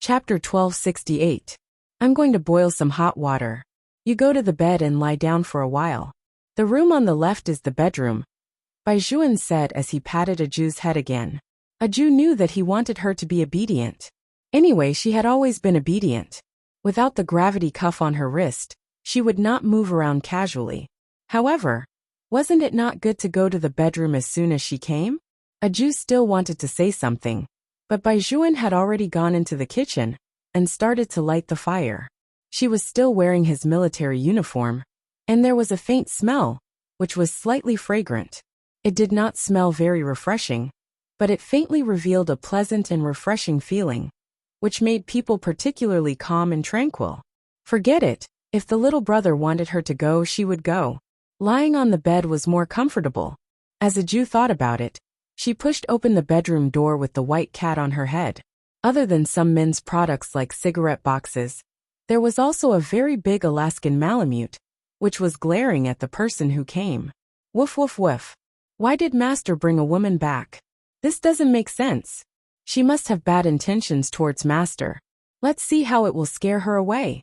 Chapter 1268. I'm going to boil some hot water. You go to the bed and lie down for a while. The room on the left is the bedroom, Baizhuan said as he patted Aju's head again. Aju knew that he wanted her to be obedient. Anyway, she had always been obedient. Without the gravity cuff on her wrist, she would not move around casually. However, wasn't it not good to go to the bedroom as soon as she came? Aju still wanted to say something, but Baizhuan had already gone into the kitchen and started to light the fire. She was still wearing his military uniform, and there was a faint smell, which was slightly fragrant. It did not smell very refreshing, but it faintly revealed a pleasant and refreshing feeling, which made people particularly calm and tranquil. Forget it, if the little brother wanted her to go, she would go. Lying on the bed was more comfortable. As Aju thought about it, she pushed open the bedroom door with the white cat on her head. Other than some men's products like cigarette boxes, there was also a very big Alaskan Malamute, which was glaring at the person who came. Woof woof woof. Why did Master bring a woman back? This doesn't make sense. She must have bad intentions towards Master. Let's see how it will scare her away.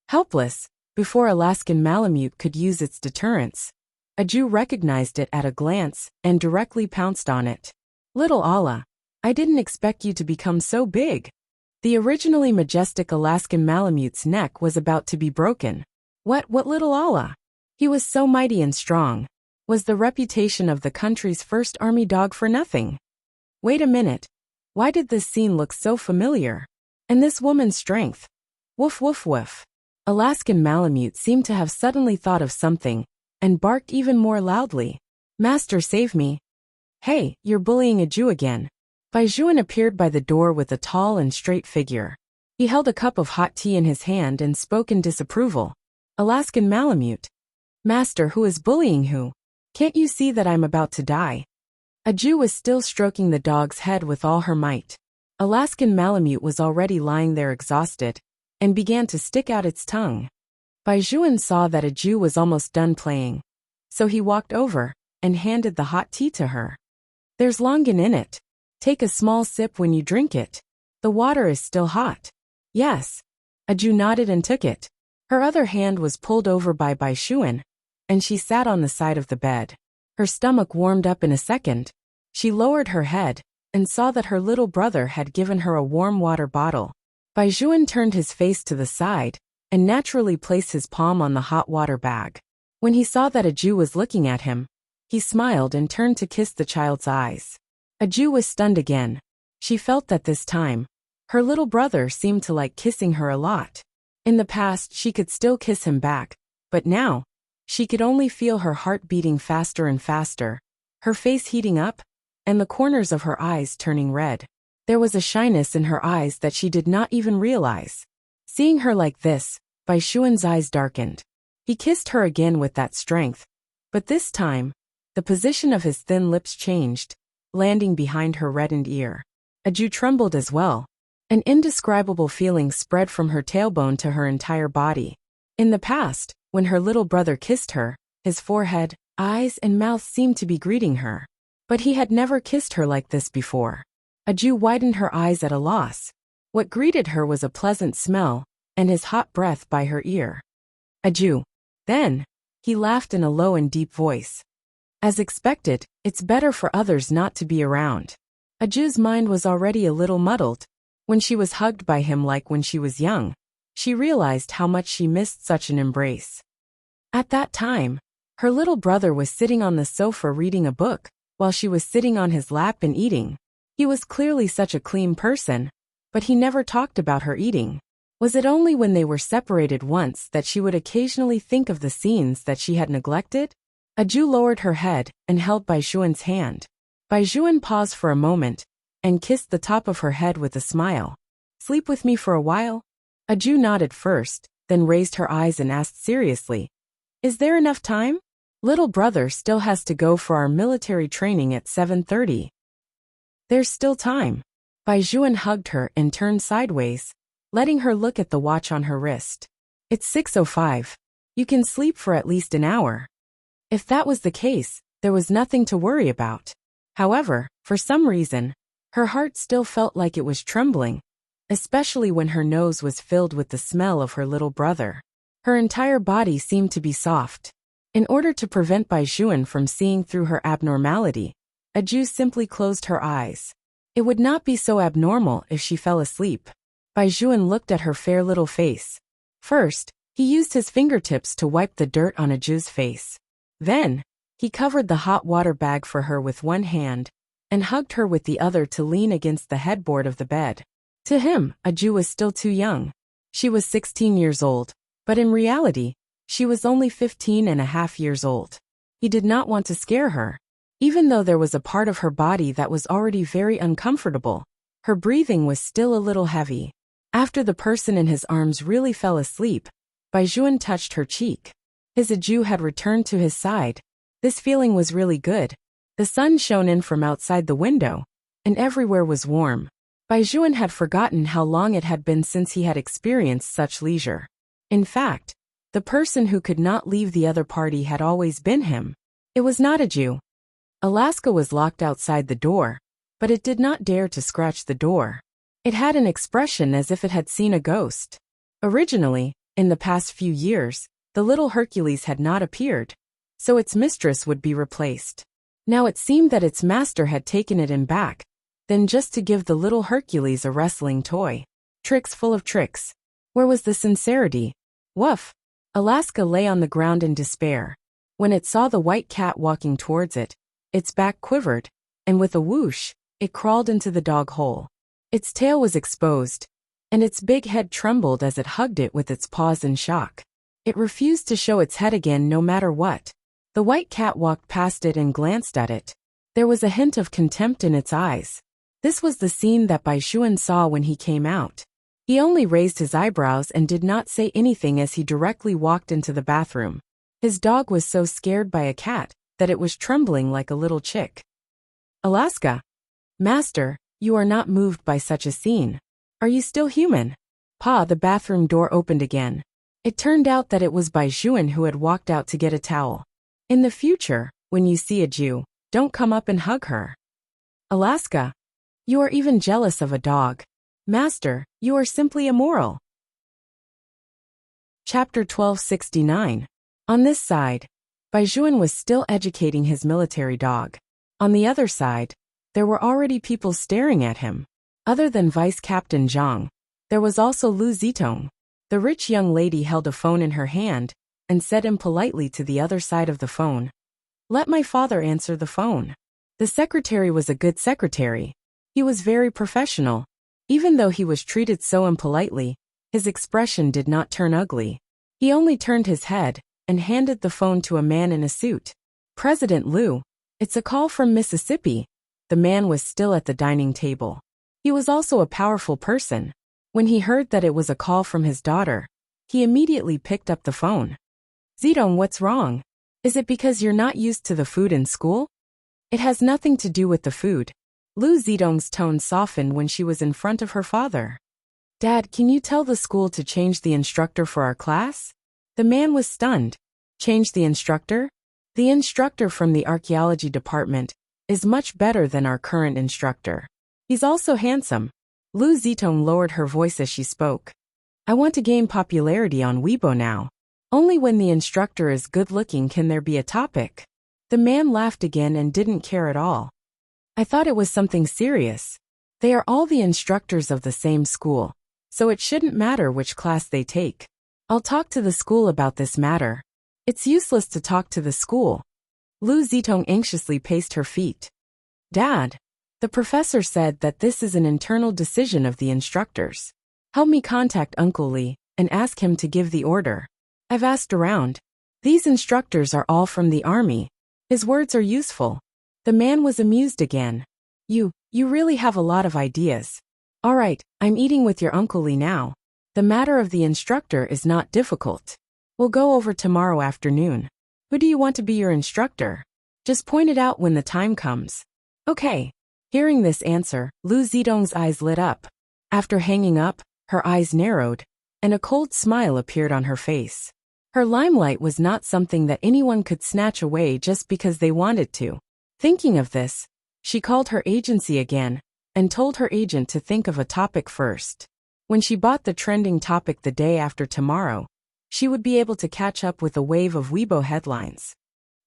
Helpless, before Alaskan Malamute could use its deterrence, Aju recognized it at a glance and directly pounced on it. Little Allah, I didn't expect you to become so big. The originally majestic Alaskan Malamute's neck was about to be broken. What little Allah? He was so mighty and strong. Was the reputation of the country's first army dog for nothing? Wait a minute. Why did this scene look so familiar? And this woman's strength? Woof woof woof. Alaskan Malamute seemed to have suddenly thought of something and barked even more loudly. Master, save me. Hey, you're bullying Aju again. Baizhuan appeared by the door with a tall and straight figure. He held a cup of hot tea in his hand and spoke in disapproval. Alaskan Malamute. Master, who is bullying who? Can't you see that I'm about to die? Aju was still stroking the dog's head with all her might. Alaskan Malamute was already lying there exhausted and began to stick out its tongue. Baizhuan saw that Aju was almost done playing, so he walked over and handed the hot tea to her. There's longan in it. Take a small sip when you drink it. The water is still hot. Yes. Aju nodded and took it. Her other hand was pulled over by Baizhuan, and she sat on the side of the bed. Her stomach warmed up in a second. She lowered her head and saw that her little brother had given her a warm water bottle. Baizhuan turned his face to the side and naturally placed his palm on the hot water bag. When he saw that Aju was looking at him, he smiled and turned to kiss the child's eyes. Aju was stunned again. She felt that this time, her little brother seemed to like kissing her a lot. In the past, she could still kiss him back, but now, she could only feel her heart beating faster and faster, her face heating up, and the corners of her eyes turning red. There was a shyness in her eyes that she did not even realize. Seeing her like this, Baizhuan's eyes darkened. He kissed her again with that strength, but this time, the position of his thin lips changed, landing behind her reddened ear. Aju trembled as well. An indescribable feeling spread from her tailbone to her entire body. In the past, when her little brother kissed her, his forehead, eyes, and mouth seemed to be greeting her. But he had never kissed her like this before. Aju widened her eyes at a loss. What greeted her was a pleasant smell, and his hot breath by her ear. Aju. Then, he laughed in a low and deep voice. As expected, it's better for others not to be around. Aju's mind was already a little muddled. When she was hugged by him like when she was young, she realized how much she missed such an embrace. At that time, her little brother was sitting on the sofa reading a book, while she was sitting on his lap and eating. He was clearly such a clean person, but he never talked about her eating. Was it only when they were separated once that she would occasionally think of the scenes that she had neglected? Aju lowered her head and held Baizhuan's hand. Baizhuan paused for a moment and kissed the top of her head with a smile. Sleep with me for a while? Aju nodded first, then raised her eyes and asked seriously, Is there enough time? Little brother still has to go for our military training at 7:30. There's still time. Baizhuan hugged her and turned sideways, letting her look at the watch on her wrist. It's 6:05. You can sleep for at least an hour. If that was the case, there was nothing to worry about. However, for some reason, her heart still felt like it was trembling, especially when her nose was filled with the smell of her little brother. Her entire body seemed to be soft. In order to prevent Baizhuan from seeing through her abnormality, Aju simply closed her eyes. It would not be so abnormal if she fell asleep. Baizhuan looked at her fair little face. First, he used his fingertips to wipe the dirt on Aju's face. Then, he covered the hot water bag for her with one hand and hugged her with the other to lean against the headboard of the bed. To him, Aju was still too young. She was 16 years old, but in reality, she was only 15.5 years old. He did not want to scare her. Even though there was a part of her body that was already very uncomfortable, her breathing was still a little heavy. After the person in his arms really fell asleep, Baizhuan touched her cheek. His Aju had returned to his side. This feeling was really good. The sun shone in from outside the window, and everywhere was warm. Baizhuan had forgotten how long it had been since he had experienced such leisure. In fact, the person who could not leave the other party had always been him. It was not Aju. Alaska was locked outside the door, but it did not dare to scratch the door. It had an expression as if it had seen a ghost. Originally, in the past few years, the little Hercules had not appeared, so its mistress would be replaced. Now it seemed that its master had taken it in back, then just to give the little Hercules a wrestling toy. Tricks full of tricks. Where was the sincerity? Woof! Alaska lay on the ground in despair. When it saw the white cat walking towards it, its back quivered, and with a whoosh, it crawled into the dog hole. Its tail was exposed, and its big head trembled as it hugged it with its paws in shock. It refused to show its head again no matter what. The white cat walked past it and glanced at it. There was a hint of contempt in its eyes. This was the scene that Baizhuan saw when he came out. He only raised his eyebrows and did not say anything as he directly walked into the bathroom. His dog was so scared by a cat that it was trembling like a little chick. Alaska. Master, you are not moved by such a scene. Are you still human? Pa, the bathroom door opened again. It turned out that it was Baizhuan who had walked out to get a towel. In the future, when you see Aju, don't come up and hug her. Alaska. You are even jealous of a dog. Master, you are simply immoral. Chapter 1269. On this side, Baizhuan was still educating his military dog. On the other side, there were already people staring at him. Other than Vice Captain Zhang, there was also Lu Zitong. The rich young lady held a phone in her hand and said impolitely to the other side of the phone, "Let my father answer the phone." The secretary was a good secretary. He was very professional. Even though he was treated so impolitely, his expression did not turn ugly. He only turned his head and handed the phone to a man in a suit. "President Liu, it's a call from Mississippi." The man was still at the dining table. He was also a powerful person. When he heard that it was a call from his daughter, he immediately picked up the phone. "Zidong, what's wrong? Is it because you're not used to the food in school?" "It has nothing to do with the food." Lu Zidong's tone softened when she was in front of her father. "Dad, can you tell the school to change the instructor for our class?" The man was stunned. "Change the instructor? The instructor from the archaeology department is much better than our current instructor. He's also handsome." Lu Zitong lowered her voice as she spoke. "I want to gain popularity on Weibo now. Only when the instructor is good-looking can there be a topic." The man laughed again and didn't care at all. "I thought it was something serious. They are all the instructors of the same school, so it shouldn't matter which class they take. I'll talk to the school about this matter." "It's useless to talk to the school." Lu Zitong anxiously paced her feet. "Dad, the professor said that this is an internal decision of the instructors. Help me contact Uncle Li and ask him to give the order. I've asked around. These instructors are all from the army. His words are useful." The man was amused again. You really have a lot of ideas. All right, I'm eating with your Uncle Li now. The matter of the instructor is not difficult. We'll go over tomorrow afternoon. Who do you want to be your instructor? Just point it out when the time comes." "Okay." Hearing this answer, Lu Zidong's eyes lit up. After hanging up, her eyes narrowed, and a cold smile appeared on her face. Her limelight was not something that anyone could snatch away just because they wanted to. Thinking of this, she called her agency again and told her agent to think of a topic first. When she bought the trending topic the day after tomorrow, she would be able to catch up with a wave of Weibo headlines.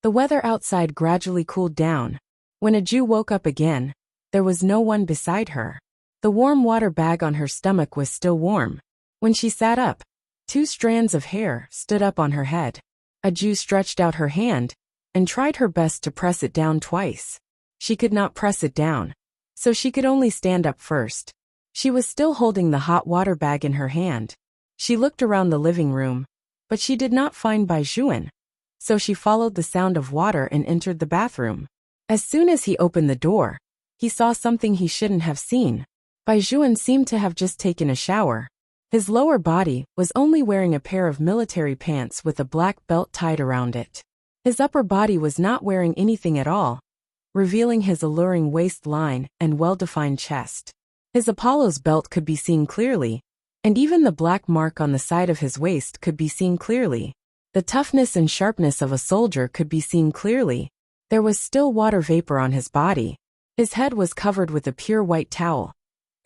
The weather outside gradually cooled down. When Aju woke up again, there was no one beside her. The warm water bag on her stomach was still warm. When she sat up, 2 strands of hair stood up on her head. Aju stretched out her hand and tried her best to press it down twice. She could not press it down, so she could only stand up first. She was still holding the hot water bag in her hand. She looked around the living room, but she did not find Bai Juan. So she followed the sound of water and entered the bathroom. As soon as he opened the door, he saw something he shouldn't have seen. Bai Juan seemed to have just taken a shower. His lower body was only wearing a pair of military pants with a black belt tied around it. His upper body was not wearing anything at all, revealing his alluring waistline and well-defined chest. His Apollo's belt could be seen clearly, and even the black mark on the side of his waist could be seen clearly. The toughness and sharpness of a soldier could be seen clearly. There was still water vapor on his body. His head was covered with a pure white towel,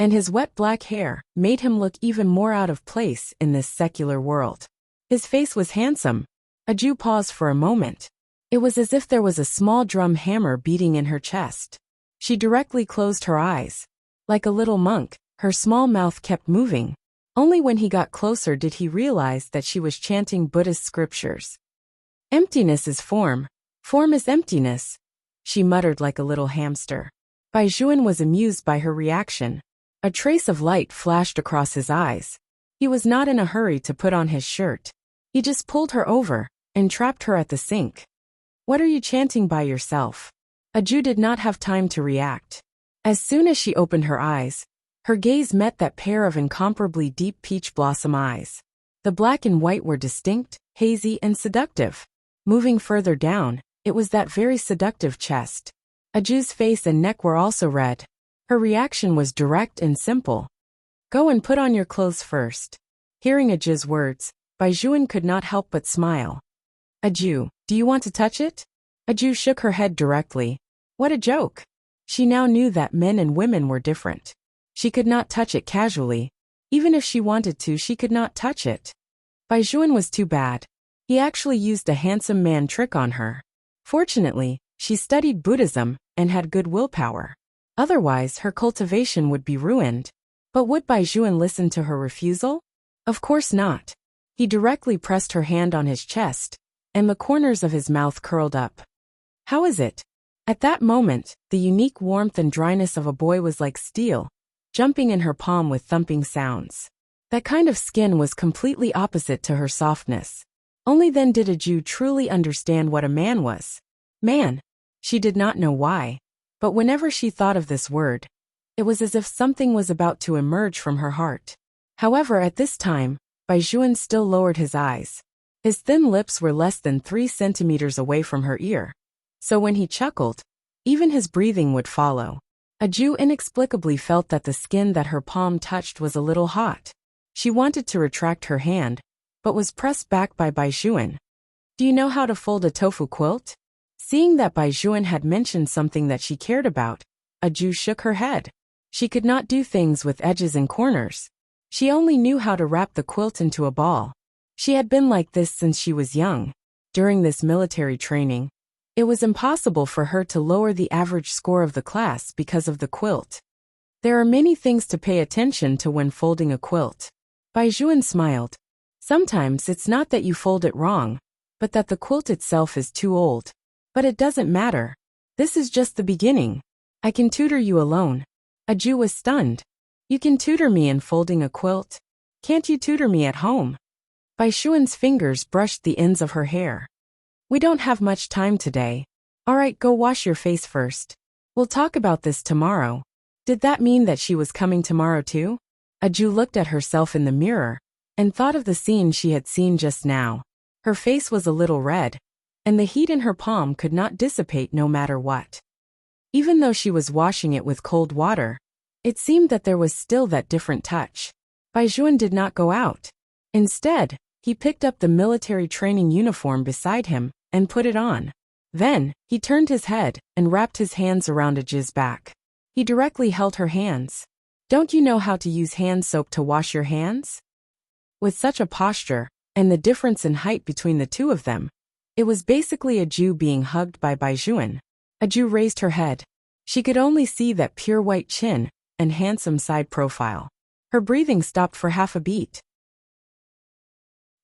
and his wet black hair made him look even more out of place in this secular world. His face was handsome. Aju paused for a moment. It was as if there was a small drum hammer beating in her chest. She directly closed her eyes. Like a little monk, her small mouth kept moving. Only when he got closer did he realize that she was chanting Buddhist scriptures. Emptiness is form. Form is emptiness, she muttered like a little hamster. Bai Juan was amused by her reaction. A trace of light flashed across his eyes. He was not in a hurry to put on his shirt. He just pulled her over and trapped her at the sink. What are you chanting by yourself? Aju did not have time to react. As soon as she opened her eyes, her gaze met that pair of incomparably deep peach blossom eyes. The black and white were distinct, hazy, and seductive. Moving further down, it was that very seductive chest. Aju's face and neck were also red. Her reaction was direct and simple. Go and put on your clothes first. Hearing Aju's words, Bai Juan could not help but smile. Aju, do you want to touch it? Aju shook her head directly. What a joke. She now knew that men and women were different. She could not touch it casually. Even if she wanted to, she could not touch it. Bai Juan was too bad. He actually used a handsome man trick on her. Fortunately, she studied Buddhism and had good willpower. Otherwise, her cultivation would be ruined. But would Bai Juan listen to her refusal? Of course not. He directly pressed her hand on his chest, and the corners of his mouth curled up. How is it? At that moment, the unique warmth and dryness of a boy was like steel, jumping in her palm with thumping sounds. That kind of skin was completely opposite to her softness. Only then did Aju truly understand what a man was. Man. She did not know why, but whenever she thought of this word, it was as if something was about to emerge from her heart. However, at this time, Bai Juan still lowered his eyes. His thin lips were less than 3 centimeters away from her ear, so when he chuckled, even his breathing would follow. Aju inexplicably felt that the skin that her palm touched was a little hot. She wanted to retract her hand, but was pressed back by Bai Juan. Do you know how to fold a tofu quilt? Seeing that Bai Juan had mentioned something that she cared about, Aju shook her head. She could not do things with edges and corners. She only knew how to wrap the quilt into a ball. She had been like this since she was young. During this military training, it was impossible for her to lower the average score of the class because of the quilt. There are many things to pay attention to when folding a quilt. Bai Juan smiled. Sometimes it's not that you fold it wrong, but that the quilt itself is too old. But it doesn't matter. This is just the beginning. I can tutor you alone. Aju was stunned. You can tutor me in folding a quilt? Can't you tutor me at home? Bai Juan's fingers brushed the ends of her hair. We don't have much time today. All right, go wash your face first. We'll talk about this tomorrow. Did that mean that she was coming tomorrow too? Aju looked at herself in the mirror and thought of the scene she had seen just now. Her face was a little red, and the heat in her palm could not dissipate no matter what. Even though she was washing it with cold water, it seemed that there was still that different touch. Bai Juan did not go out. Instead, he picked up the military training uniform beside him and put it on. Then, he turned his head and wrapped his hands around Aju's back. He directly held her hands. Don't you know how to use hand soap to wash your hands? With such a posture, and the difference in height between the two of them, it was basically a Jew being hugged by Baizhuan. A Jew raised her head. She could only see that pure white chin and handsome side profile. Her breathing stopped for half a beat.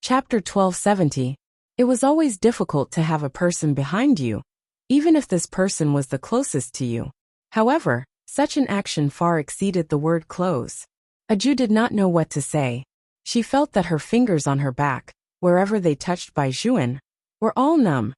Chapter 1270. It was always difficult to have a person behind you, even if this person was the closest to you. However, such an action far exceeded the word close. A Jew did not know what to say. She felt that her fingers on her back, wherever they touched Baizhuan, were all numb.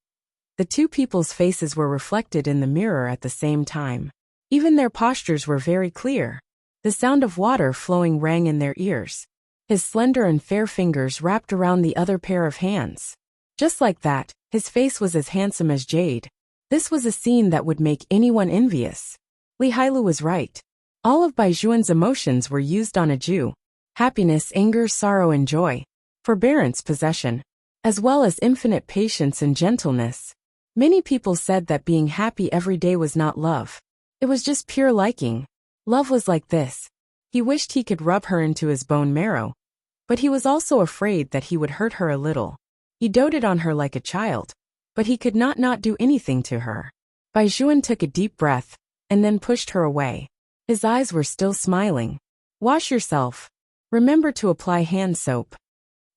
The two people's faces were reflected in the mirror at the same time. Even their postures were very clear. The sound of water flowing rang in their ears. His slender and fair fingers wrapped around the other pair of hands. Just like that, his face was as handsome as jade. This was a scene that would make anyone envious. Li Hailu was right. All of Baizhuan's emotions were used on a Jew. Happiness, anger, sorrow and joy. Forbearance, possession. As well as infinite patience and gentleness. Many people said that being happy every day was not love. It was just pure liking. Love was like this. He wished he could rub her into his bone marrow. But he was also afraid that he would hurt her a little. He doted on her like a child. But he could not do anything to her. Baizhuan took a deep breath, and then pushed her away. His eyes were still smiling. Wash yourself. Remember to apply hand soap.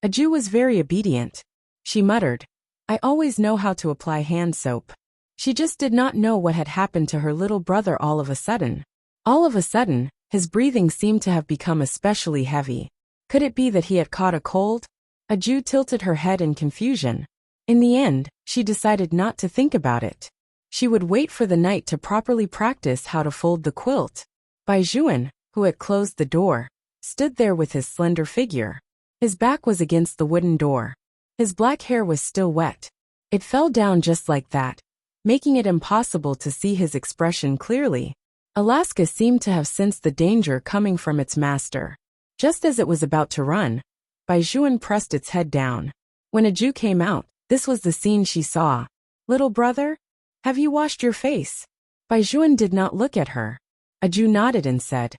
A Jew was very obedient. She muttered, I always know how to apply hand soap. She just did not know what had happened to her little brother all of a sudden. All of a sudden, his breathing seemed to have become especially heavy. Could it be that he had caught a cold? A Jew tilted her head in confusion. In the end, she decided not to think about it. She would wait for the night to properly practice how to fold the quilt. Baizhuan, who had closed the door, stood there with his slender figure. His back was against the wooden door. His black hair was still wet. It fell down just like that, making it impossible to see his expression clearly. Alaska seemed to have sensed the danger coming from its master. Just as it was about to run, Baizhuan pressed its head down. When a Jew came out, this was the scene she saw. Little brother? Have you washed your face? Baizhuan did not look at her. A Jew nodded and said,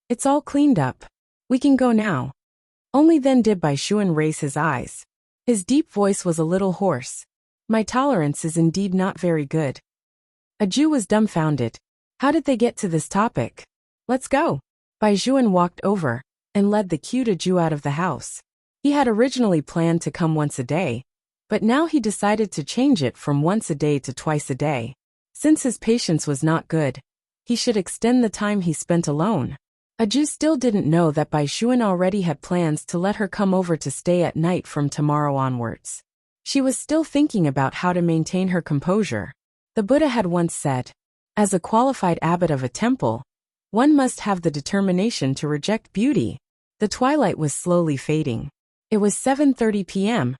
It's all cleaned up. We can go now. Only then did Baizhuan raise his eyes. His deep voice was a little hoarse. My tolerance is indeed not very good. A Jew was dumbfounded. How did they get to this topic? Let's go. Baizhuan walked over and led the cute Jew out of the house. He had originally planned to come once a day, but now he decided to change it from once a day to twice a day. Since his patience was not good, he should extend the time he spent alone. A Jew still didn't know that Baizhuan already had plans to let her come over to stay at night from tomorrow onwards. She was still thinking about how to maintain her composure. The Buddha had once said, as a qualified abbot of a temple, one must have the determination to reject beauty. The twilight was slowly fading. It was 7:30 p.m.,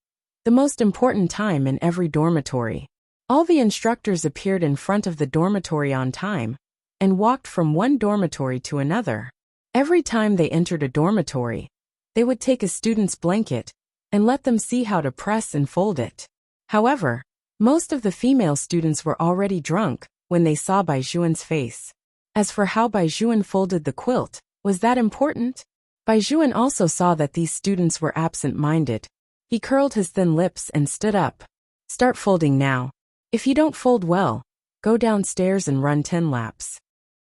the most important time in every dormitory. All the instructors appeared in front of the dormitory on time and walked from one dormitory to another. Every time they entered a dormitory, they would take a student's blanket and let them see how to press and fold it. However, most of the female students were already drunk when they saw Baizhuan's face. As for how Baizhuan folded the quilt, was that important? Baizhuan also saw that these students were absent-minded. He curled his thin lips and stood up. Start folding now. If you don't fold well, go downstairs and run 10 laps.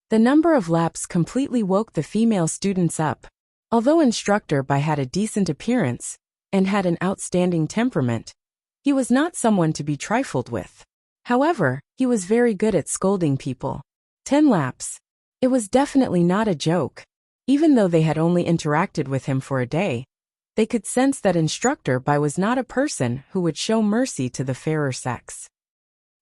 The number of laps completely woke the female students up. Although Instructor Bai had a decent appearance and had an outstanding temperament, he was not someone to be trifled with. However, he was very good at scolding people. 10 laps. It was definitely not a joke. Even though they had only interacted with him for a day, they could sense that Instructor Bai was not a person who would show mercy to the fairer sex.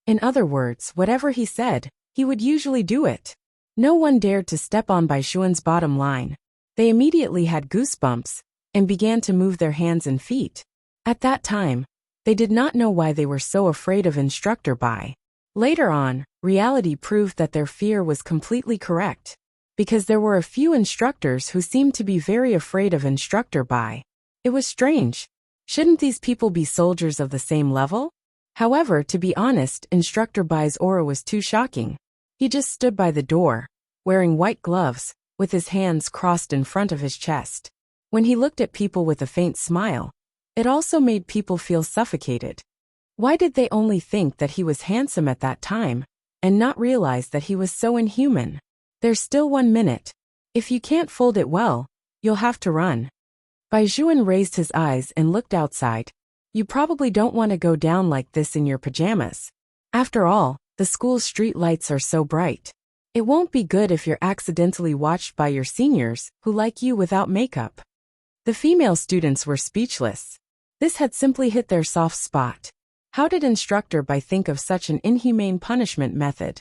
In other words, whatever he said, he would usually do it. No one dared to step on Baizhuan's bottom line. They immediately had goosebumps and began to move their hands and feet. At that time, they did not know why they were so afraid of Instructor Bai. Later on, reality proved that their fear was completely correct, because there were a few instructors who seemed to be very afraid of Instructor Bai. It was strange. Shouldn't these people be soldiers of the same level? However, to be honest, Instructor Bai's aura was too shocking. He just stood by the door, wearing white gloves, with his hands crossed in front of his chest. When he looked at people with a faint smile, it also made people feel suffocated. Why did they only think that he was handsome at that time, and not realize that he was so inhuman? There's still 1 minute. If you can't fold it well, you'll have to run. Bai Zhuan raised his eyes and looked outside. You probably don't want to go down like this in your pajamas. After all, the school's street lights are so bright. It won't be good if you're accidentally watched by your seniors, who like you without makeup. The female students were speechless. This had simply hit their soft spot. How did Instructor Bai think of such an inhumane punishment method?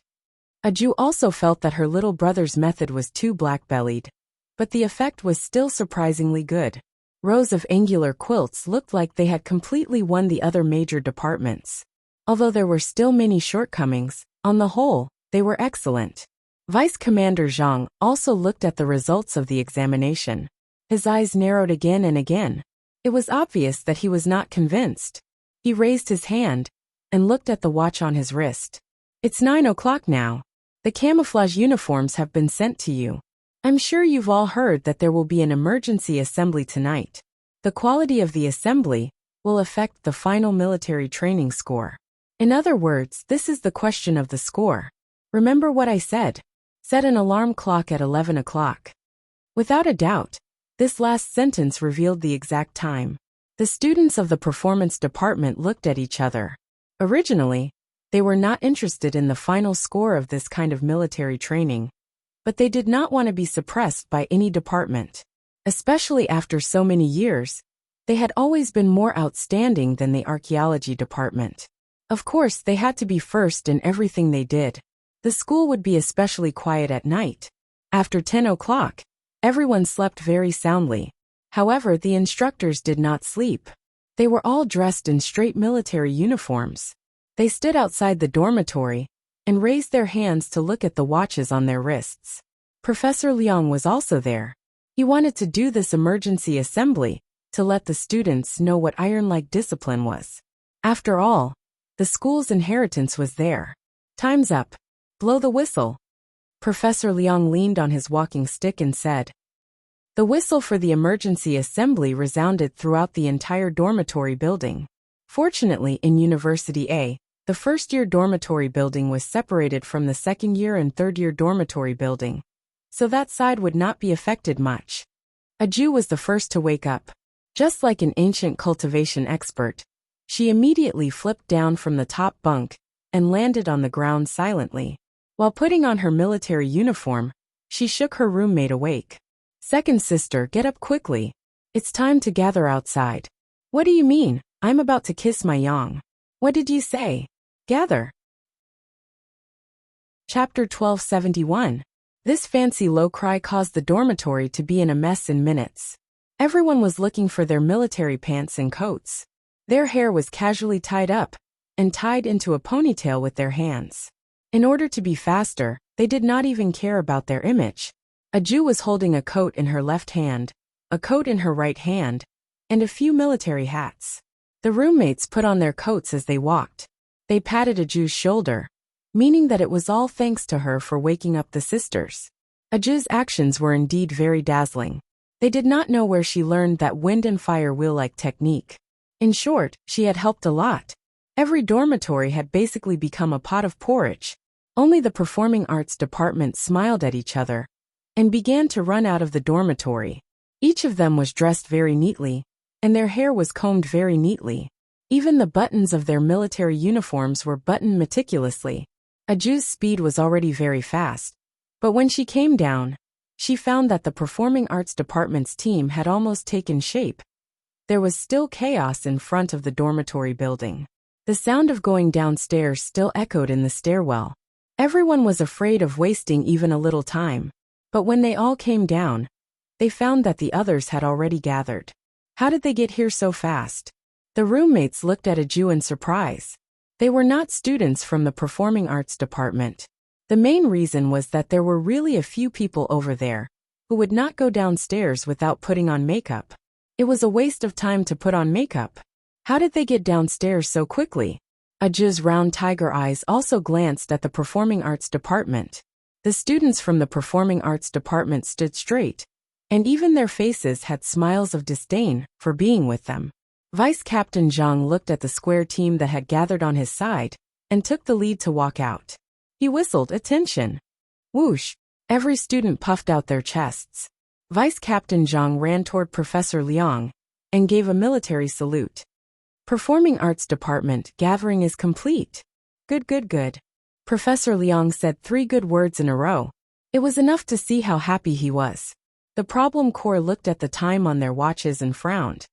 Aju also felt that her little brother's method was too black-bellied. But the effect was still surprisingly good. Rows of angular quilts looked like they had completely won the other major departments. Although there were still many shortcomings, on the whole, they were excellent. Vice Commander Zhang also looked at the results of the examination. His eyes narrowed again and again. It was obvious that he was not convinced. He raised his hand and looked at the watch on his wrist. It's 9 o'clock now. The camouflage uniforms have been sent to you. I'm sure you've all heard that there will be an emergency assembly tonight. The quality of the assembly will affect the final military training score. In other words, this is the question of the score. Remember what I said? Set an alarm clock at 11 o'clock. Without a doubt, this last sentence revealed the exact time. The students of the performance department looked at each other. Originally, they were not interested in the final score of this kind of military training. But they did not want to be suppressed by any department. Especially after so many years, they had always been more outstanding than the archaeology department. Of course, they had to be first in everything they did. The school would be especially quiet at night. After 10 o'clock, everyone slept very soundly. However, the instructors did not sleep. They were all dressed in straight military uniforms. They stood outside the dormitory and raised their hands to look at the watches on their wrists. Professor Liang was also there. He wanted to do this emergency assembly to let the students know what iron-like discipline was. After all, the school's inheritance was there. Time's up. Blow the whistle. Professor Liang leaned on his walking stick and said. The whistle for the emergency assembly resounded throughout the entire dormitory building. Fortunately, in University A, the first-year dormitory building was separated from the second-year and third-year dormitory building, so that side would not be affected much. Aju was the first to wake up. Just like an ancient cultivation expert, she immediately flipped down from the top bunk and landed on the ground silently. While putting on her military uniform, she shook her roommate awake. Second sister, get up quickly. It's time to gather outside. What do you mean? I'm about to kiss my yang. What did you say? Gather. Chapter 1271. This fancy low cry caused the dormitory to be in a mess in minutes. Everyone was looking for their military pants and coats. Their hair was casually tied up and tied into a ponytail with their hands. In order to be faster, they did not even care about their image. Aju was holding a coat in her left hand, a coat in her right hand, and a few military hats. The roommates put on their coats as they walked. They patted Aju's shoulder, meaning that it was all thanks to her for waking up the sisters. Aju's actions were indeed very dazzling. They did not know where she learned that wind and fire wheel-like technique. In short, she had helped a lot. Every dormitory had basically become a pot of porridge. Only the performing arts department smiled at each other and began to run out of the dormitory. Each of them was dressed very neatly, and their hair was combed very neatly. Even the buttons of their military uniforms were buttoned meticulously. Aju's speed was already very fast, but when she came down, she found that the performing arts department's team had almost taken shape. There was still chaos in front of the dormitory building. The sound of going downstairs still echoed in the stairwell. Everyone was afraid of wasting even a little time. But when they all came down, they found that the others had already gathered. How did they get here so fast? The roommates looked at Aju in surprise. They were not students from the performing arts department. The main reason was that there were really a few people over there who would not go downstairs without putting on makeup. It was a waste of time to put on makeup. How did they get downstairs so quickly? Aju's round tiger eyes also glanced at the performing arts department. The students from the performing arts department stood straight, and even their faces had smiles of disdain for being with them. Vice Captain Zhang looked at the square team that had gathered on his side and took the lead to walk out. He whistled, "Attention!" Whoosh! Every student puffed out their chests. Vice Captain Zhang ran toward Professor Liang and gave a military salute. Performing Arts Department gathering is complete. Good, good, good. Professor Liang said 3 good words in a row. It was enough to see how happy he was. The problem corps looked at the time on their watches and frowned.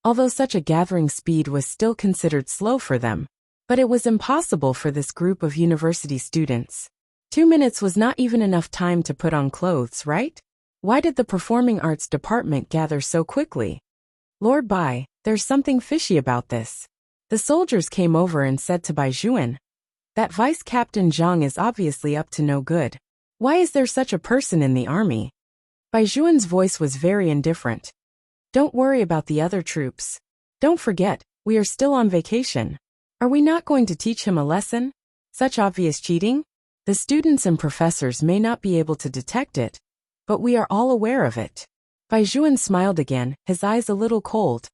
Although such a gathering speed was still considered slow for them, but it was impossible for this group of university students. 2 minutes was not even enough time to put on clothes, right? Why did the Performing Arts Department gather so quickly? Lord Bai, there's something fishy about this. The soldiers came over and said to Bai Juan, that Vice Captain Zhang is obviously up to no good. Why is there such a person in the army? Bai Juan's voice was very indifferent. Don't worry about the other troops. Don't forget, we are still on vacation. Are we not going to teach him a lesson? Such obvious cheating? The students and professors may not be able to detect it, but we are all aware of it. Bai Juan smiled again, his eyes a little cold.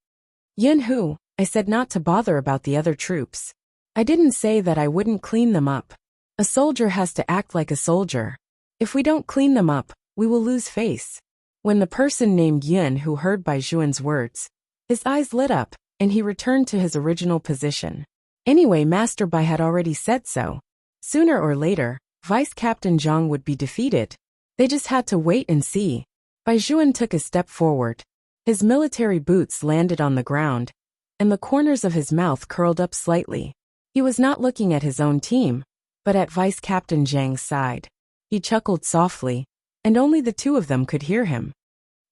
Yin Hu, I said not to bother about the other troops. I didn't say that I wouldn't clean them up. A soldier has to act like a soldier. If we don't clean them up, we will lose face. When the person named Yin Hu heard Bai Juan's words, his eyes lit up, and he returned to his original position. Anyway, Master Bai had already said so. Sooner or later, Vice Captain Zhang would be defeated. They just had to wait and see. Bai Juan took a step forward. His military boots landed on the ground, and the corners of his mouth curled up slightly. He was not looking at his own team, but at Vice Captain Zhang's side. He chuckled softly, and only the 2 of them could hear him.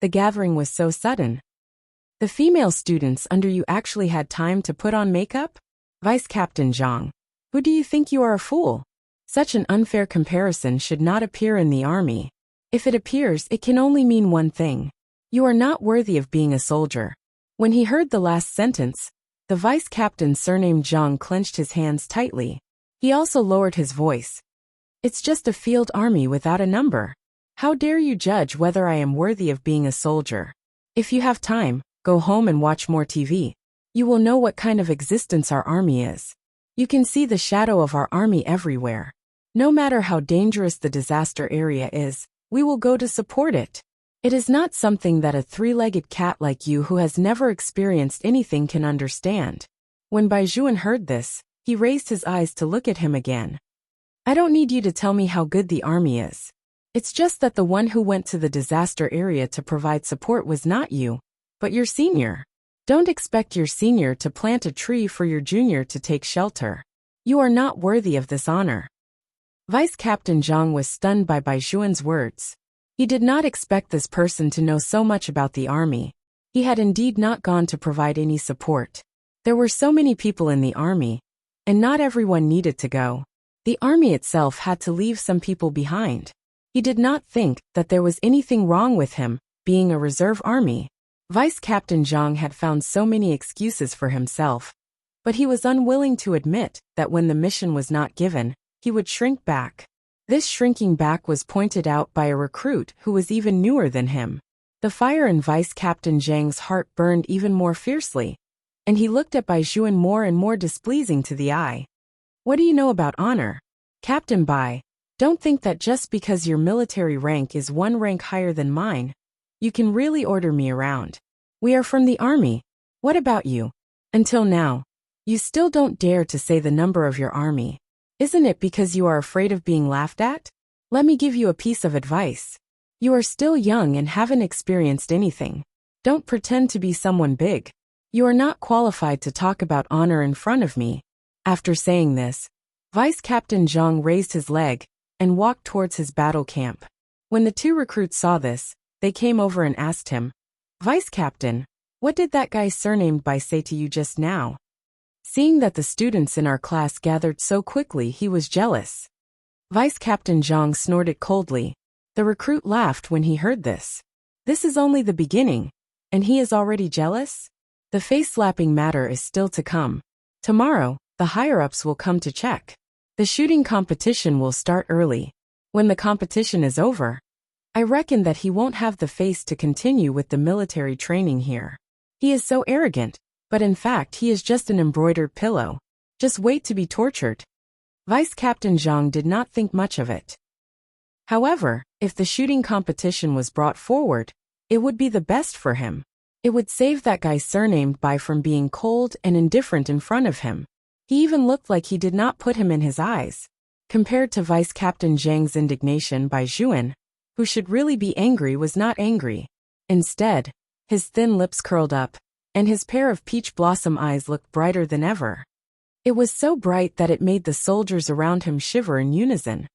The gathering was so sudden. The female students under you actually had time to put on makeup? Vice Captain Zhang. Who do you think you are, a fool? Such an unfair comparison should not appear in the army. If it appears, it can only mean one thing. You are not worthy of being a soldier. When he heard the last sentence, the vice captain surnamed Zhang clenched his hands tightly. He also lowered his voice. It's just a field army without a number. How dare you judge whether I am worthy of being a soldier? If you have time, go home and watch more TV. You will know what kind of existence our army is. You can see the shadow of our army everywhere. No matter how dangerous the disaster area is, we will go to support it. It is not something that a 3-legged cat like you who has never experienced anything can understand. When Bai Juan heard this, he raised his eyes to look at him again. I don't need you to tell me how good the army is. It's just that the one who went to the disaster area to provide support was not you, but your senior. Don't expect your senior to plant a tree for your junior to take shelter. You are not worthy of this honor. Vice Captain Zhang was stunned by Bai Juan's words. He did not expect this person to know so much about the army. He had indeed not gone to provide any support. There were so many people in the army, and not everyone needed to go. The army itself had to leave some people behind. He did not think that there was anything wrong with him, being a reserve army. Vice Captain Zhang had found so many excuses for himself, but he was unwilling to admit that when the mission was not given, he would shrink back. This shrinking back was pointed out by a recruit who was even newer than him. The fire in Vice Captain Zhang's heart burned even more fiercely, and he looked at Bai Juan more and more displeasing to the eye. What do you know about honor? Captain Bai, don't think that just because your military rank is 1 rank higher than mine, you can really order me around. We are from the army. What about you? Until now, you still don't dare to say the number of your army. Isn't it because you are afraid of being laughed at? Let me give you a piece of advice. You are still young and haven't experienced anything. Don't pretend to be someone big. You are not qualified to talk about honor in front of me. After saying this, Vice Captain Zhang raised his leg and walked towards his battle camp. When the 2 recruits saw this, they came over and asked him, Vice Captain, what did that guy surnamed Bai say to you just now? Seeing that the students in our class gathered so quickly, he was jealous. Vice Captain Zhang snorted coldly. The recruit laughed when he heard this. This is only the beginning, and he is already jealous? The face-slapping matter is still to come. Tomorrow, the higher-ups will come to check. The shooting competition will start early. When the competition is over, I reckon that he won't have the face to continue with the military training here. He is so arrogant, but in fact he is just an embroidered pillow. Just wait to be tortured. Vice Captain Zhang did not think much of it. However, if the shooting competition was brought forward, it would be the best for him. It would save that guy surnamed Bai from being cold and indifferent in front of him. He even looked like he did not put him in his eyes. Compared to Vice Captain Zhang's indignation, Bai Zhuan, who should really be angry, was not angry. Instead, his thin lips curled up, and his pair of peach blossom eyes looked brighter than ever. It was so bright that it made the soldiers around him shiver in unison.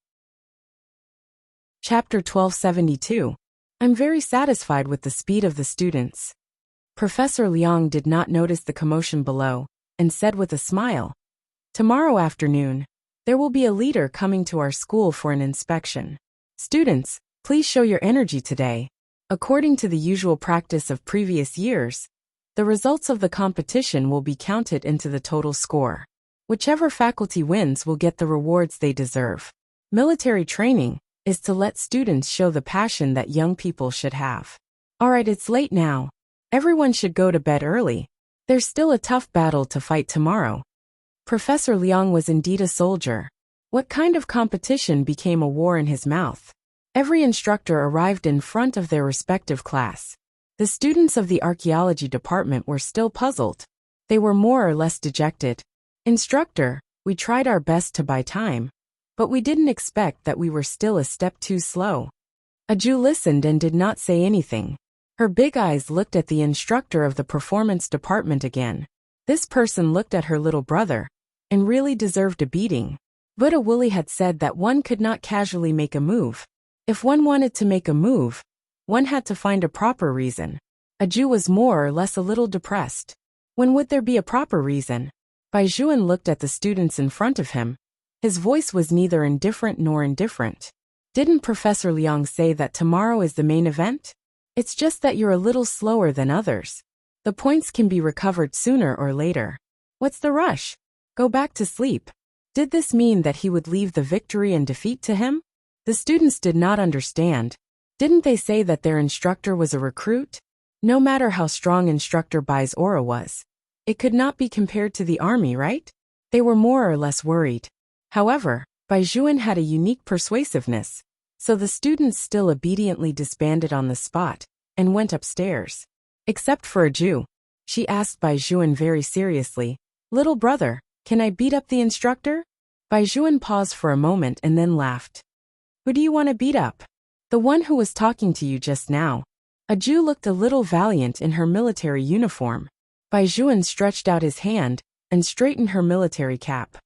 Chapter 1272. I'm very satisfied with the speed of the students. Professor Liang did not notice the commotion below, and said with a smile, "Tomorrow afternoon, there will be a leader coming to our school for an inspection. Students, please show your energy today." According to the usual practice of previous years, the results of the competition will be counted into the total score. Whichever faculty wins will get the rewards they deserve. Military training is to let students show the passion that young people should have. Alright, it's late now. Everyone should go to bed early. There's still a tough battle to fight tomorrow. Professor Liang was indeed a soldier. What kind of competition became a war in his mouth? Every instructor arrived in front of their respective class. The students of the archaeology department were still puzzled. They were more or less dejected. "Instructor, we tried our best to buy time, but we didn't expect that we were still a step too slow." Aju listened and did not say anything. Her big eyes looked at the instructor of the performance department again. This person looked at her little brother, and really deserved a beating. Buddha Woolley had said that one could not casually make a move. If one wanted to make a move, one had to find a proper reason. Aju was more or less a little depressed. When would there be a proper reason? Bai Zhuan looked at the students in front of him. His voice was neither indifferent nor indifferent. "Didn't Professor Liang say that tomorrow is the main event? It's just that you're a little slower than others. The points can be recovered sooner or later. What's the rush? Go back to sleep." Did this mean that he would leave the victory and defeat to him? The students did not understand. Didn't they say that their instructor was a recruit? No matter how strong Instructor Bai's aura was, it could not be compared to the army, right? They were more or less worried. However, Bai Zhuan had a unique persuasiveness, so the students still obediently disbanded on the spot and went upstairs. Except for Aju. She asked Bai Zhuan very seriously, "Little brother, can I beat up the instructor?" Bai Zhuan paused for a moment and then laughed. "Who do you want to beat up?" "The one who was talking to you just now." Aju looked a little valiant in her military uniform. Bai Zhuan stretched out his hand and straightened her military cap.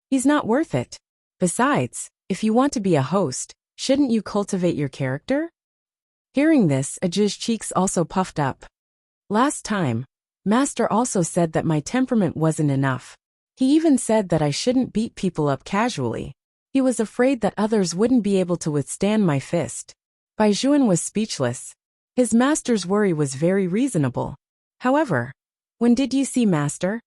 "He's not worth it. Besides, if you want to be a host, shouldn't you cultivate your character?" Hearing this, Aju's cheeks also puffed up. "Last time, Master also said that my temperament wasn't enough. He even said that I shouldn't beat people up casually. He was afraid that others wouldn't be able to withstand my fist." Bai Zhuan was speechless. His master's worry was very reasonable. However, when did you see Master?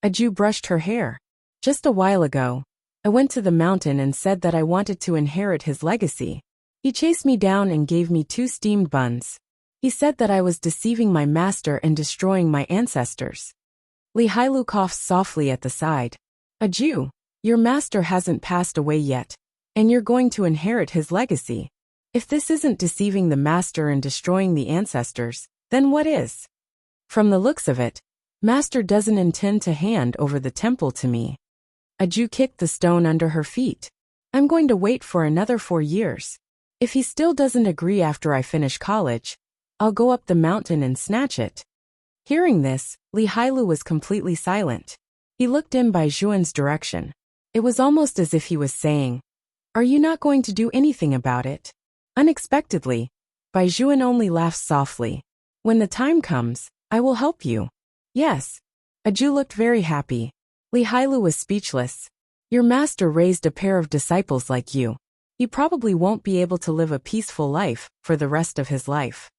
Aju brushed her hair. "Just a while ago. I went to the mountain and said that I wanted to inherit his legacy. He chased me down and gave me 2 steamed buns. He said that I was deceiving my master and destroying my ancestors." Li Hailu coughed softly at the side. "Aju, your master hasn't passed away yet, and you're going to inherit his legacy. If this isn't deceiving the master and destroying the ancestors, then what is? From the looks of it, Master doesn't intend to hand over the temple to me." Aju kicked the stone under her feet. "I'm going to wait for another 4 years. If he still doesn't agree after I finish college, I'll go up the mountain and snatch it." Hearing this, Li Hailu was completely silent. He looked in Bai Zhuan's direction. It was almost as if he was saying, "Are you not going to do anything about it?" Unexpectedly, Bai Zhuan only laughed softly. "When the time comes, I will help you." "Yes." Aju looked very happy. Li Hailu was speechless. "Your master raised a pair of disciples like you. He probably won't be able to live a peaceful life for the rest of his life."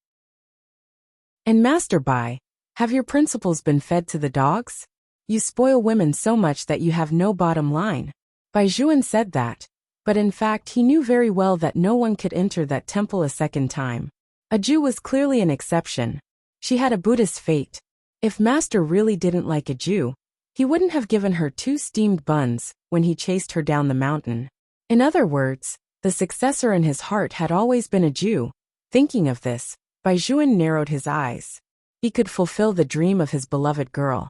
"And Master Bai, have your principles been fed to the dogs? You spoil women so much that you have no bottom line." Bai Zhuan said that, But in fact he knew very well that no one could enter that temple a second time. Aju was clearly an exception. She had a Buddhist fate. If Master really didn't like Aju, he wouldn't have given her 2 steamed buns when he chased her down the mountain. In other words, the successor in his heart had always been Aju. Thinking of this, Baijuan narrowed his eyes. He could fulfill the dream of his beloved girl.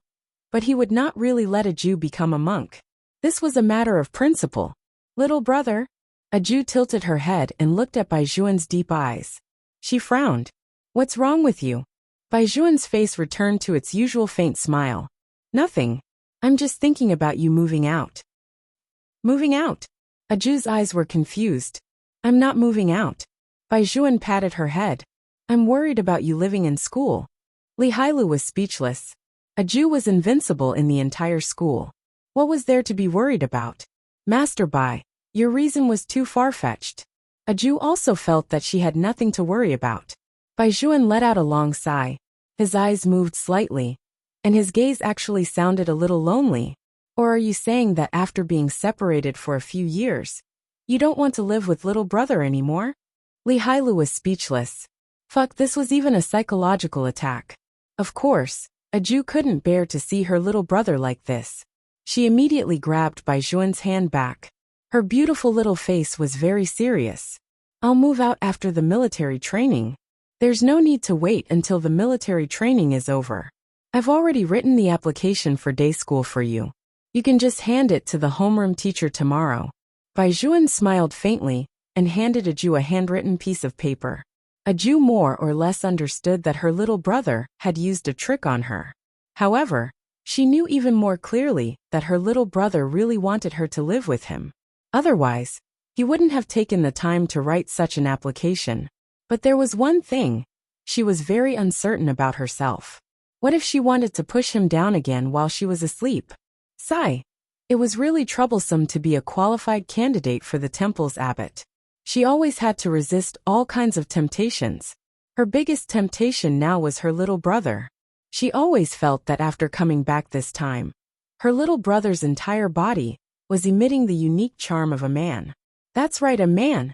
But he would not really let Aju become a monk. This was a matter of principle. Little brother? Aju tilted her head and looked at Baijuan's deep eyes. She frowned. What's wrong with you? Baijuan's face returned to its usual faint smile. Nothing. I'm just thinking about you moving out. Moving out? Aju's eyes were confused. I'm not moving out. Baijuan patted her head. I'm worried about you living in school. Li Hailu was speechless. Aju was invincible in the entire school. What was there to be worried about? Master Bai, your reason was too far-fetched. Aju also felt that she had nothing to worry about. Baijuan let out a long sigh. His eyes moved slightly, and his gaze actually sounded a little lonely. Or are you saying that after being separated for a few years, you don't want to live with little brother anymore? Li Hailu was speechless. Fuck, this was even a psychological attack. Of course, Aju couldn't bear to see her little brother like this. She immediately grabbed Baijuan's hand back. Her beautiful little face was very serious. I'll move out after the military training. There's no need to wait until the military training is over. I've already written the application for day school for you. You can just hand it to the homeroom teacher tomorrow. Baijuan smiled faintly and handed Aju a handwritten piece of paper. Aju more or less understood that her little brother had used a trick on her. However, she knew even more clearly that her little brother really wanted her to live with him. Otherwise, he wouldn't have taken the time to write such an application. But there was one thing. She was very uncertain about herself. What if she wanted to push him down again while she was asleep? Sigh. It was really troublesome to be a qualified candidate for the temple's abbot. She always had to resist all kinds of temptations. Her biggest temptation now was her little brother. She always felt that after coming back this time, her little brother's entire body was emitting the unique charm of a man. That's right, a man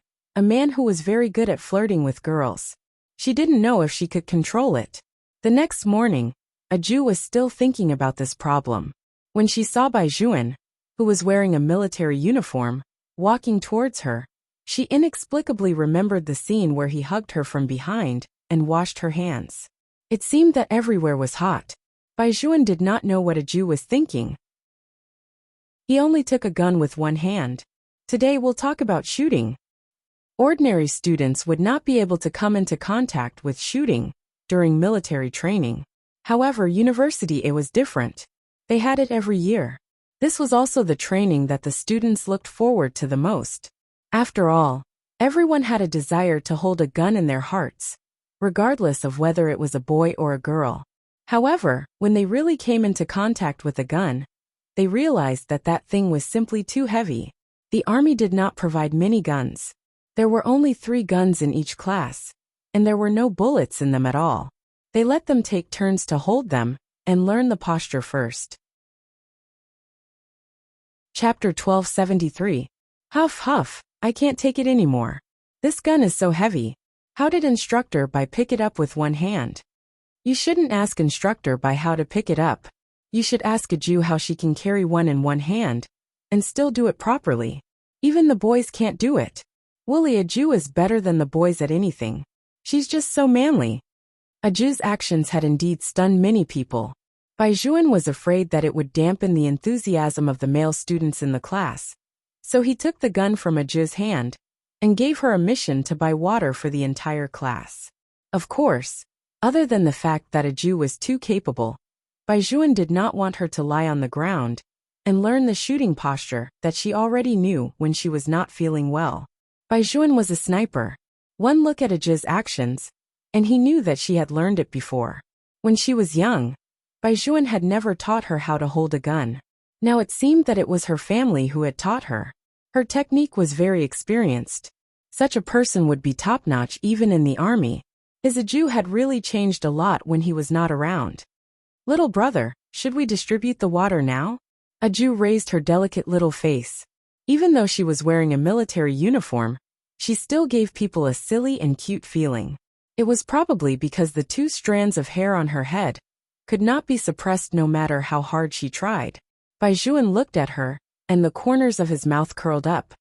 who was very good at flirting with girls. She didn't know if she could control it. The next morning, Aju was still thinking about this problem. When she saw Baijuan, who was wearing a military uniform, walking towards her, she inexplicably remembered the scene where he hugged her from behind and washed her hands. It seemed that everywhere was hot. Baijuan did not know what Aju was thinking. He only took a gun with one hand. Today we'll talk about shooting. Ordinary students would not be able to come into contact with shooting during military training. However, university it was different. They had it every year. This was also the training that the students looked forward to the most. After all, everyone had a desire to hold a gun in their hearts, regardless of whether it was a boy or a girl. However, when they really came into contact with a gun, they realized that that thing was simply too heavy. The army did not provide many guns. There were only 3 guns in each class, and there were no bullets in them at all. They let them take turns to hold them and learn the posture first. Chapter 1273. Huff huff, I can't take it anymore. This gun is so heavy. How did Instructor Bai pick it up with one hand? You shouldn't ask Instructor Bai how to pick it up. You should ask Aju how she can carry one in one hand and still do it properly. Even the boys can't do it. Wooly, Aju is better than the boys at anything. She's just so manly. Aju's actions had indeed stunned many people. Baijuan was afraid that it would dampen the enthusiasm of the male students in the class. So he took the gun from Aju's hand and gave her a mission to buy water for the entire class. Of course, other than the fact that Aju was too capable, Baijuan did not want her to lie on the ground and learn the shooting posture that she already knew when she was not feeling well. Baijuan was a sniper. One look at Aju's actions, and he knew that she had learned it before. When she was young, Baijuan had never taught her how to hold a gun. Now it seemed that it was her family who had taught her. Her technique was very experienced. Such a person would be top-notch even in the army. His Aju had really changed a lot when he was not around. Little brother, should we distribute the water now? Aju raised her delicate little face. Even though she was wearing a military uniform, she still gave people a silly and cute feeling. It was probably because the 2 strands of hair on her head could not be suppressed no matter how hard she tried. Bai Juan looked at her, and the corners of his mouth curled up.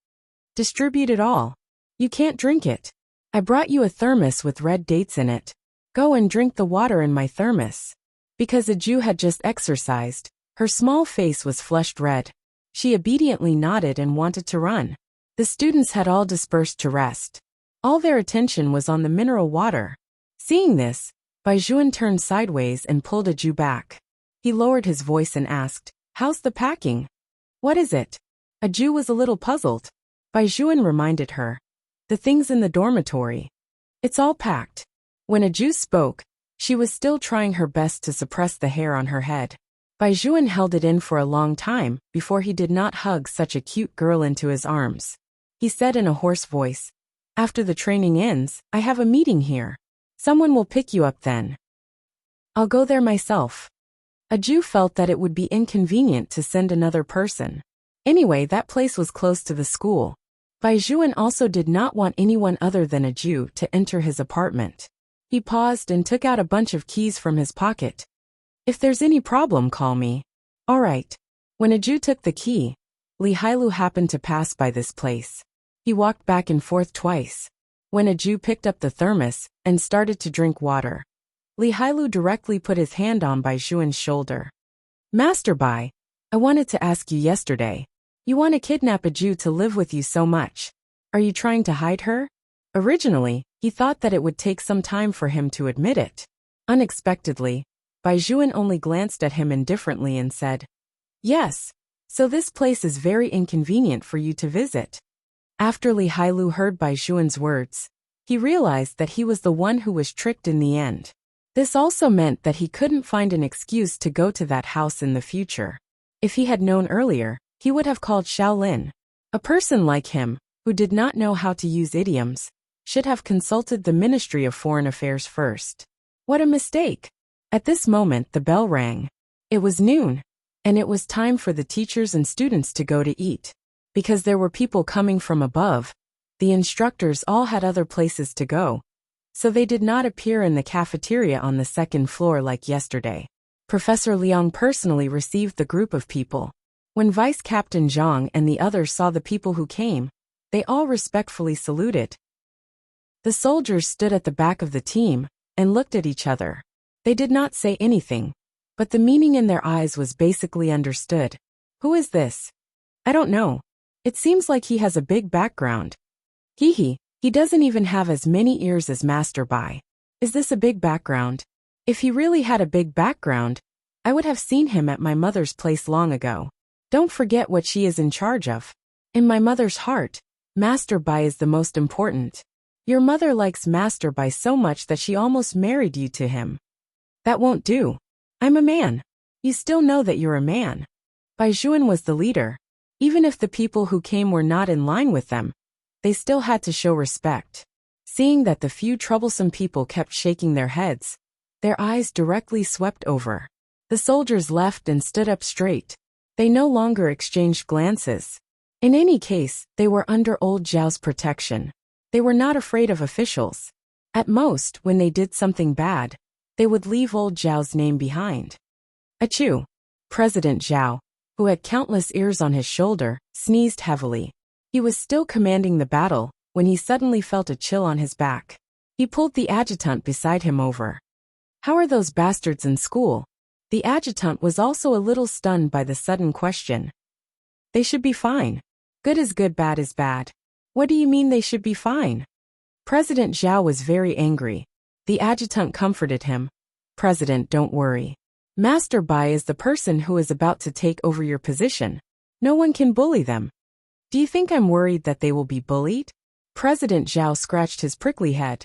Distribute it all. You can't drink it. I brought you a thermos with red dates in it. Go and drink the water in my thermos. Because Aju had just exercised, her small face was flushed red. She obediently nodded and wanted to run. The students had all dispersed to rest. All their attention was on the mineral water. Seeing this, Bai Juan turned sideways and pulled Aju back. He lowered his voice and asked, "How's the packing?" "What is it?" Aju was a little puzzled. Bai Juan reminded her. "The things in the dormitory. It's all packed." When Aju spoke, she was still trying her best to suppress the hair on her head. Bai Juan held it in for a long time before he did not hug such a cute girl into his arms. He said in a hoarse voice, "After the training ends, I have a meeting here. Someone will pick you up then. I'll go there myself." Aju felt that it would be inconvenient to send another person. Anyway, that place was close to the school. Bai Juan also did not want anyone other than Aju to enter his apartment. He paused and took out a bunch of keys from his pocket. "If there's any problem, call me." "All right." When Aju took the key, Li Hailu happened to pass by this place. He walked back and forth twice. When Aju picked up the thermos and started to drink water, Li Hailu directly put his hand on Bai Juan's shoulder. "Master Bai, I wanted to ask you yesterday. You want to kidnap Aju to live with you so much. Are you trying to hide her?" Originally, he thought that it would take some time for him to admit it. Unexpectedly, Bai Juan only glanced at him indifferently and said, "Yes, so this place is very inconvenient for you to visit." After Li Hailu heard Bai Juan's words, he realized that he was the one who was tricked in the end. This also meant that he couldn't find an excuse to go to that house in the future. If he had known earlier, he would have called Shaolin. A person like him, who did not know how to use idioms, should have consulted the Ministry of Foreign Affairs first. What a mistake! At this moment the bell rang. It was noon, and it was time for the teachers and students to go to eat. Because there were people coming from above, the instructors all had other places to go, so they did not appear in the cafeteria on the 2nd floor like yesterday. Professor Liang personally received the group of people. When Vice Captain Zhang and the others saw the people who came, they all respectfully saluted. The soldiers stood at the back of the team and looked at each other. They did not say anything, but the meaning in their eyes was basically understood. "Who is this?" "I don't know. It seems like he has a big background." He doesn't even have as many ears as Master Bai. "Is this a big background?" If he really had a big background, I would have seen him at my mother's place long ago. Don't forget what she is in charge of. In my mother's heart, Master Bai is the most important. Your mother likes Master Bai so much that she almost married you to him. That won't do. I'm a man. You still know that you're a man. Bai Juan was the leader. Even if the people who came were not in line with them, they still had to show respect. Seeing that the few troublesome people kept shaking their heads, their eyes directly swept over. The soldiers left and stood up straight. They no longer exchanged glances. In any case, they were under old Zhao's protection. They were not afraid of officials. At most, when they did something bad, they would leave old Zhao's name behind. Achoo! President Zhao, who had countless ears on his shoulder, sneezed heavily. He was still commanding the battle when he suddenly felt a chill on his back. He pulled the adjutant beside him over. "How are those bastards in school?" The adjutant was also a little stunned by the sudden question. "They should be fine. Good is good, bad is bad." "What do you mean they should be fine?" President Zhao was very angry. The adjutant comforted him. "President, don't worry. Master Bai is the person who is about to take over your position. No one can bully them." "Do you think I'm worried that they will be bullied?" President Zhao scratched his prickly head.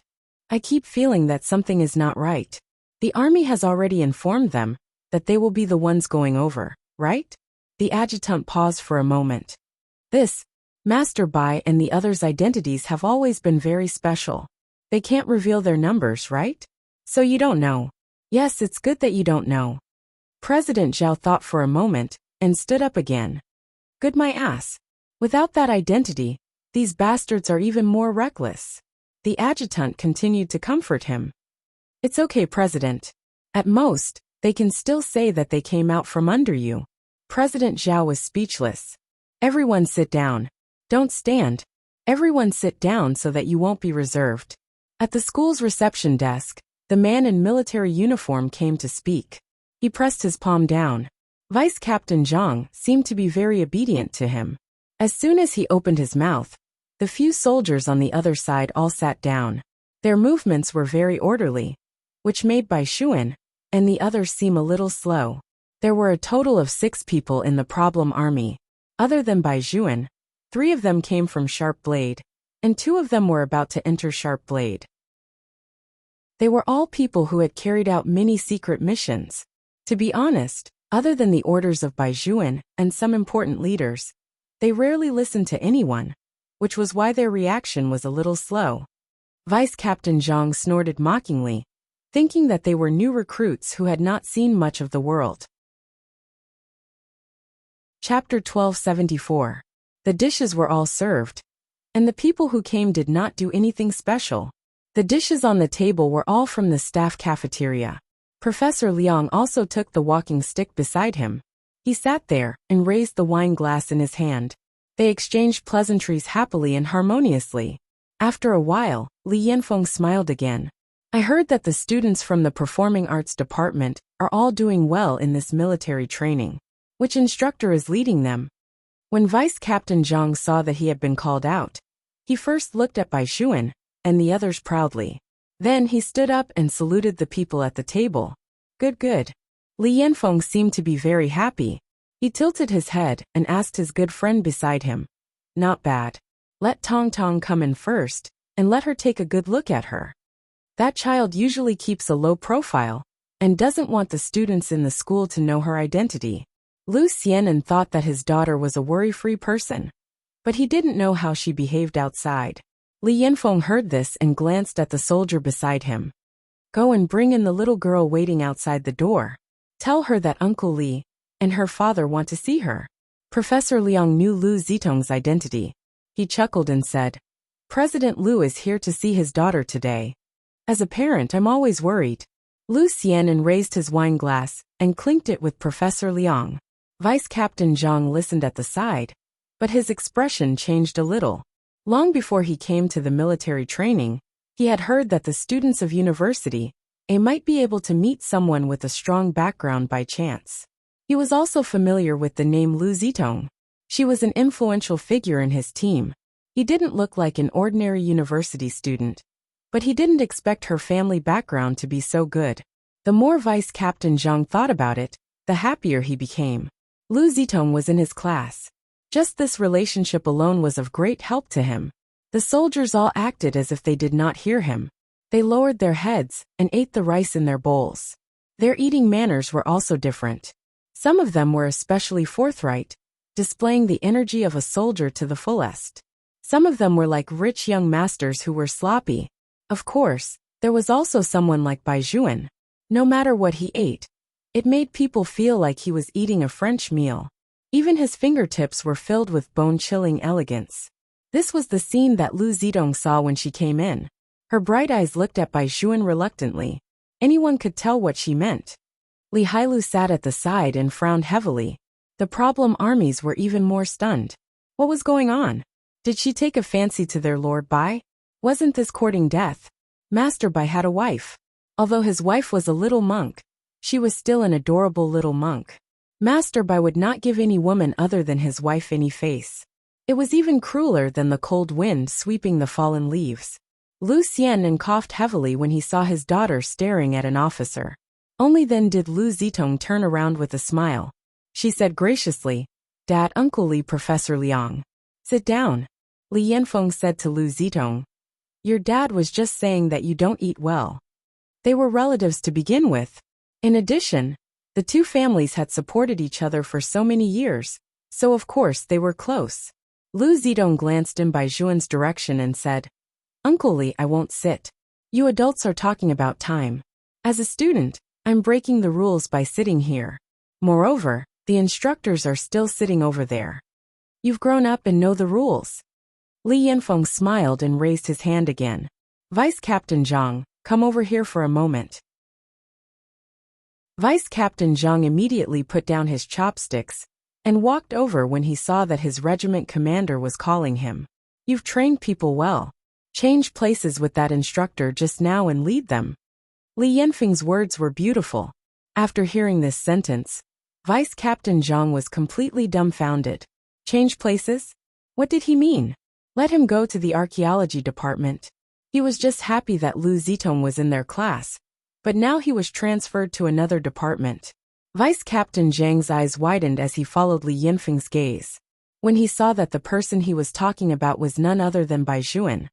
"I keep feeling that something is not right. The army has already informed them that they will be the ones going over, right?" The adjutant paused for a moment. "This, Master Bai and the others' identities have always been very special. They can't reveal their numbers, right? So you don't know." "Yes, it's good that you don't know." President Zhao thought for a moment and stood up again. "Good my ass. Without that identity, these bastards are even more reckless. The adjutant continued to comfort him. It's okay, President. At most, they can still say that they came out from under you. President Zhao was speechless. Everyone sit down. Don't stand. Everyone sit down so that you won't be reserved. At the school's reception desk, the man in military uniform came to speak. He pressed his palm down. Vice Captain Zhang seemed to be very obedient to him. As soon as he opened his mouth, the few soldiers on the other side all sat down. Their movements were very orderly, which made Bai Xuan and the others seem a little slow. There were a total of 6 people in the problem army. Other than Bai Xuan, 3 of them came from Sharp Blade, and 2 of them were about to enter Sharp Blade. They were all people who had carried out many secret missions. To be honest, other than the orders of Bai Xuan and some important leaders, they rarely listened to anyone, which was why their reaction was a little slow. Vice Captain Zhang snorted mockingly, thinking that they were new recruits who had not seen much of the world. Chapter 1274. The dishes were all served, and the people who came did not do anything special. The dishes on the table were all from the staff cafeteria. Professor Liang also took the walking stick beside him. He sat there and raised the wine glass in his hand. They exchanged pleasantries happily and harmoniously. After a while, Li Yanfeng smiled again. I heard that the students from the Performing Arts Department are all doing well in this military training. Which instructor is leading them? When Vice Captain Zhang saw that he had been called out, he first looked at Bai Xuan and the others proudly. Then he stood up and saluted the people at the table. Good, good. Li Yanfeng seemed to be very happy. He tilted his head and asked his good friend beside him. Not bad. Let Tong Tong come in first, and let her take a good look at her. That child usually keeps a low profile, and doesn't want the students in the school to know her identity. Lu Xianan thought that his daughter was a worry-free person, but he didn't know how she behaved outside. Li Yanfeng heard this and glanced at the soldier beside him. Go and bring in the little girl waiting outside the door. Tell her that Uncle Li and her father want to see her. Professor Liang knew Lu Zitong's identity. He chuckled and said, President Lu is here to see his daughter today. As a parent, I'm always worried. Lu Xianan raised his wine glass and clinked it with Professor Liang. Vice Captain Zhang listened at the side, but his expression changed a little. Long before he came to the military training, he had heard that the students of university might be able to meet someone with a strong background by chance. He was also familiar with the name Lu Zitong. She was an influential figure in his team. He didn't look like an ordinary university student, but he didn't expect her family background to be so good. The more Vice Captain Zhang thought about it, the happier he became. Lu Zitong was in his class. Just this relationship alone was of great help to him. The soldiers all acted as if they did not hear him. They lowered their heads and ate the rice in their bowls. Their eating manners were also different. Some of them were especially forthright, displaying the energy of a soldier to the fullest. Some of them were like rich young masters who were sloppy. Of course, there was also someone like Bai Xuan. No matter what he ate, it made people feel like he was eating a French meal. Even his fingertips were filled with bone-chilling elegance. This was the scene that Lu Zitong saw when she came in. Her bright eyes looked at Bai Xuan reluctantly. Anyone could tell what she meant. Li Hailu sat at the side and frowned heavily. The problem armies were even more stunned. What was going on? Did she take a fancy to their Lord Bai? Wasn't this courting death? Master Bai had a wife. Although his wife was a little monk, she was still an adorable little monk. Master Bai would not give any woman other than his wife any face. It was even crueler than the cold wind sweeping the fallen leaves. Lu Xianan coughed heavily when he saw his daughter staring at an officer. Only then did Lu Zitong turn around with a smile. She said graciously, Dad, Uncle Li, Professor Liang. Sit down. Li Yanfeng said to Lu Zitong. Your dad was just saying that you don't eat well. They were relatives to begin with. In addition, the two families had supported each other for so many years, so of course they were close. Lu Zitong glanced in Bai Xuan's direction and said, Uncle Li, I won't sit. You adults are talking about time. As a student, I'm breaking the rules by sitting here. Moreover, the instructors are still sitting over there. You've grown up and know the rules. Li Yanfeng smiled and raised his hand again. Vice Captain Zhang, come over here for a moment. Vice Captain Zhang immediately put down his chopsticks and walked over when he saw that his regiment commander was calling him. You've trained people well. Change places with that instructor just now and lead them. Li Yanfeng's words were beautiful. After hearing this sentence, Vice Captain Zhang was completely dumbfounded. Change places? What did he mean? Let him go to the archaeology department. He was just happy that Lu Zitong was in their class, but now he was transferred to another department. Vice Captain Zhang's eyes widened as he followed Li Yanfeng's gaze. When he saw that the person he was talking about was none other than Bai Juan,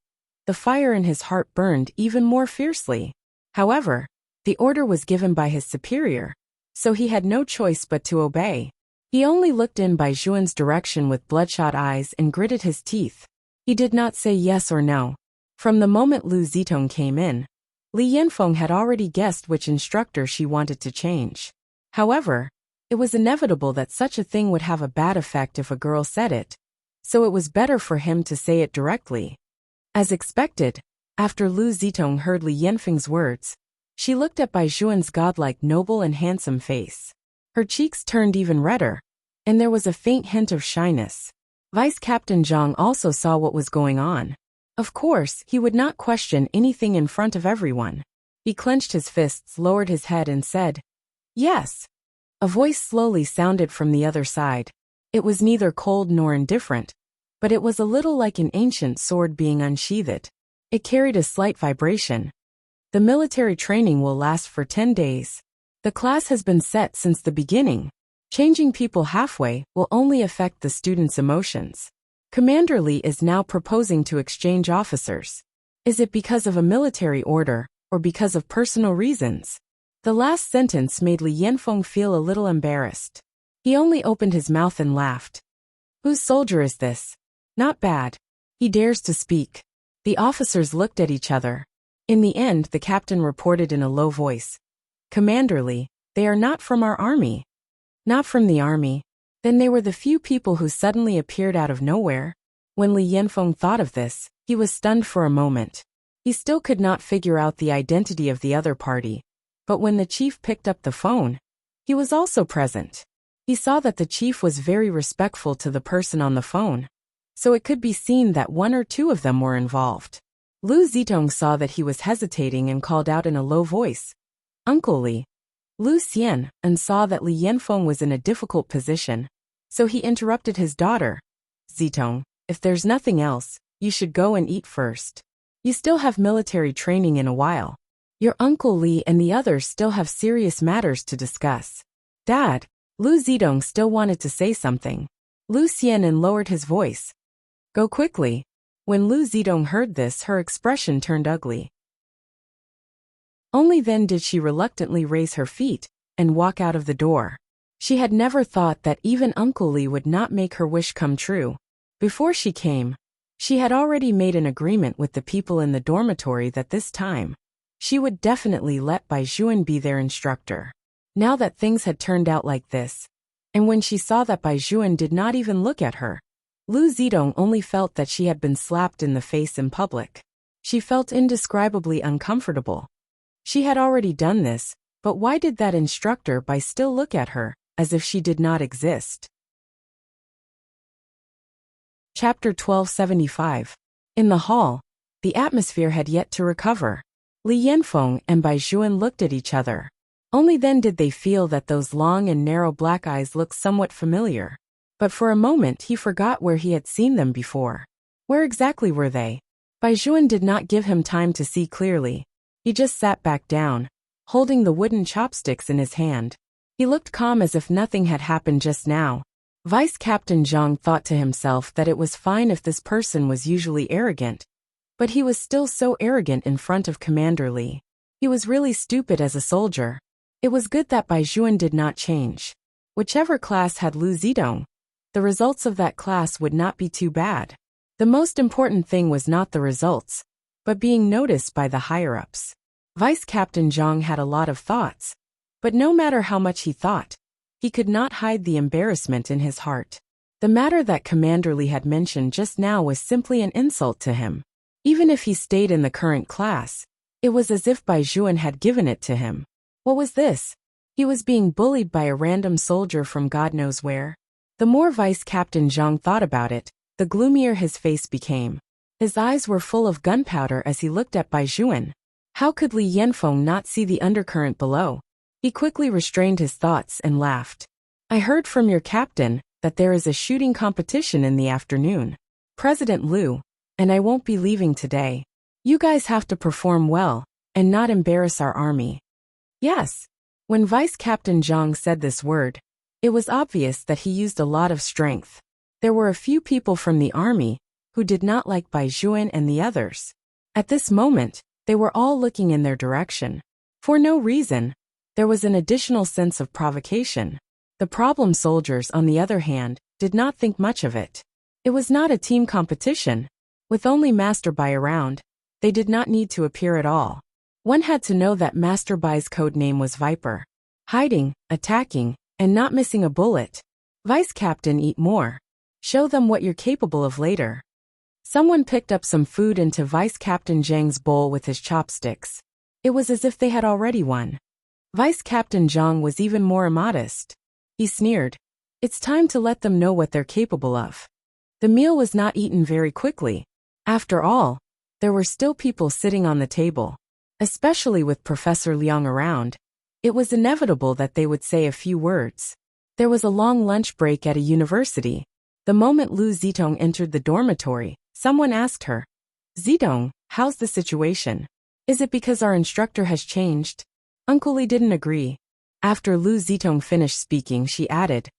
the fire in his heart burned even more fiercely. However, the order was given by his superior, so he had no choice but to obey. He only looked in Bai Juan's direction with bloodshot eyes and gritted his teeth. He did not say yes or no. From the moment Lu Zitong came in, Li Yanfeng had already guessed which instructor she wanted to change. However, it was inevitable that such a thing would have a bad effect if a girl said it, so it was better for him to say it directly. As expected, after Lu Zitong heard Li Yanfeng's words, she looked at Bai Juan's godlike noble and handsome face. Her cheeks turned even redder, and there was a faint hint of shyness. Vice Captain Zhang also saw what was going on. Of course, he would not question anything in front of everyone. He clenched his fists, lowered his head and said, "Yes." A voice slowly sounded from the other side. It was neither cold nor indifferent, but it was a little like an ancient sword being unsheathed. It carried a slight vibration. The military training will last for 10 days. The class has been set since the beginning. Changing people halfway will only affect the students' emotions. Commander Li is now proposing to exchange officers. Is it because of a military order, or because of personal reasons? The last sentence made Li Yanfeng feel a little embarrassed. He only opened his mouth and laughed. Whose soldier is this? Not bad. He dares to speak. The officers looked at each other. In the end, the captain reported in a low voice. Commander Li, they are not from our army. Not from the army. Then they were the few people who suddenly appeared out of nowhere. When Li Yanfeng thought of this, he was stunned for a moment. He still could not figure out the identity of the other party. But when the chief picked up the phone, he was also present. He saw that the chief was very respectful to the person on the phone, so it could be seen that one or two of them were involved. Lu Zitong saw that he was hesitating and called out in a low voice, "Uncle Li." Lu Xian and saw that Li Yanfeng was in a difficult position, so he interrupted his daughter. "Zitong, if there's nothing else, you should go and eat first. You still have military training in a while. Your Uncle Li and the others still have serious matters to discuss." "Dad," Lu Zitong still wanted to say something. Lu Xian lowered his voice. "Go quickly." When Lu Zitong heard this, her expression turned ugly. Only then did she reluctantly raise her feet and walk out of the door. She had never thought that even Uncle Li would not make her wish come true. Before she came, she had already made an agreement with the people in the dormitory that this time, she would definitely let Bai Juan be their instructor. Now that things had turned out like this, and when she saw that Bai Juan did not even look at her, Lu Zitong only felt that she had been slapped in the face in public. She felt indescribably uncomfortable. She had already done this, but why did that instructor Bai still look at her, as if she did not exist? Chapter 1275. In the hall, the atmosphere had yet to recover. Li Yanfeng and Bai Juan looked at each other. Only then did they feel that those long and narrow black eyes looked somewhat familiar. But for a moment he forgot where he had seen them before. Where exactly were they? Bai Juan did not give him time to see clearly. He just sat back down, holding the wooden chopsticks in his hand. He looked calm as if nothing had happened just now. Vice Captain Zhang thought to himself that it was fine if this person was usually arrogant, but he was still so arrogant in front of Commander Li. He was really stupid as a soldier. It was good that Bai Juan did not change. Whichever class had Lu Zitong, the results of that class would not be too bad. The most important thing was not the results, but being noticed by the higher-ups. Vice Captain Zhang had a lot of thoughts, but no matter how much he thought, he could not hide the embarrassment in his heart. The matter that Commander Lee had mentioned just now was simply an insult to him. Even if he stayed in the current class, it was as if Bai Juan had given it to him. What was this? He was being bullied by a random soldier from God knows where. The more Vice Captain Zhang thought about it, the gloomier his face became. His eyes were full of gunpowder as he looked at Bai Juan. How could Li Yanfeng not see the undercurrent below? He quickly restrained his thoughts and laughed. I heard from your captain that there is a shooting competition in the afternoon. President Liu, and I won't be leaving today. You guys have to perform well and not embarrass our army. Yes. When Vice Captain Zhang said this word, it was obvious that he used a lot of strength. There were a few people from the army who did not like Bai Juan and the others. At this moment, they were all looking in their direction. For no reason, there was an additional sense of provocation. The problem soldiers, on the other hand, did not think much of it. It was not a team competition. With only Master Bai around, they did not need to appear at all. One had to know that Master Bai's code name was Viper. Hiding, attacking, and not missing a bullet. Vice Captain, eat more. Show them what you're capable of later. Someone picked up some food into Vice Captain Zhang's bowl with his chopsticks. It was as if they had already won. Vice Captain Zhang was even more immodest. He sneered. It's time to let them know what they're capable of. The meal was not eaten very quickly. After all, there were still people sitting on the table. Especially with Professor Liang around, it was inevitable that they would say a few words. There was a long lunch break at a university. The moment Lu Zitong entered the dormitory, someone asked her, Zitong, how's the situation? Is it because our instructor has changed? Uncle Li didn't agree. After Lu Zitong finished speaking, she added,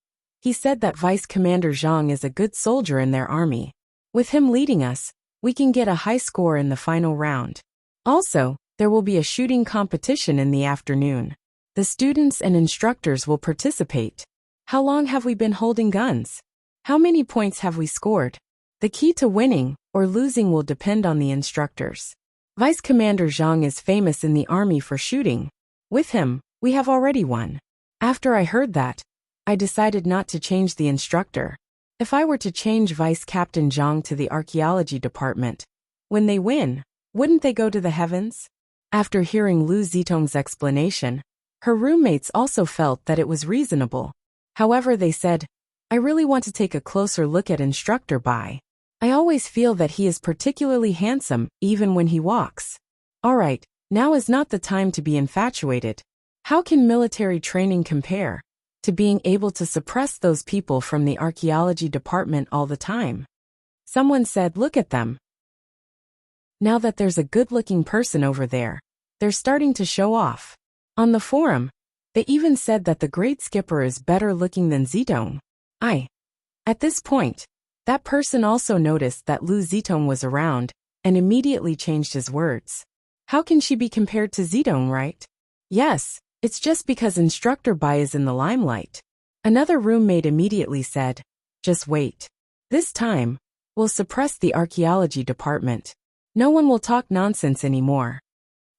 he said that Vice Commander Zhang is a good soldier in their army. With him leading us, we can get a high score in the final round. Also, there will be a shooting competition in the afternoon. The students and instructors will participate. How long have we been holding guns? How many points have we scored? The key to winning or losing will depend on the instructors. Vice Commander Zhang is famous in the army for shooting. With him, we have already won. After I heard that, I decided not to change the instructor. If I were to change Vice Captain Zhang to the archaeology department, when they win, wouldn't they go to the heavens? After hearing Lu Zitong's explanation, her roommates also felt that it was reasonable. However, they said, I really want to take a closer look at Instructor Bai. I always feel that he is particularly handsome, even when he walks. Alright, now is not the time to be infatuated. How can military training compare to being able to suppress those people from the archaeology department all the time? Someone said, look at them. Now that there's a good-looking person over there, they're starting to show off. On the forum, they even said that the great skipper is better looking than Zitong. At this point, that person also noticed that Lu Zitong was around and immediately changed his words. How can she be compared to Zitong, right? Yes, it's just because Instructor Bai is in the limelight. Another roommate immediately said, just wait. This time, we'll suppress the archaeology department. No one will talk nonsense anymore.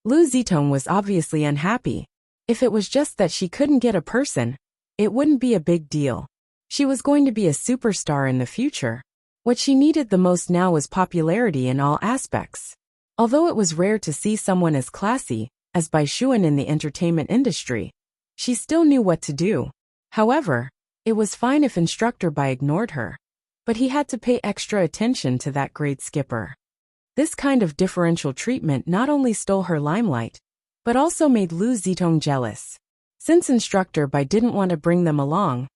Lu Zitong was obviously unhappy. If it was just that she couldn't get a person, it wouldn't be a big deal. She was going to be a superstar in the future. What she needed the most now was popularity in all aspects. Although it was rare to see someone as classy as Bai Juan in the entertainment industry, she still knew what to do. However, it was fine if Instructor Bai ignored her. But he had to pay extra attention to that great skipper. This kind of differential treatment not only stole her limelight, but also made Lu Zitong jealous. Since Instructor Bai didn't want to bring them along,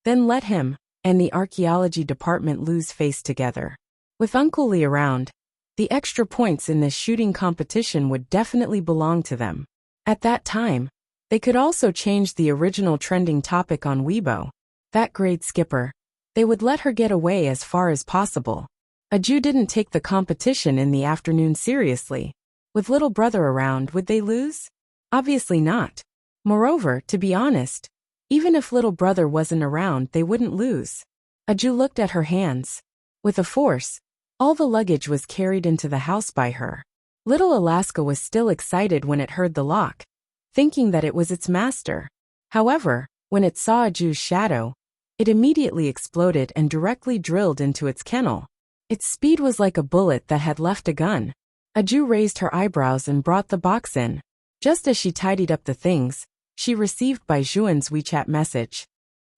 then let him and the archaeology department lose face together. With Uncle Li around, the extra points in this shooting competition would definitely belong to them. At that time, they could also change the original trending topic on Weibo. That great skipper. They would let her get away as far as possible. Aju didn't take the competition in the afternoon seriously. With little brother around, would they lose? Obviously not. Moreover, to be honest, even if little brother wasn't around, they wouldn't lose. Aju looked at her hands. With a force, all the luggage was carried into the house by her. Little Alaska was still excited when it heard the lock, thinking that it was its master. However, when it saw Aju's shadow, It immediately exploded and directly drilled into its kennel. Its speed was like a bullet that had left a gun. Aju raised her eyebrows and brought the box in. Just as she tidied up the things, she received Bai Juan's WeChat message.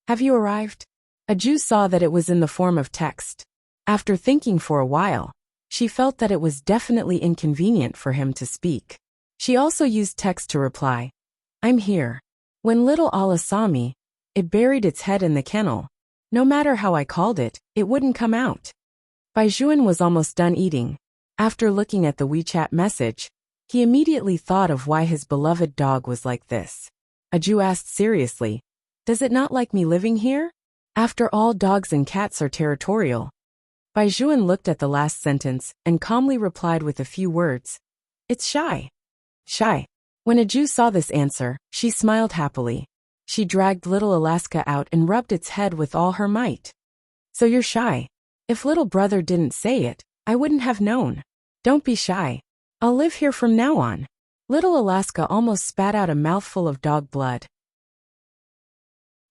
Have you arrived? Aju saw that it was in the form of text. After thinking for a while, she felt that it was definitely inconvenient for him to speak. She also used text to reply. I'm here. When little Allah saw me, it buried its head in the kennel. No matter how I called it, it wouldn't come out. Bai Juan was almost done eating. After looking at the WeChat message, he immediately thought of why his beloved dog was like this. Aju asked seriously, does it not like me living here? After all, dogs and cats are territorial. Bai Juan looked at the last sentence and calmly replied with a few words. It's shy. Shy. When Aju saw this answer, she smiled happily. She dragged little Alaska out and rubbed its head with all her might. So you're shy. If little brother didn't say it, I wouldn't have known. Don't be shy. I'll live here from now on. Little Alaska almost spat out a mouthful of dog blood.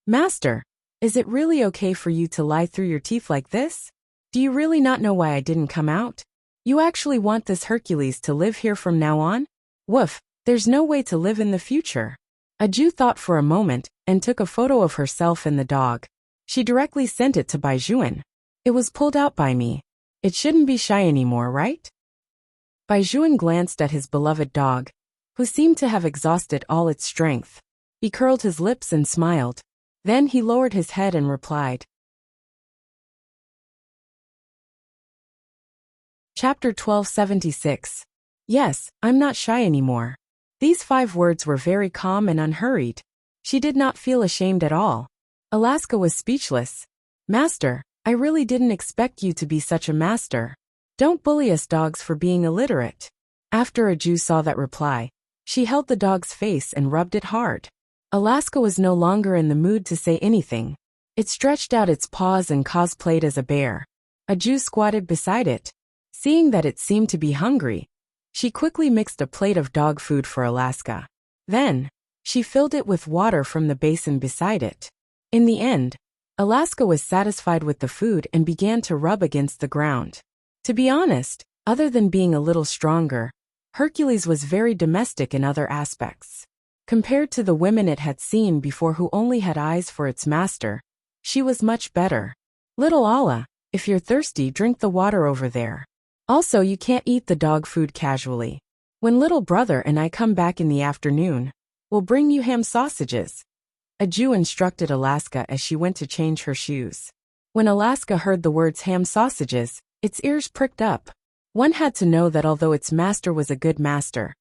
Master, is it really okay for you to lie through your teeth like this? Do you really not know why I didn't come out? You actually want this Hercules to live here from now on? Woof, there's no way to live in the future. Aju thought for a moment and took a photo of herself and the dog. She directly sent it to Bai Juan. It was pulled out by me. It shouldn't be shy anymore, right? Bai Juan glanced at his beloved dog, who seemed to have exhausted all its strength. He curled his lips and smiled. Then he lowered his head and replied. Chapter 1276. Yes, I'm not shy anymore. These 5 words were very calm and unhurried. She did not feel ashamed at all. Alaska was speechless. Master, I really didn't expect you to be such a master. Don't bully us dogs for being illiterate. After Aju saw that reply, she held the dog's face and rubbed it hard. Alaska was no longer in the mood to say anything. It stretched out its paws and cosplayed as a bear. Aju squatted beside it. Seeing that it seemed to be hungry, she quickly mixed a plate of dog food for Alaska. Then, she filled it with water from the basin beside it. In the end, Alaska was satisfied with the food and began to rub against the ground. To be honest, other than being a little stronger, Hercules was very domestic in other aspects. Compared to the women it had seen before who only had eyes for its master, she was much better. Little Allah, if you're thirsty, drink the water over there. Also, you can't eat the dog food casually. When little brother and I come back in the afternoon, we'll bring you ham sausages. Aju instructed Alaska as she went to change her shoes. When Alaska heard the words ham sausages, its ears pricked up. One had to know that although its master was a good master,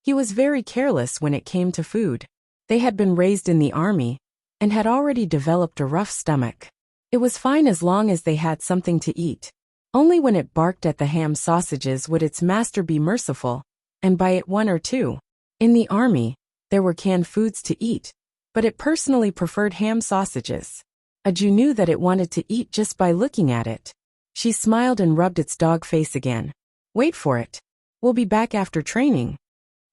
he was very careless when it came to food. They had been raised in the army and had already developed a rough stomach. It was fine as long as they had something to eat. Only when it barked at the ham sausages would its master be merciful and buy it 1 or 2. In the army, there were canned foods to eat, but it personally preferred ham sausages. Aju knew that it wanted to eat just by looking at it. She smiled and rubbed its dog face again. Wait for it. We'll be back after training.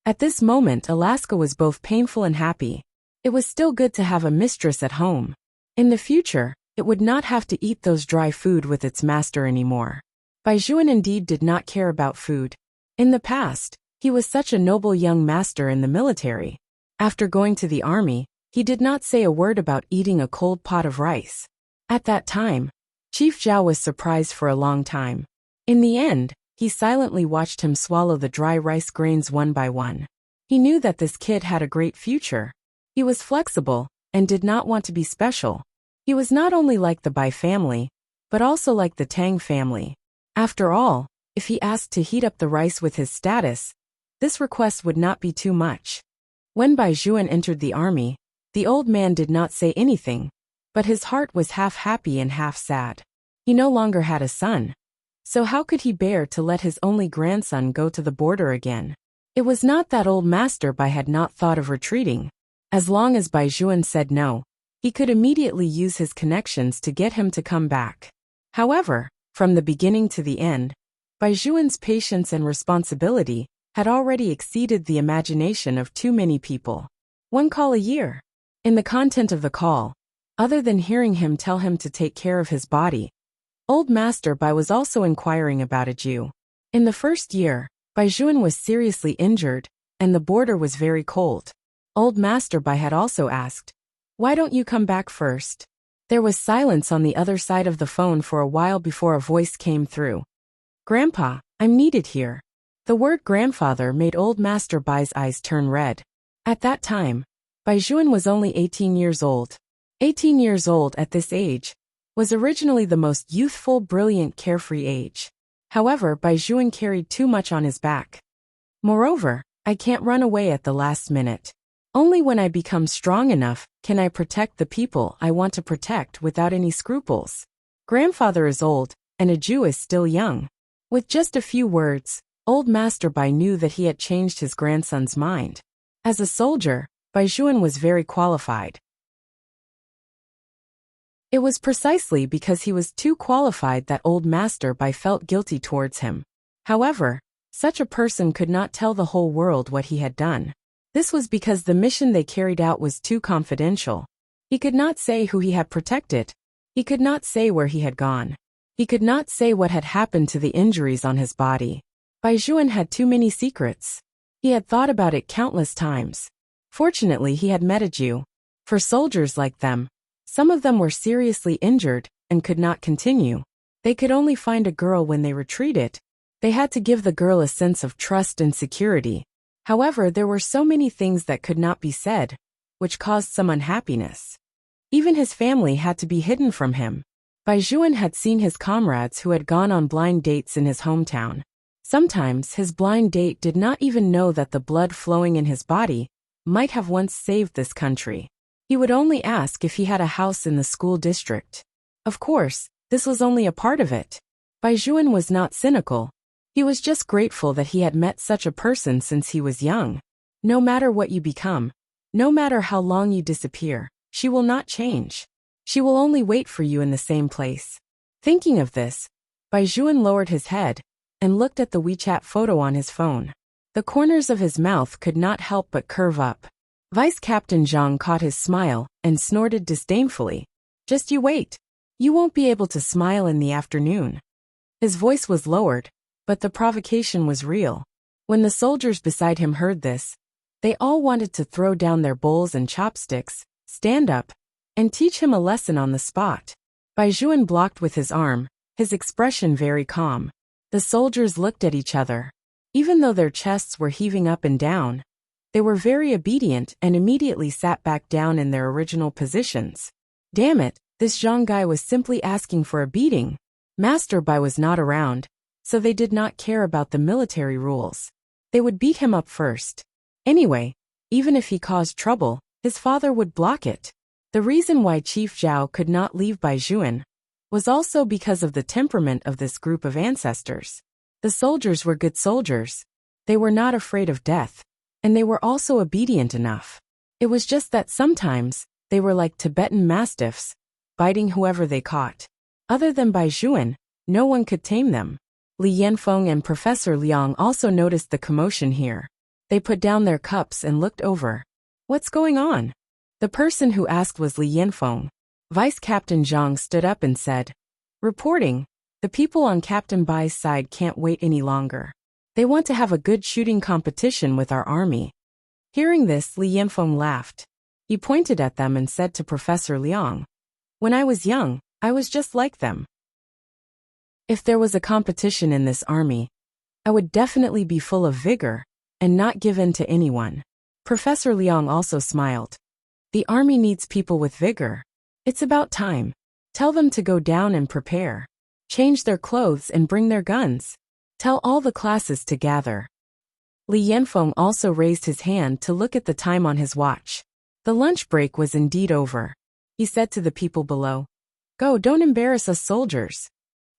At this moment, Alaska was both painful and happy. It was still good to have a mistress at home. In the future, it would not have to eat those dry food with its master anymore. Bai Juan indeed did not care about food. In the past, he was such a noble young master in the military. After going to the army, he did not say a word about eating a cold pot of rice. At that time, Chief Zhao was surprised for a long time. In the end, he silently watched him swallow the dry rice grains one by one. He knew that this kid had a great future. He was flexible and did not want to be special. He was not only like the Bai family, but also like the Tang family. After all, if he asked to heat up the rice with his status, this request would not be too much. When Bai Juan entered the army, the old man did not say anything, but his heart was half happy and half sad. He no longer had a son. So how could he bear to let his only grandson go to the border again? It was not that old master Bai had not thought of retreating. As long as Bai Juan said no, he could immediately use his connections to get him to come back. However, from the beginning to the end, Bai Juan's patience and responsibility had already exceeded the imagination of too many people. 1 call a year. In the content of the call, Other than hearing him tell him to take care of his body, Old Master Bai was also inquiring about a Jew. In the first year, Bai Juan was seriously injured, and the border was very cold. Old Master Bai had also asked, "Why don't you come back first?" There was silence on the other side of the phone for a while before a voice came through. "Grandpa, I'm needed here." The word grandfather made Old Master Bai's eyes turn red. At that time, Bai Juan was only 18 years old. 18 years old at this age was originally the most youthful, brilliant, carefree age. However, Bai Juan carried too much on his back. Moreover, I can't run away at the last minute. Only when I become strong enough can I protect the people I want to protect without any scruples. Grandfather is old, and a Jew is still young. With just a few words, Old Master Bai knew that he had changed his grandson's mind. As a soldier, Bai Juan was very qualified. It was precisely because he was too qualified that Old Master Bai felt guilty towards him. However, such a person could not tell the whole world what he had done. This was because the mission they carried out was too confidential. He could not say who he had protected. He could not say where he had gone. He could not say what had happened to the injuries on his body. Bai Juan had too many secrets. He had thought about it countless times. Fortunately, he had met a Jew. For soldiers like them, some of them were seriously injured and could not continue. They could only find a girl when they retreated. They had to give the girl a sense of trust and security. However, there were so many things that could not be said, which caused some unhappiness. Even his family had to be hidden from him. Bai Juan had seen his comrades who had gone on blind dates in his hometown. Sometimes his blind date did not even know that the blood flowing in his body might have once saved this country. He would only ask if he had a house in the school district. Of course, this was only a part of it. Bai Juan was not cynical. He was just grateful that he had met such a person since he was young. No matter what you become, no matter how long you disappear, she will not change. She will only wait for you in the same place. Thinking of this, Bai Juan lowered his head and looked at the WeChat photo on his phone. The corners of his mouth could not help but curve up. Vice Captain Zhang caught his smile and snorted disdainfully. "Just you wait. You won't be able to smile in the afternoon." His voice was lowered, but the provocation was real. When the soldiers beside him heard this, they all wanted to throw down their bowls and chopsticks, stand up, and teach him a lesson on the spot. Bai Juan blocked with his arm, his expression very calm. The soldiers looked at each other. Even though their chests were heaving up and down, they were very obedient and immediately sat back down in their original positions. Damn it, this Zhang guy was simply asking for a beating. Master Bai was not around, so they did not care about the military rules. They would beat him up first. Anyway, even if he caused trouble, his father would block it. The reason why Chief Zhao could not leave Bai Juan was also because of the temperament of this group of ancestors. The soldiers were good soldiers. They were not afraid of death, and they were also obedient enough. It was just that sometimes, they were like Tibetan mastiffs, biting whoever they caught. Other than Bai Juan, no one could tame them. Li Yanfeng and Professor Liang also noticed the commotion here. They put down their cups and looked over. "What's going on?" The person who asked was Li Yanfeng. Vice Captain Zhang stood up and said, "Reporting, the people on Captain Bai's side can't wait any longer. They want to have a good shooting competition with our army." Hearing this, Li Yanfeng laughed. He pointed at them and said to Professor Liang, "When I was young, I was just like them. If there was a competition in this army, I would definitely be full of vigor and not give in to anyone." Professor Liang also smiled. "The army needs people with vigor. It's about time. Tell them to go down and prepare. Change their clothes and bring their guns. Tell all the classes to gather." Li Yanfeng also raised his hand to look at the time on his watch. The lunch break was indeed over. He said to the people below, "Go, don't embarrass us soldiers."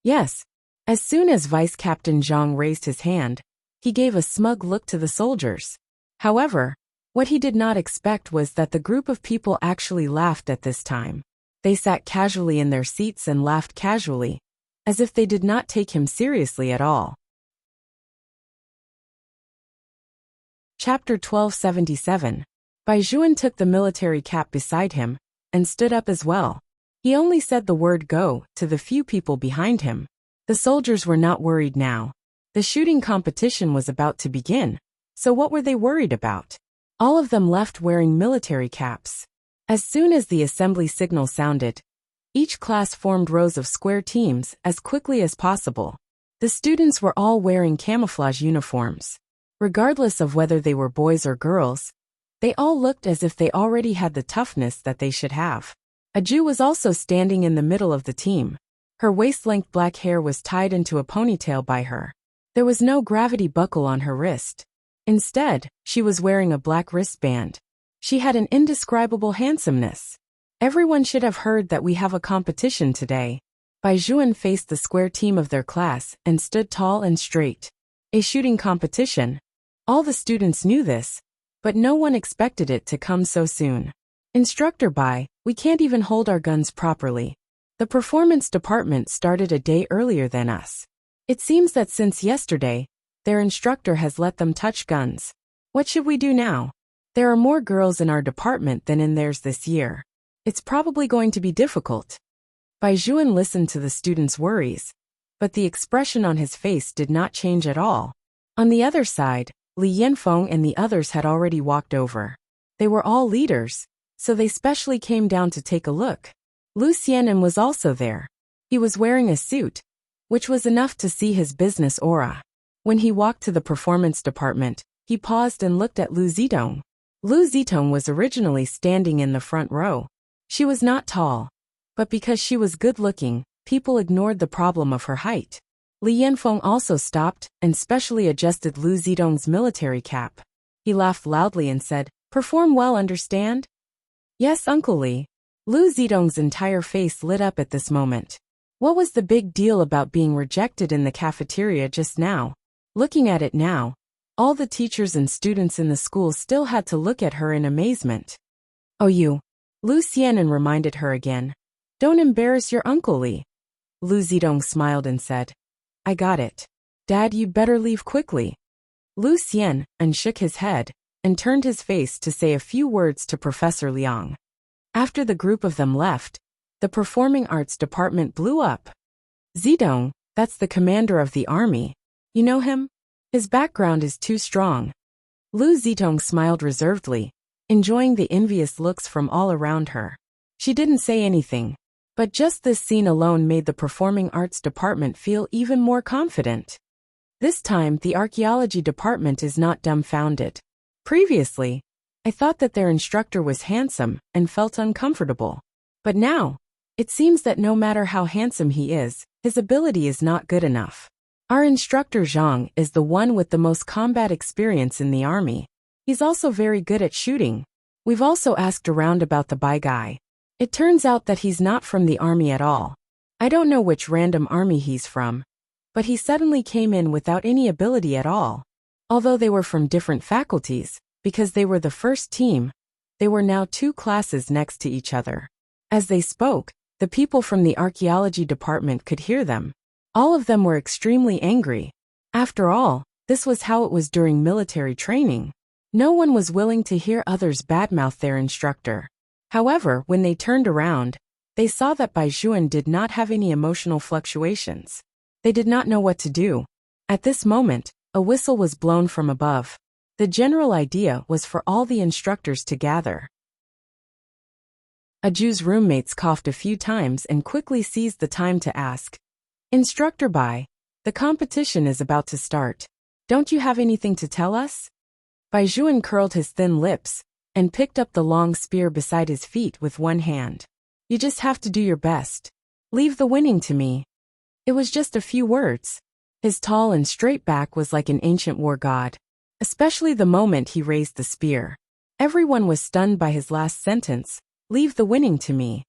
Yes. As soon as Vice Captain Zhang raised his hand, he gave a smug look to the soldiers. However, what he did not expect was that the group of people actually laughed at this time. They sat casually in their seats and laughed casually, as if they did not take him seriously at all. Chapter 1277. Bai Juan took the military cap beside him and stood up as well. He only said the word "go" to the few people behind him. The soldiers were not worried now. The shooting competition was about to begin, so what were they worried about? All of them left wearing military caps. As soon as the assembly signal sounded, each class formed rows of square teams as quickly as possible. The students were all wearing camouflage uniforms. Regardless of whether they were boys or girls, they all looked as if they already had the toughness that they should have. A Jew was also standing in the middle of the team. Her waist-length black hair was tied into a ponytail by her. There was no gravity buckle on her wrist. Instead, she was wearing a black wristband. She had an indescribable handsomeness. Everyone should have heard that we have a competition today. Bai Juan faced the square team of their class and stood tall and straight. A shooting competition. All the students knew this, but no one expected it to come so soon. Instructor Bai, we can't even hold our guns properly. The performance department started a day earlier than us. It seems that since yesterday, their instructor has let them touch guns. What should we do now? There are more girls in our department than in theirs this year. It's probably going to be difficult. Bai Juan listened to the students' worries, but the expression on his face did not change at all. On the other side, Li Yanfeng and the others had already walked over. They were all leaders, so they specially came down to take a look. Lu Xianan was also there. He was wearing a suit, which was enough to see his business aura. When he walked to the performance department, he paused and looked at Lu Zitong. Lu Zitong was originally standing in the front row. She was not tall, but because she was good-looking, people ignored the problem of her height. Li Yanfeng also stopped and specially adjusted Lu Zitong's military cap. He laughed loudly and said, "Perform well, understand?" "Yes, Uncle Li." Lu Zitong's entire face lit up at this moment. What was the big deal about being rejected in the cafeteria just now? Looking at it now, all the teachers and students in the school still had to look at her in amazement. "Oh, you." Lu Xianan reminded her again. "Don't embarrass your Uncle Li." Lu Zitong smiled and said, "I got it. Dad, you'd better leave quickly." Lu Xian shook his head and turned his face to say a few words to Professor Liang. After the group of them left, the performing arts department blew up. "Zitong, that's the commander of the army. You know him? His background is too strong." Lu Zitong smiled reservedly, enjoying the envious looks from all around her. She didn't say anything, but just this scene alone made the performing arts department feel even more confident. This time, the archaeology department is not dumbfounded. Previously, I thought that their instructor was handsome and felt uncomfortable. But now, it seems that no matter how handsome he is, his ability is not good enough. Our instructor Zhang is the one with the most combat experience in the army. He's also very good at shooting. We've also asked around about the Bai guy. It turns out that he's not from the army at all. I don't know which random army he's from, but he suddenly came in without any ability at all. Although they were from different faculties, because they were the first team, they were now two classes next to each other. As they spoke, the people from the archaeology department could hear them. All of them were extremely angry. After all, this was how it was during military training. No one was willing to hear others badmouth their instructor. However, when they turned around, they saw that Bai Juan did not have any emotional fluctuations. They did not know what to do. At this moment, a whistle was blown from above. The general idea was for all the instructors to gather. A Jew's roommates coughed a few times and quickly seized the time to ask, "Instructor Bai, the competition is about to start. Don't you have anything to tell us?" Bai Juan curled his thin lips and picked up the long spear beside his feet with one hand. "You just have to do your best. Leave the winning to me." It was just a few words. His tall and straight back was like an ancient war god, especially the moment he raised the spear. Everyone was stunned by his last sentence, "Leave the winning to me."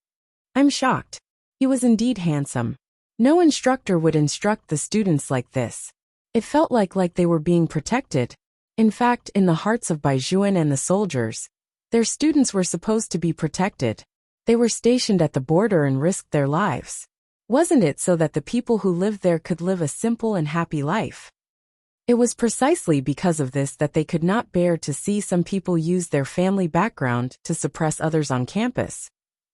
I'm shocked. He was indeed handsome. No instructor would instruct the students like this. It felt like they were being protected. In fact, in the hearts of Bai Juan and the soldiers, their students were supposed to be protected. They were stationed at the border and risked their lives. Wasn't it so that the people who lived there could live a simple and happy life? It was precisely because of this that they could not bear to see some people use their family background to suppress others on campus.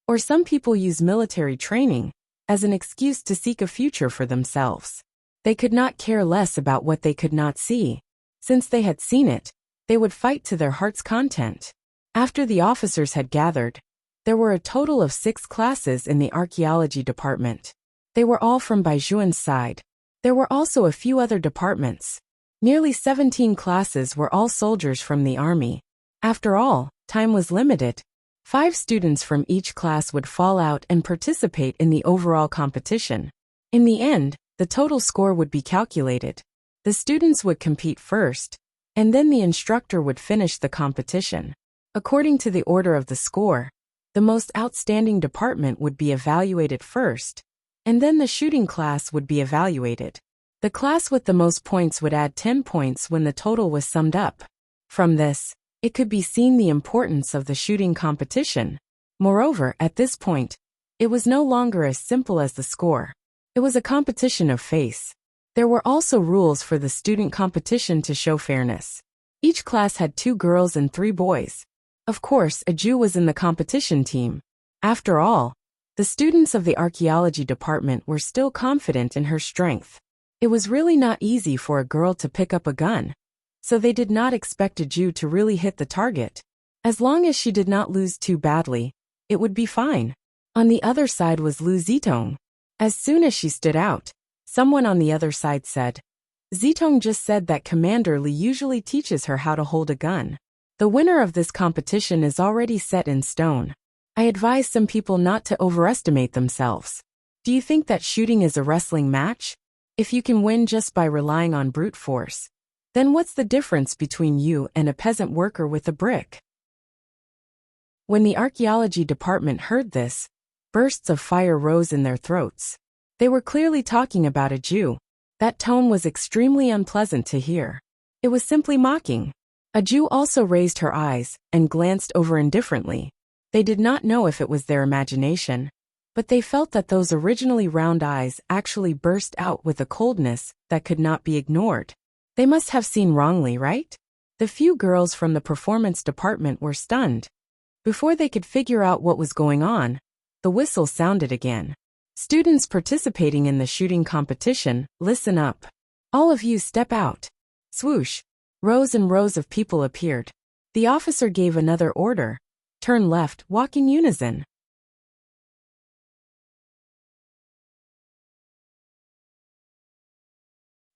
Or some people use military training as an excuse to seek a future for themselves. They could not care less about what they could not see. Since they had seen it, they would fight to their heart's content. After the officers had gathered, there were a total of 6 classes in the archaeology department. They were all from Baijuan's side. There were also a few other departments. Nearly 17 classes were all soldiers from the army. After all, time was limited. 5 students from each class would fall out and participate in the overall competition. In the end, the total score would be calculated. The students would compete first, and then the instructor would finish the competition. According to the order of the score, the most outstanding department would be evaluated first, and then the shooting class would be evaluated. The class with the most points would add 10 points when the total was summed up. From this, it could be seen the importance of the shooting competition. Moreover, at this point, it was no longer as simple as the score. It was a competition of face. There were also rules for the student competition to show fairness. Each class had 2 girls and 3 boys. Of course, a Jew was in the competition team. After all, the students of the archaeology department were still confident in her strength. It was really not easy for a girl to pick up a gun, so they did not expect a Jew to really hit the target. As long as she did not lose too badly, it would be fine. On the other side was Lu Zitong. As soon as she stood out, someone on the other side said, "Zitong just said that Commander Li usually teaches her how to hold a gun. The winner of this competition is already set in stone. I advise some people not to overestimate themselves. Do you think that shooting is a wrestling match? If you can win just by relying on brute force, then what's the difference between you and a peasant worker with a brick?" When the archaeology department heard this, bursts of fire rose in their throats. They were clearly talking about a Jew. That tone was extremely unpleasant to hear. It was simply mocking. A Jew also raised her eyes and glanced over indifferently. They did not know if it was their imagination, but they felt that those originally round eyes actually burst out with a coldness that could not be ignored. They must have seen wrongly, right? The few girls from the performance department were stunned. Before they could figure out what was going on, the whistle sounded again. Students participating in the shooting competition, listen up. All of you step out. Swoosh. Rows and rows of people appeared. The officer gave another order. Turn left, walk in unison.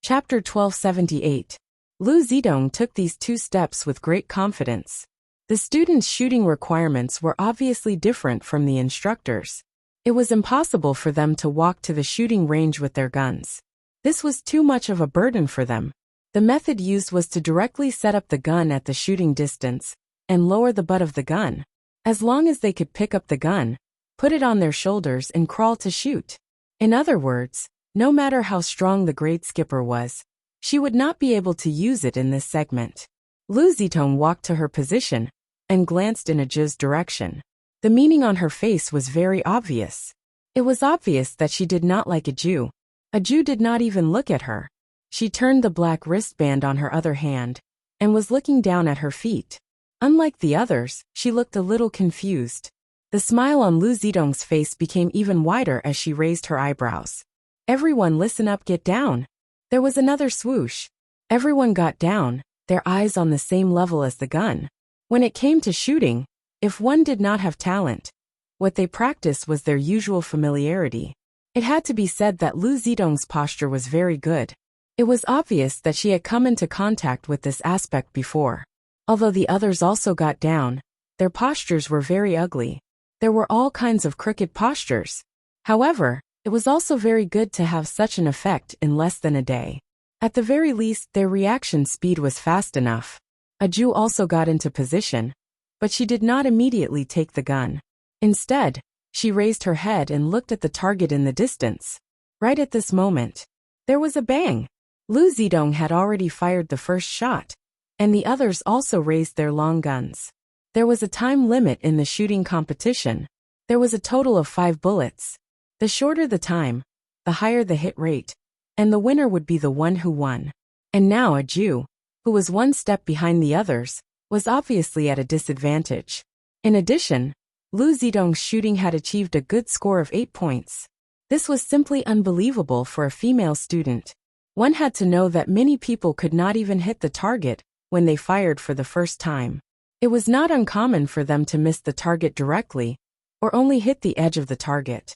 Chapter 1278. Lu Zidong took these 2 steps with great confidence. The students' shooting requirements were obviously different from the instructors. It was impossible for them to walk to the shooting range with their guns. This was too much of a burden for them. The method used was to directly set up the gun at the shooting distance and lower the butt of the gun. As long as they could pick up the gun, put it on their shoulders and crawl to shoot. In other words, no matter how strong the grade skipper was, she would not be able to use it in this segment. Lu Zitong walked to her position and glanced in Ajuz's direction. The meaning on her face was very obvious. It was obvious that she did not like a Jew. A Jew did not even look at her. She turned the black wristband on her other hand and was looking down at her feet. Unlike the others, she looked a little confused. The smile on Lu Zidong's face became even wider as she raised her eyebrows. "Everyone listen up, get down." There was another swoosh. Everyone got down, their eyes on the same level as the gun. When it came to shooting, if one did not have talent, what they practiced was their usual familiarity. It had to be said that Lu Zidong's posture was very good. It was obvious that she had come into contact with this aspect before. Although the others also got down, their postures were very ugly. There were all kinds of crooked postures. However, it was also very good to have such an effect in less than a day. At the very least, their reaction speed was fast enough. A Jew also got into position, but she did not immediately take the gun. Instead, she raised her head and looked at the target in the distance. Right at this moment, there was a bang. Lu Zidong had already fired the first shot, and the others also raised their long guns. There was a time limit in the shooting competition. There was a total of 5 bullets. The shorter the time, the higher the hit rate, and the winner would be the one who won. And now a Jew, who was 1 step behind the others, was obviously at a disadvantage. In addition, Lu Zidong's shooting had achieved a good score of 8 points. This was simply unbelievable for a female student. One had to know that many people could not even hit the target when they fired for the first time. It was not uncommon for them to miss the target directly, or only hit the edge of the target.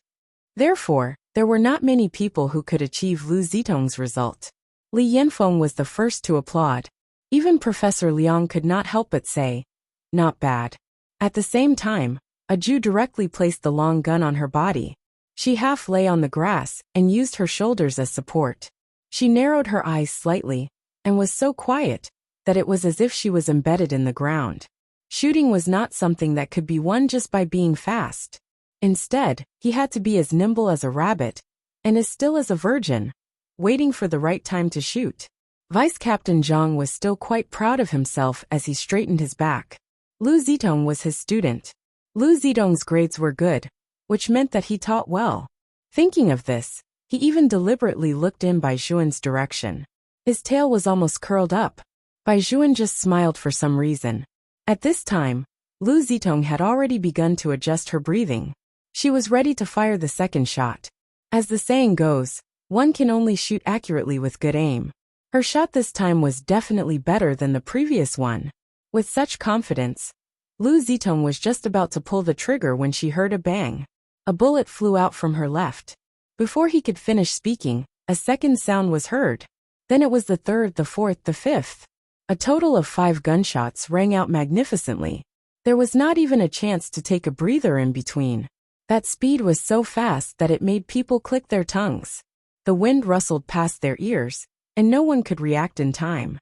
Therefore, there were not many people who could achieve Lu Zitong's result. Li Yanfeng was the first to applaud. Even Professor Liang could not help but say, "Not bad." At the same time, a Jew directly placed the long gun on her body. She half lay on the grass and used her shoulders as support. She narrowed her eyes slightly, and was so quiet that it was as if she was embedded in the ground. Shooting was not something that could be won just by being fast. Instead, he had to be as nimble as a rabbit, and as still as a virgin, waiting for the right time to shoot. Vice Captain Zhang was still quite proud of himself as he straightened his back. Lu Zitong was his student. Lu Zitong's grades were good, which meant that he taught well. Thinking of this, he even deliberately looked in Bai Zhuan's direction. His tail was almost curled up. Bai Zhuan just smiled for some reason. At this time, Lu Zitong had already begun to adjust her breathing. She was ready to fire the second shot. As the saying goes, one can only shoot accurately with good aim. Her shot this time was definitely better than the previous one. With such confidence, Lu Zitong was just about to pull the trigger when she heard a bang. A bullet flew out from her left. Before he could finish speaking, a second sound was heard. Then it was the third, the fourth, the fifth. A total of 5 gunshots rang out magnificently. There was not even a chance to take a breather in between. That speed was so fast that it made people click their tongues. The wind rustled past their ears, and no one could react in time.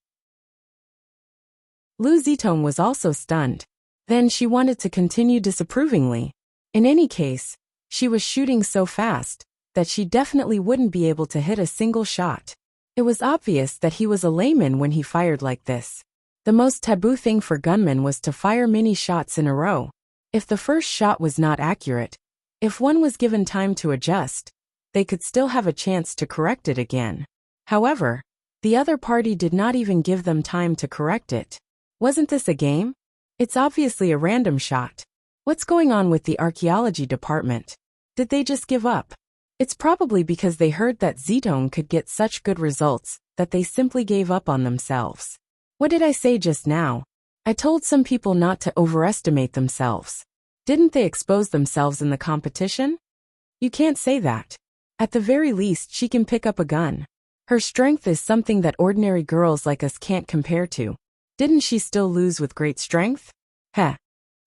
Lu Zitong was also stunned. Then she wanted to continue disapprovingly. In any case, she was shooting so fast that she definitely wouldn't be able to hit a single shot. It was obvious that he was a layman when he fired like this. The most taboo thing for gunmen was to fire many shots in a row. If the first shot was not accurate, if one was given time to adjust, they could still have a chance to correct it again. However, the other party did not even give them time to correct it. Wasn't this a game? It's obviously a random shot. What's going on with the archaeology department? Did they just give up? It's probably because they heard that Zitong could get such good results that they simply gave up on themselves. What did I say just now? I told some people not to overestimate themselves. Didn't they expose themselves in the competition? You can't say that. At the very least, she can pick up a gun. Her strength is something that ordinary girls like us can't compare to. Didn't she still lose with great strength? Heh.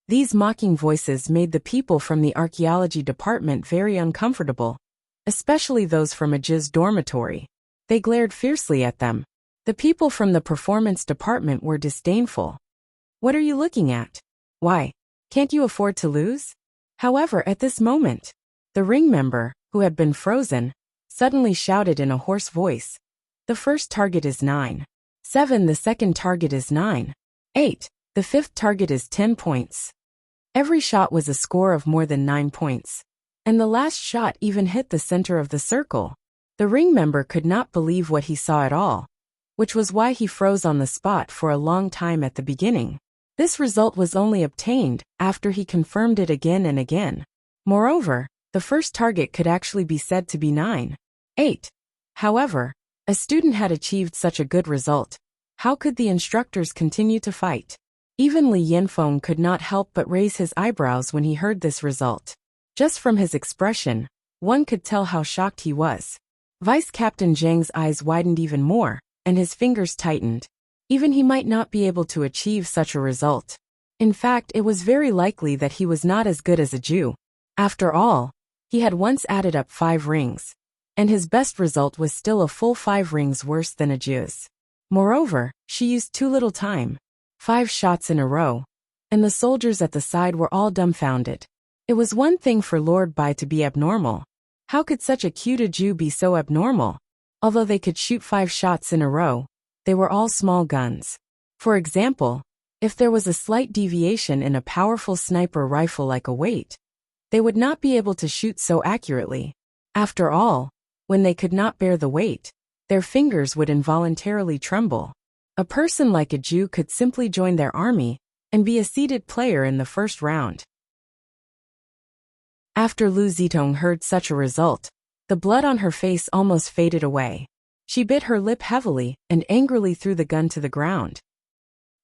These mocking voices made the people from the archaeology department very uncomfortable, especially those from Ajiz's dormitory. They glared fiercely at them. The people from the performance department were disdainful. What are you looking at? Why? Can't you afford to lose? However, at this moment, the ring member, who had been frozen, suddenly shouted in a hoarse voice. The first target is 9. 7. The second target is 9. 8. The fifth target is 10 points. Every shot was a score of more than 9 points. And the last shot even hit the center of the circle. The ring member could not believe what he saw at all, which was why he froze on the spot for a long time at the beginning. This result was only obtained after he confirmed it again and again. Moreover, the first target could actually be said to be 9. 8. However, a student had achieved such a good result. How could the instructors continue to fight? Even Li Yanfeng could not help but raise his eyebrows when he heard this result. Just from his expression, one could tell how shocked he was. Vice Captain Zhang's eyes widened even more, and his fingers tightened. Even he might not be able to achieve such a result. In fact, it was very likely that he was not as good as a Jew. After all, he had once added up 5 rings, and his best result was still a full 5 rings worse than a Jew's. Moreover, she used too little time. 5 shots in a row, and the soldiers at the side were all dumbfounded. It was one thing for Lord Bai to be abnormal. How could such a cute Jew be so abnormal? Although they could shoot 5 shots in a row, they were all small guns. For example, if there was a slight deviation in a powerful sniper rifle like a weight, they would not be able to shoot so accurately. After all, when they could not bear the weight, their fingers would involuntarily tremble. A person like a Jew could simply join their army and be a seeded player in the first round. After Lu Zitong heard such a result, the blood on her face almost faded away. She bit her lip heavily and angrily threw the gun to the ground.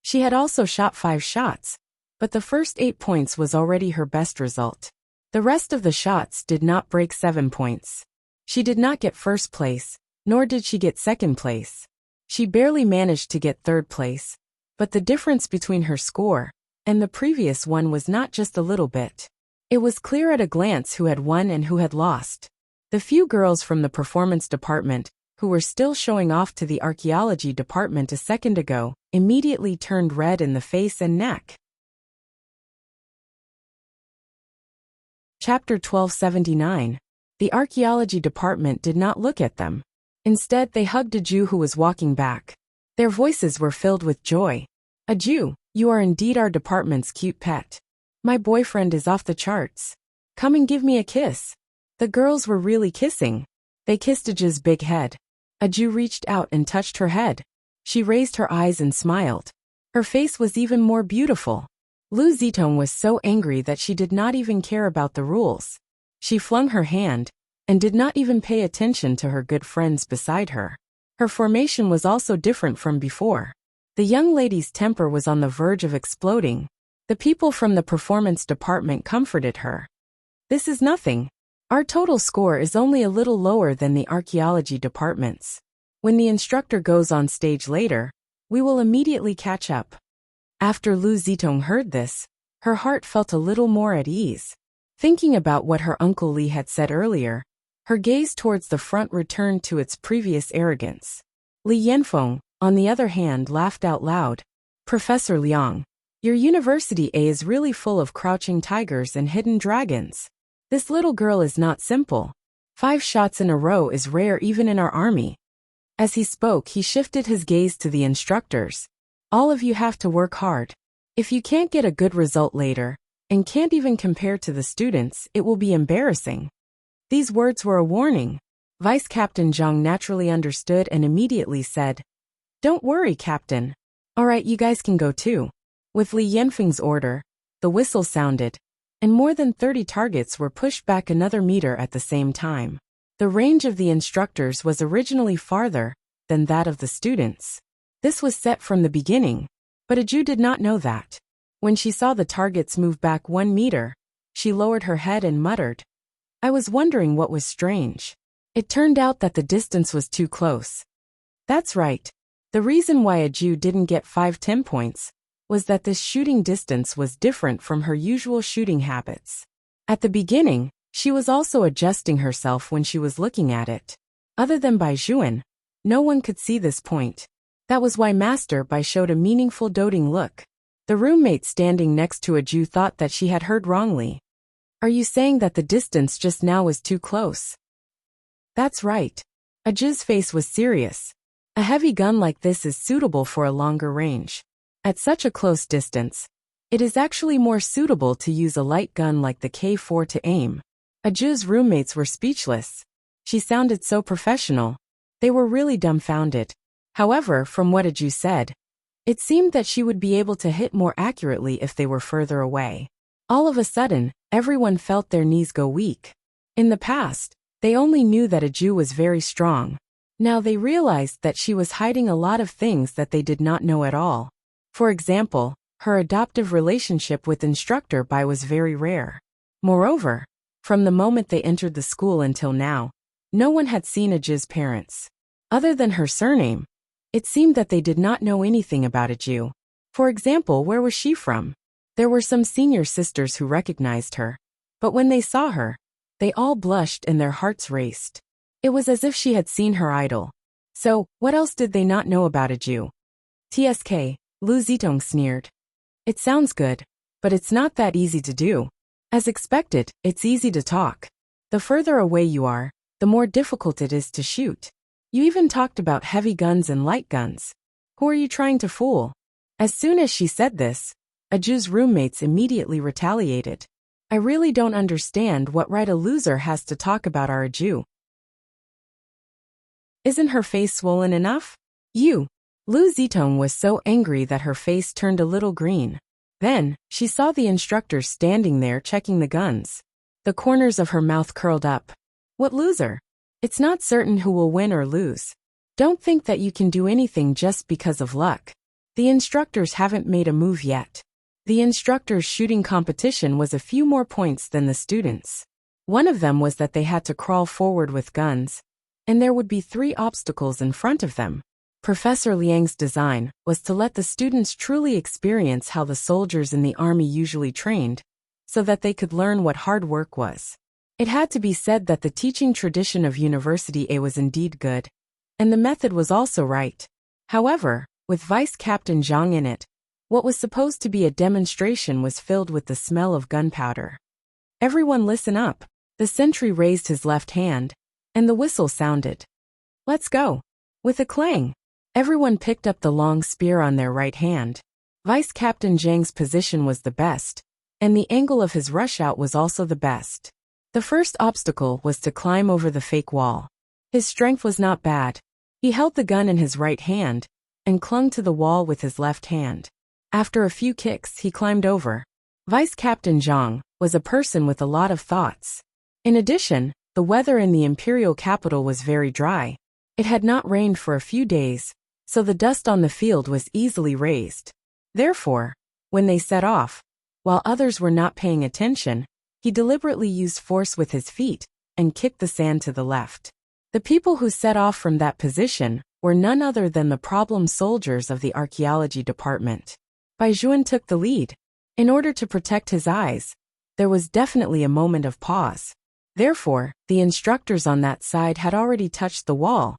She had also shot 5 shots, but the first 8 points was already her best result. The rest of the shots did not break 7 points. She did not get first place, nor did she get second place. She barely managed to get third place, but the difference between her score and the previous one was not just a little bit. It was clear at a glance who had won and who had lost. The few girls from the performance department, who were still showing off to the archaeology department a second ago, immediately turned red in the face and neck. Chapter 1279. The archaeology department did not look at them. Instead, they hugged a Jew who was walking back. Their voices were filled with joy. "A Jew, you are indeed our department's cute pet. My boyfriend is off the charts. Come and give me a kiss." The girls were really kissing. They kissed Aj's big head. A Jew reached out and touched her head. She raised her eyes and smiled. Her face was even more beautiful. Lu Zitong was so angry that she did not even care about the rules. She flung her hand and did not even pay attention to her good friends beside her. Her formation was also different from before. The young lady's temper was on the verge of exploding. The people from the performance department comforted her. "This is nothing. Our total score is only a little lower than the archaeology department's. When the instructor goes on stage later, we will immediately catch up." After Lu Zitong heard this, her heart felt a little more at ease. Thinking about what her Uncle Li had said earlier, her gaze towards the front returned to its previous arrogance. Li Yanfeng, on the other hand, laughed out loud. "Professor Liang, your University A is really full of crouching tigers and hidden dragons. This little girl is not simple. 5 shots in a row is rare even in our army." As he spoke, he shifted his gaze to the instructors. "All of you have to work hard. If you can't get a good result later, and can't even compare to the students, it will be embarrassing." These words were a warning. Vice Captain Zhang naturally understood and immediately said, "Don't worry, Captain. All right, you guys can go too." With Li Yanfeng's order, the whistle sounded, and more than 30 targets were pushed back another meter at the same time. The range of the instructors was originally farther than that of the students. This was set from the beginning, but Aju did not know that. When she saw the targets move back 1 meter, she lowered her head and muttered, "I was wondering what was strange. It turned out that the distance was too close." That's right. The reason why Aju didn't get 5-10 points was that this shooting distance was different from her usual shooting habits. At the beginning, she was also adjusting herself when she was looking at it. Other than Bai Zhuan, no one could see this point. That was why Master Bai showed a meaningful doting look. The roommate standing next to Aju thought that she had heard wrongly. "Are you saying that the distance just now was too close?" That's right. Aju's face was serious. A heavy gun like this is suitable for a longer range. At such a close distance, it is actually more suitable to use a light gun like the K4 to aim. Aju's roommates were speechless. She sounded so professional. They were really dumbfounded. However, from what Aju said, it seemed that she would be able to hit more accurately if they were further away. All of a sudden, everyone felt their knees go weak. In the past, they only knew that Aju was very strong. Now they realized that she was hiding a lot of things that they did not know at all. For example, her adoptive relationship with Instructor Bai was very rare. Moreover, from the moment they entered the school until now, no one had seen Aju's parents. Other than her surname, it seemed that they did not know anything about Aju. For example, where was she from? There were some senior sisters who recognized her, but when they saw her, they all blushed and their hearts raced. It was as if she had seen her idol. So, what else did they not know about Aju? "TSK, Lu Zitong sneered. "It sounds good, but it's not that easy to do. As expected, it's easy to talk. The further away you are, the more difficult it is to shoot. You even talked about heavy guns and light guns. Who are you trying to fool?" As soon as she said this, Aju's roommates immediately retaliated. "I really don't understand what right a loser has to talk about our Aju. Isn't her face swollen enough? You." Lu Zitong was so angry that her face turned a little green. Then, she saw the instructors standing there checking the guns. The corners of her mouth curled up. What loser? It's not certain who will win or lose. Don't think that you can do anything just because of luck. The instructors haven't made a move yet. The instructors' shooting competition was a few more points than the students'. One of them was that they had to crawl forward with guns, and there would be 3 obstacles in front of them. Professor Liang's design was to let the students truly experience how the soldiers in the army usually trained, so that they could learn what hard work was. It had to be said that the teaching tradition of University A was indeed good, and the method was also right. However, with Vice Captain Zhang in it, what was supposed to be a demonstration was filled with the smell of gunpowder. Everyone listen up. The sentry raised his left hand, and the whistle sounded. Let's go. With a clang, everyone picked up the long spear on their right hand. Vice Captain Zhang's position was the best, and the angle of his rush-out was also the best. The first obstacle was to climb over the fake wall. His strength was not bad. He held the gun in his right hand, and clung to the wall with his left hand. After a few kicks, he climbed over. Vice Captain Zhang was a person with a lot of thoughts. In addition, the weather in the imperial capital was very dry. It had not rained for a few days, so the dust on the field was easily raised. Therefore, when they set off, while others were not paying attention, he deliberately used force with his feet and kicked the sand to the left. The people who set off from that position were none other than the problem soldiers of the archaeology department. Bai Juan took the lead. In order to protect his eyes, there was definitely a moment of pause. Therefore, the instructors on that side had already touched the wall,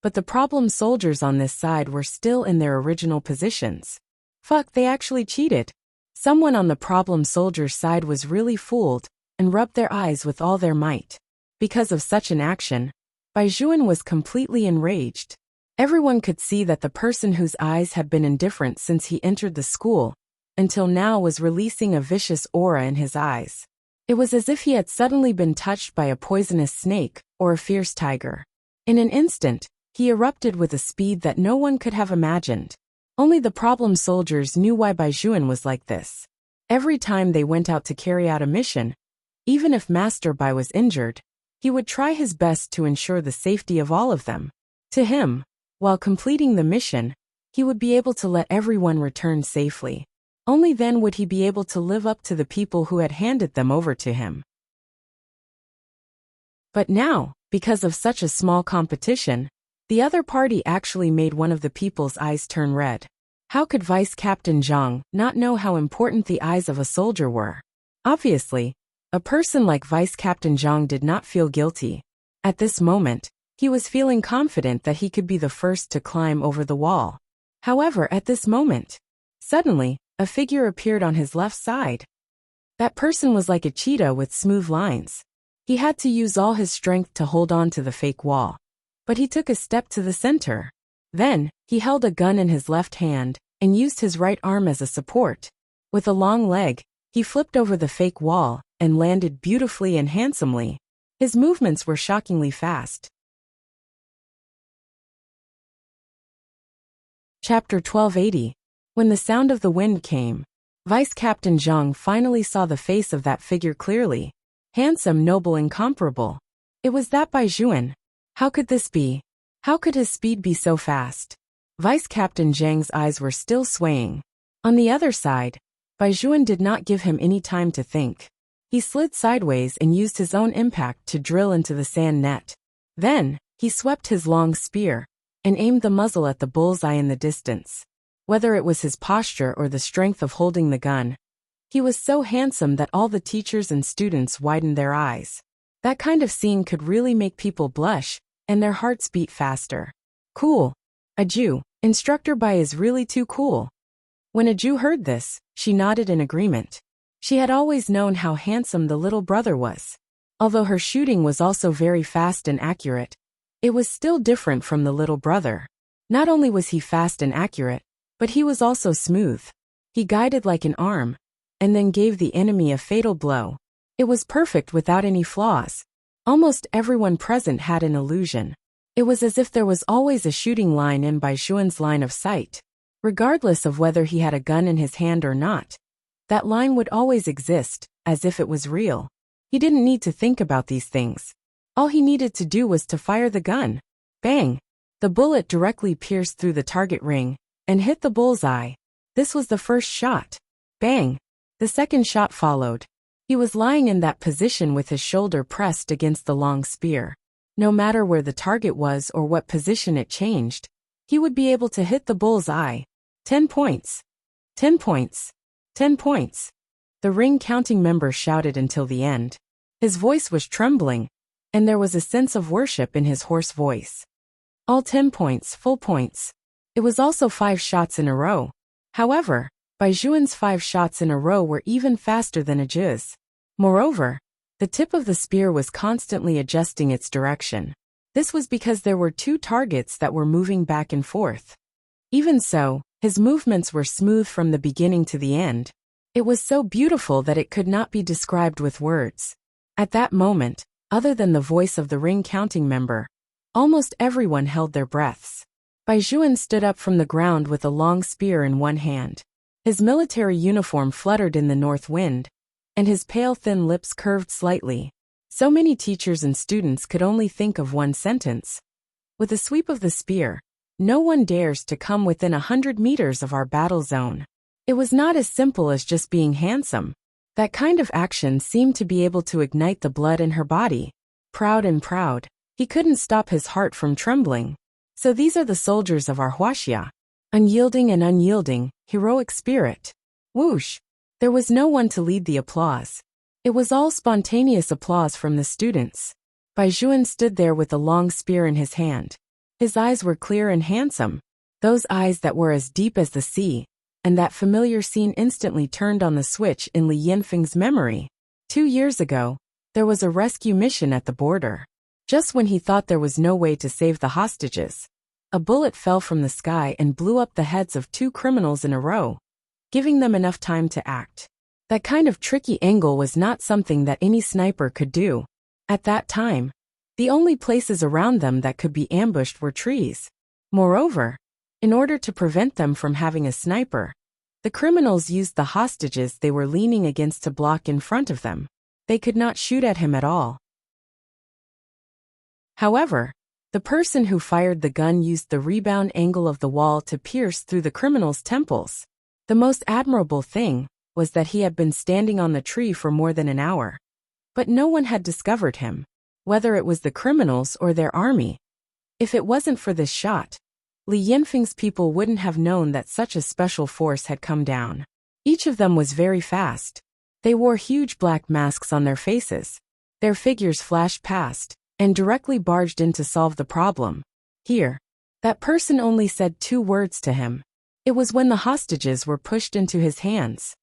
but the problem soldiers on this side were still in their original positions. Fuck, they actually cheated. Someone on the problem soldiers' side was really fooled and rubbed their eyes with all their might. Because of such an action, Bai Juan was completely enraged. Everyone could see that the person whose eyes had been indifferent since he entered the school, until now was releasing a vicious aura in his eyes. It was as if he had suddenly been touched by a poisonous snake or a fierce tiger. In an instant, he erupted with a speed that no one could have imagined. Only the problem soldiers knew why Bai Juan was like this. Every time they went out to carry out a mission, even if Master Bai was injured, he would try his best to ensure the safety of all of them. To him, while completing the mission, he would be able to let everyone return safely. Only then would he be able to live up to the people who had handed them over to him. But now, because of such a small competition, the other party actually made one of the people's eyes turn red. How could Vice Captain Zhang not know how important the eyes of a soldier were? Obviously, a person like Vice Captain Zhang did not feel guilty. At this moment, he was feeling confident that he could be the first to climb over the wall. However, at this moment, suddenly, a figure appeared on his left side. That person was like a cheetah with smooth lines. He had to use all his strength to hold on to the fake wall. But he took a step to the center. Then, he held a gun in his left hand and used his right arm as a support. With a long leg, he flipped over the fake wall and landed beautifully and handsomely. His movements were shockingly fast. Chapter 1280. When the sound of the wind came, Vice Captain Zhang finally saw the face of that figure clearly. Handsome, noble, incomparable. It was that Bai Juan. How could this be? How could his speed be so fast? Vice Captain Zhang's eyes were still swaying. On the other side, Bai Juan did not give him any time to think. He slid sideways and used his own impact to drill into the sand net. Then, he swept his long spear and aimed the muzzle at the bullseye in the distance. Whether it was his posture or the strength of holding the gun, he was so handsome that all the teachers and students widened their eyes. That kind of scene could really make people blush, and their hearts beat faster. Cool. A Jew. Instructor Bai is really too cool. When a Jew heard this, she nodded in agreement. She had always known how handsome the little brother was. Although her shooting was also very fast and accurate, it was still different from the little brother. Not only was he fast and accurate, but he was also smooth. He guided like an arm, and then gave the enemy a fatal blow. It was perfect without any flaws. Almost everyone present had an illusion. It was as if there was always a shooting line in Bai Juan's line of sight. Regardless of whether he had a gun in his hand or not, that line would always exist, as if it was real. He didn't need to think about these things. All he needed to do was to fire the gun. Bang! The bullet directly pierced through the target ring and hit the bullseye. This was the first shot. Bang! The second shot followed. He was lying in that position with his shoulder pressed against the long spear. No matter where the target was or what position it changed, he would be able to hit the bull's eye. 10 points. 10 points. 10 points. The ring counting member shouted until the end. His voice was trembling, and there was a sense of worship in his hoarse voice. All 10 points, full points. It was also 5 shots in a row. However, Bai Juan's 5 shots in a row were even faster than Aju's. Moreover, the tip of the spear was constantly adjusting its direction. This was because there were 2 targets that were moving back and forth. Even so, his movements were smooth from the beginning to the end. It was so beautiful that it could not be described with words. At that moment, other than the voice of the ring counting member, almost everyone held their breaths. Bai Juan stood up from the ground with a long spear in one hand. His military uniform fluttered in the north wind, and his pale thin lips curved slightly. So many teachers and students could only think of one sentence. With a sweep of the spear, no one dares to come within 100 meters of our battle zone. It was not as simple as just being handsome. That kind of action seemed to be able to ignite the blood in her body. Proud and proud, he couldn't stop his heart from trembling. So these are the soldiers of our Huaxia. Unyielding and unyielding, heroic spirit. Whoosh! There was no one to lead the applause. It was all spontaneous applause from the students. Bai Juan stood there with a long spear in his hand. His eyes were clear and handsome. Those eyes that were as deep as the sea. And that familiar scene instantly turned on the switch in Li Yanfeng's memory. 2 years ago, there was a rescue mission at the border. Just when he thought there was no way to save the hostages, a bullet fell from the sky and blew up the heads of 2 criminals in a row, giving them enough time to act. That kind of tricky angle was not something that any sniper could do. At that time, the only places around them that could be ambushed were trees. Moreover, in order to prevent them from having a sniper, the criminals used the hostages they were leaning against to block in front of them. They could not shoot at him at all. However, the person who fired the gun used the rebound angle of the wall to pierce through the criminal's temples. The most admirable thing was that he had been standing on the tree for more than an hour. But no one had discovered him, whether it was the criminals or their army. If it wasn't for this shot, Li Yanfeng's people wouldn't have known that such a special force had come down. Each of them was very fast. They wore huge black masks on their faces. Their figures flashed past and directly barged in to solve the problem. Here, that person only said 2 words to him. It was when the hostages were pushed into his hands.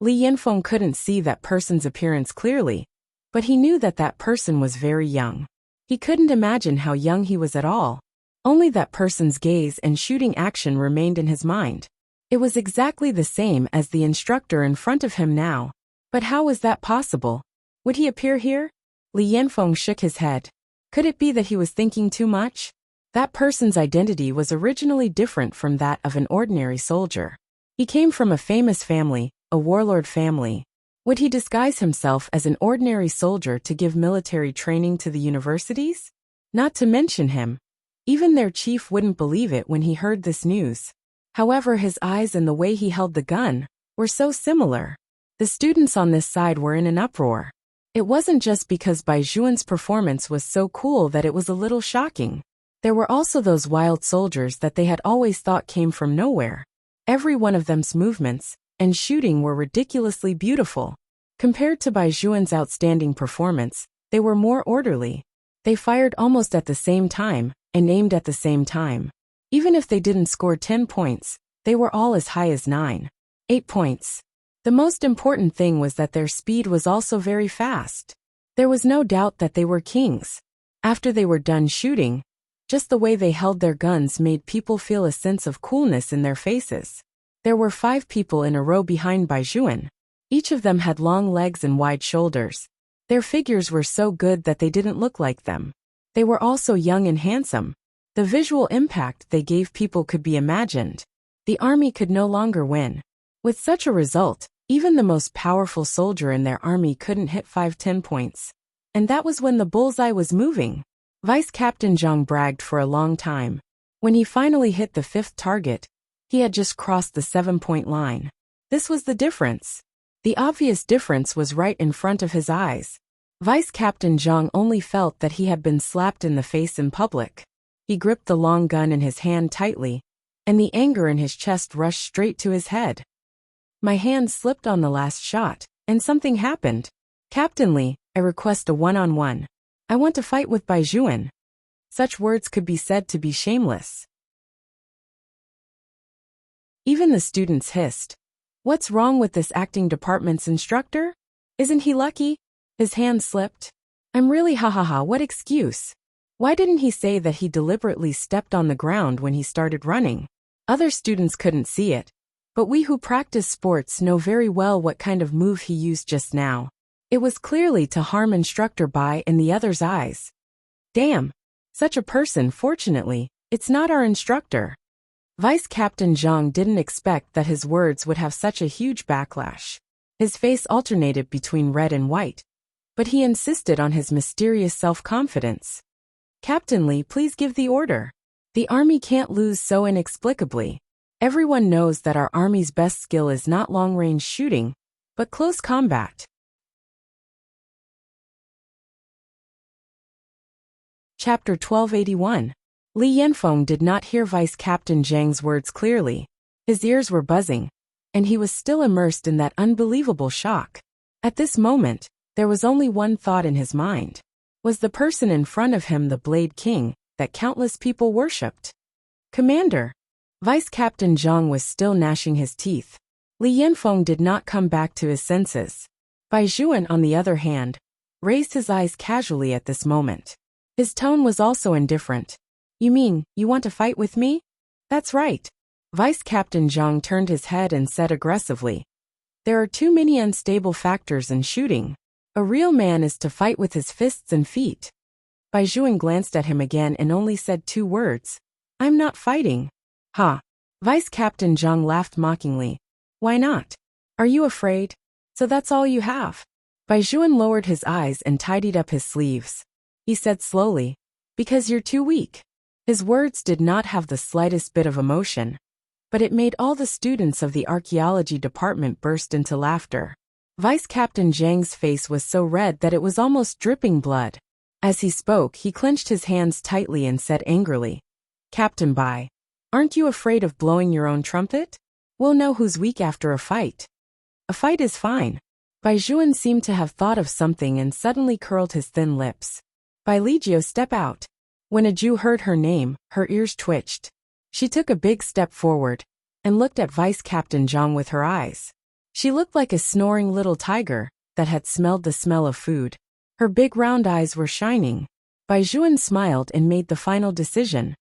Li Yanfeng couldn't see that person's appearance clearly, but he knew that that person was very young. He couldn't imagine how young he was at all. Only that person's gaze and shooting action remained in his mind. It was exactly the same as the instructor in front of him now. But how was that possible? Would he appear here? Li Yanfeng shook his head. Could it be that he was thinking too much? That person's identity was originally different from that of an ordinary soldier. He came from a famous family, a warlord family. Would he disguise himself as an ordinary soldier to give military training to the universities? Not to mention him. Even their chief wouldn't believe it when he heard this news. However, his eyes and the way he held the gun were so similar. The students on this side were in an uproar. It wasn't just because Bai Juan's performance was so cool that it was a little shocking. There were also those wild soldiers that they had always thought came from nowhere. Every one of them's movements and shooting were ridiculously beautiful. Compared to Bai Juan's outstanding performance, they were more orderly. They fired almost at the same time and aimed at the same time. Even if they didn't score 10 points, they were all as high as 9, 8 points. The most important thing was that their speed was also very fast. There was no doubt that they were kings. After they were done shooting, just the way they held their guns made people feel a sense of coolness in their faces. There were 5 people in a row behind Bai Juan. Each of them had long legs and wide shoulders. Their figures were so good that they didn't look like them. They were also young and handsome. The visual impact they gave people could be imagined. The army could no longer win. With such a result, Even the most powerful soldier in their army couldn't hit 5-10 points. And that was when the bullseye was moving. Vice Captain Zhang bragged for a long time. When he finally hit the 5th target, he had just crossed the 7-point line. This was the difference. The obvious difference was right in front of his eyes. Vice Captain Zhang only felt that he had been slapped in the face in public. He gripped the long gun in his hand tightly, and the anger in his chest rushed straight to his head. My hand slipped on the last shot, and something happened. Captain Li, I request a one-on-one. I want to fight with Bai Juan. Such words could be said to be shameless. Even the students hissed. What's wrong with this acting department's instructor? Isn't he lucky? His hand slipped. I'm really what excuse? Why didn't he say that he deliberately stepped on the ground when he started running? Other students couldn't see it, but we who practice sports know very well what kind of move he used just now. It was clearly to harm instructor Bai in the other's eyes. Damn! Such a person, fortunately, it's not our instructor. Vice Captain Zhang didn't expect that his words would have such a huge backlash. His face alternated between red and white, but he insisted on his mysterious self-confidence. Captain Li, please give the order. The army can't lose so inexplicably. Everyone knows that our army's best skill is not long-range shooting, but close combat. Chapter 1281. Li Yanfeng did not hear Vice Captain Zhang's words clearly. His ears were buzzing, and he was still immersed in that unbelievable shock. At this moment, there was only one thought in his mind. Was the person in front of him the Blade King that countless people worshipped? Commander! Vice Captain Zhang was still gnashing his teeth. Li Yanfeng did not come back to his senses. Bai Juan, on the other hand, raised his eyes casually at this moment. His tone was also indifferent. You mean, you want to fight with me? That's right. Vice Captain Zhang turned his head and said aggressively. There are too many unstable factors in shooting. A real man is to fight with his fists and feet. Bai Juan glanced at him again and only said 2 words. I'm not fighting. Ha! Vice Captain Zhang laughed mockingly. Why not? Are you afraid? So that's all you have? Bai Juan lowered his eyes and tidied up his sleeves. He said slowly, because you're too weak. His words did not have the slightest bit of emotion, but it made all the students of the archaeology department burst into laughter. Vice Captain Zhang's face was so red that it was almost dripping blood. As he spoke, he clenched his hands tightly and said angrily, Captain Bai, aren't you afraid of blowing your own trumpet? We'll know who's weak after a fight. A fight is fine. Bai Juan seemed to have thought of something and suddenly curled his thin lips. Bai Legio, step out. When a Jew heard her name, her ears twitched. She took a big step forward and looked at Vice Captain Zhang with her eyes. She looked like a snoring little tiger that had smelled the smell of food. Her big round eyes were shining. Bai Juan smiled and made the final decision.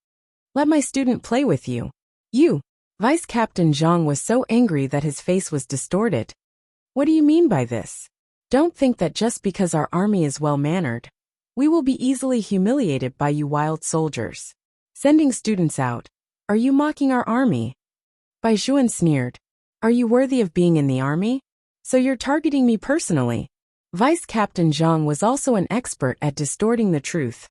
Let my student play with you. You! Vice Captain Zhang was so angry that his face was distorted. What do you mean by this? Don't think that just because our army is well-mannered, we will be easily humiliated by you wild soldiers. Sending students out. Are you mocking our army? Bai Juan sneered. Are you worthy of being in the army? So you're targeting me personally. Vice Captain Zhang was also an expert at distorting the truth.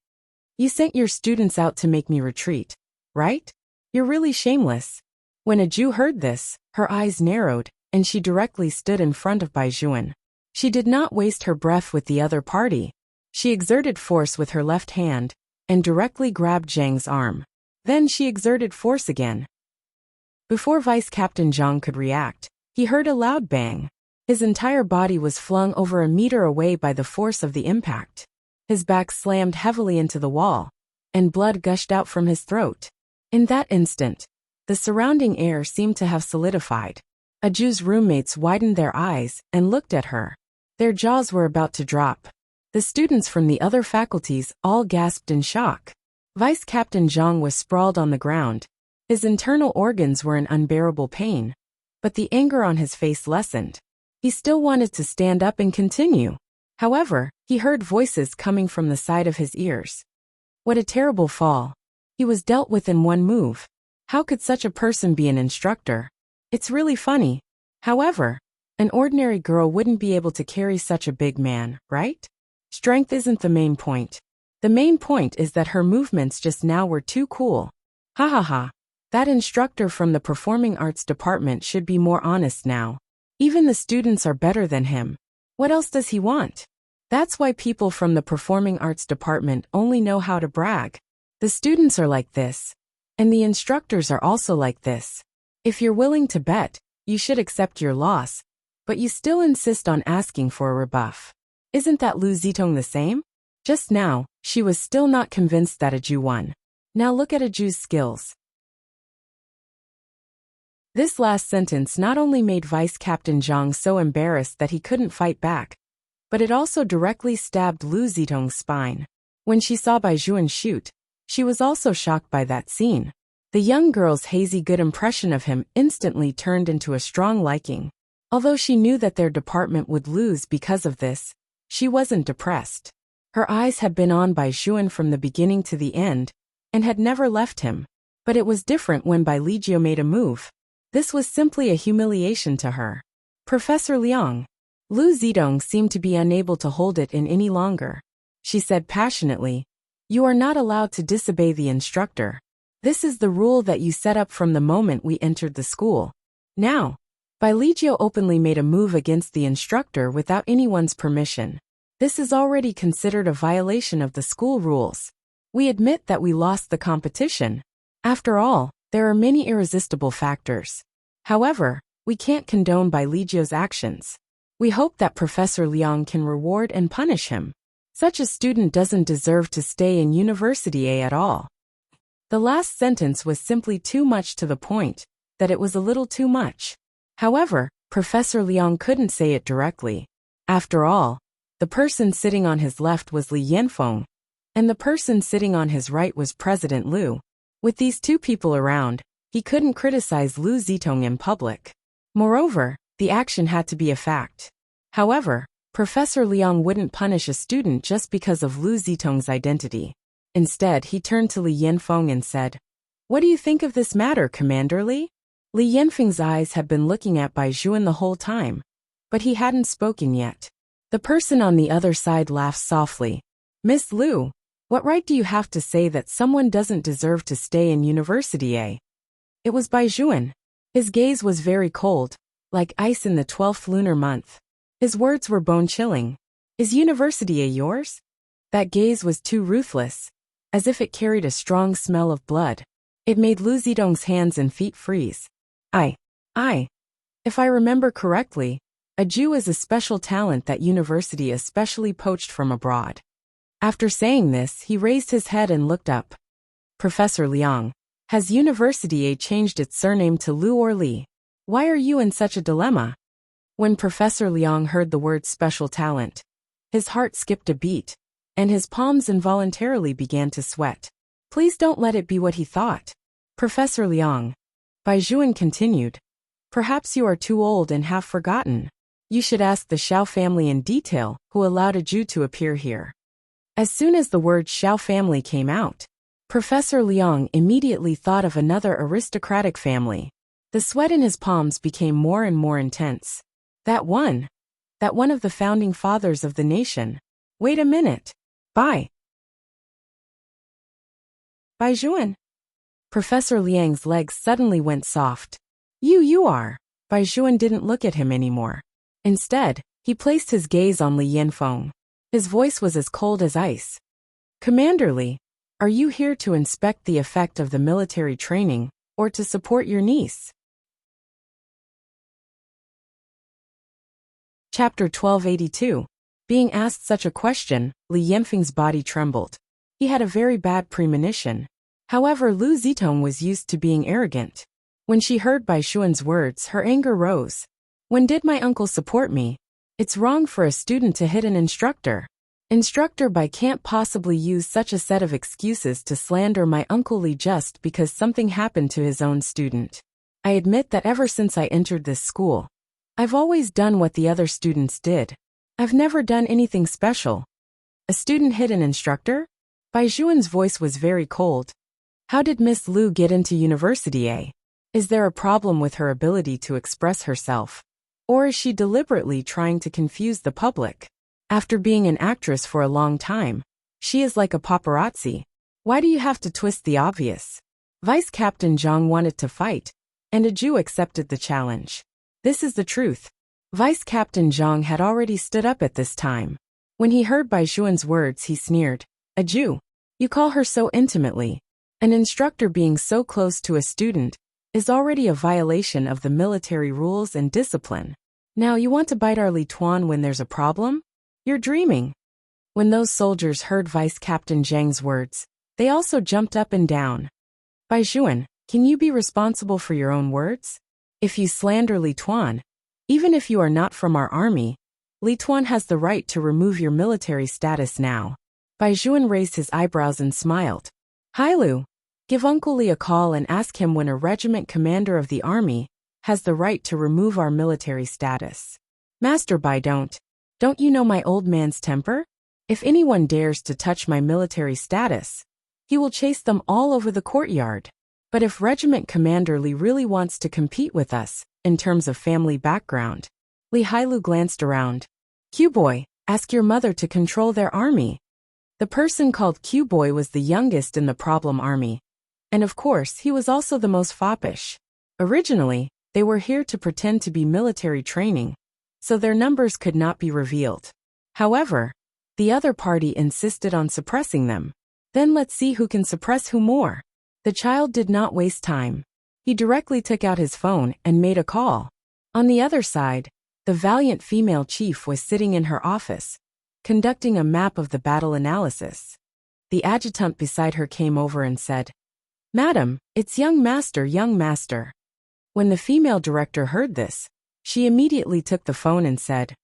You sent your students out to make me retreat, right? You're really shameless. When a Jew heard this, her eyes narrowed, and she directly stood in front of Bai Juan. She did not waste her breath with the other party. She exerted force with her left hand, and directly grabbed Zhang's arm. Then she exerted force again. Before Vice Captain Zhang could react, he heard a loud bang. His entire body was flung over a meter away by the force of the impact. His back slammed heavily into the wall, and blood gushed out from his throat. In that instant, the surrounding air seemed to have solidified. A Jew's roommates widened their eyes and looked at her. Their jaws were about to drop. The students from the other faculties all gasped in shock. Vice Captain Zhang was sprawled on the ground. His internal organs were in unbearable pain, but the anger on his face lessened. He still wanted to stand up and continue. However, he heard voices coming from the side of his ears. What a terrible fall. He was dealt with in one move. How could such a person be an instructor? It's really funny. However, An ordinary girl wouldn't be able to carry such a big man, right? Strength isn't the main point. The main point is that her movements just now were too cool. Ha ha ha. That instructor from the performing arts department should be more honest now. Even the students are better than him. What else does he want? That's why people from the performing arts department only know how to brag. The students are like this. And the instructors are also like this. If you're willing to bet, you should accept your loss. But you still insist on asking for a rebuff. Isn't that Lu Zitong the same? Just now, she was still not convinced that a Jew won. Now look at a Jew's skills. This last sentence not only made Vice Captain Zhang so embarrassed that he couldn't fight back, but it also directly stabbed Lu Zitong's spine. When she saw Bai Juan shoot, she was also shocked by that scene. The young girl's hazy good impression of him instantly turned into a strong liking. Although she knew that their department would lose because of this, she wasn't depressed. Her eyes had been on Bai Juan from the beginning to the end, and had never left him. But it was different when Bai Ligio made a move. This was simply a humiliation to her. Professor Liang. Lu Zitong seemed to be unable to hold it in any longer. She said passionately, "You are not allowed to disobey the instructor. This is the rule that you set up from the moment we entered the school. Now." Bai Ligio openly made a move against the instructor without anyone's permission. This is already considered a violation of the school rules. We admit that we lost the competition. After all, there are many irresistible factors. However, we can't condone Bai Ligio's actions. We hope that Professor Liang can reward and punish him. Such a student doesn't deserve to stay in University A at all. The last sentence was simply too much to the point, that it was a little too much. However, Professor Liang couldn't say it directly. After all, the person sitting on his left was Li Yanfeng, and the person sitting on his right was President Lu. With these two people around, he couldn't criticize Lu Zitong in public. Moreover, the action had to be a fact. However, Professor Liang wouldn't punish a student just because of Lu Zitong's identity. Instead, he turned to Li Yanfeng and said, "What do you think of this matter, Commander Li?" Li Yanfeng's eyes had been looking at Bai Juan the whole time, but he hadn't spoken yet. The person on the other side laughed softly. "Miss Lu, what right do you have to say that someone doesn't deserve to stay in University A?" It was Bai Juan. His gaze was very cold, like ice in the 12th lunar month. His words were bone-chilling. "Is University A yours?" That gaze was too ruthless, as if it carried a strong smell of blood. It made Lu Zitong's hands and feet freeze. If I remember correctly, a Jew is a special talent that University especially poached from abroad." After saying this, he raised his head and looked up. "Professor Liang, has University A changed its surname to Lu or Li? Why are you in such a dilemma?" When Professor Liang heard the word special talent, his heart skipped a beat, and his palms involuntarily began to sweat. "Please don't let it be what he thought. Professor Liang." Bai Juan continued, "Perhaps you are too old and have forgotten. You should ask the Xiao family in detail who allowed a Jew to appear here." As soon as the word Xiao family came out, Professor Liang immediately thought of another aristocratic family. The sweat in his palms became more and more intense. That one of the founding fathers of the nation. Wait a minute. Bai Juan. Professor Liang's legs suddenly went soft. You are. Bai Juan didn't look at him anymore. Instead, he placed his gaze on Li Yanfeng. His voice was as cold as ice. "Commander Li, are you here to inspect the effect of the military training, or to support your niece?" Chapter 1282. Being asked such a question, Li Yanfeng's body trembled. He had a very bad premonition. However, Lu Zitong was used to being arrogant. When she heard Bai Juan's words, her anger rose. "When did my uncle support me? It's wrong for a student to hit an instructor. Instructor Bai can't possibly use such a set of excuses to slander my uncle Li just because something happened to his own student. I admit that ever since I entered this school, I've always done what the other students did. I've never done anything special." "A student hit an instructor?" Bai Juan's voice was very cold. "How did Miss Lu get into University A? Is there a problem with her ability to express herself?" Or is she deliberately trying to confuse the public? After being an actress for a long time, she is like a paparazzi. Why do you have to twist the obvious? Vice Captain Zhang wanted to fight, and a Jew accepted the challenge. This is the truth. Vice Captain Zhang had already stood up at this time. When he heard Bai Xuan's words, he sneered. A Jew? You call her so intimately. An instructor being so close to a student is already a violation of the military rules and discipline. Now you want to bite our Li Tuan when there's a problem? You're dreaming. When those soldiers heard Vice Captain Zhang's words, they also jumped up and down. Bai Xuan, can you be responsible for your own words? If you slander Li Tuan, even if you are not from our army, Li Tuan has the right to remove your military status now. Bai Xuan raised his eyebrows and smiled. Hailu, give Uncle Li a call and ask him when a regiment commander of the army has the right to remove our military status. Master Bai, don't you know my old man's temper? If anyone dares to touch my military status, he will chase them all over the courtyard. But if regiment commander Li really wants to compete with us, in terms of family background, Li Hailu glanced around. Q-boy, ask your mother to control their army. The person called Q-boy was the youngest in the problem army. And of course, he was also the most foppish. Originally, they were here to pretend to be military training, so their numbers could not be revealed. However, the other party insisted on suppressing them. Then let's see who can suppress who more. The child did not waste time. He directly took out his phone and made a call. On the other side, the valiant female chief was sitting in her office, conducting a map of the battle analysis. The adjutant beside her came over and said, Madam, it's young master, young master. When the female director heard this, she immediately took the phone and said,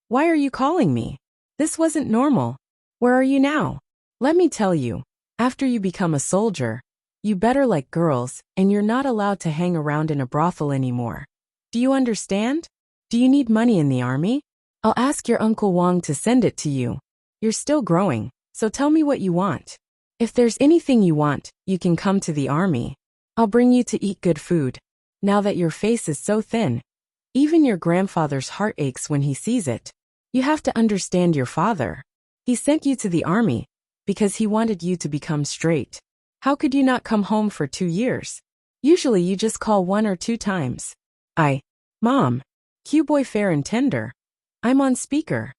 Why are you calling me? This wasn't normal. Where are you now? Let me tell you, after you become a soldier, you better like girls, and you're not allowed to hang around in a brothel anymore. Do you understand? Do you need money in the army? I'll ask your Uncle Wang to send it to you. You're still growing, so tell me what you want. If there's anything you want, you can come to the army. I'll bring you to eat good food. Now that your face is so thin, even your grandfather's heart aches when he sees it. You have to understand your father. He sent you to the army because he wanted you to become straight. How could you not come home for 2 years? Usually you just call 1 or 2 times. Mom. Q-boy fair and tender. I'm on speaker.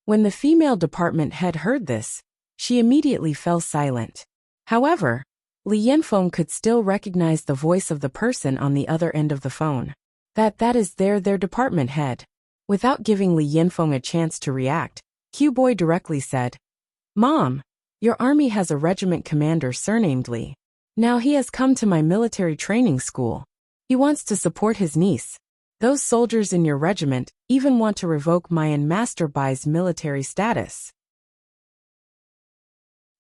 When the female department head heard this, she immediately fell silent. However, Li Yanfeng could still recognize the voice of the person on the other end of the phone. That is their department head. Without giving Li Yanfeng a chance to react, Q-boy directly said, Mom, your army has a regiment commander surnamed Li. Now he has come to my military training school. He wants to support his niece. Those soldiers in your regiment even want to revoke my and Master Bai's military status.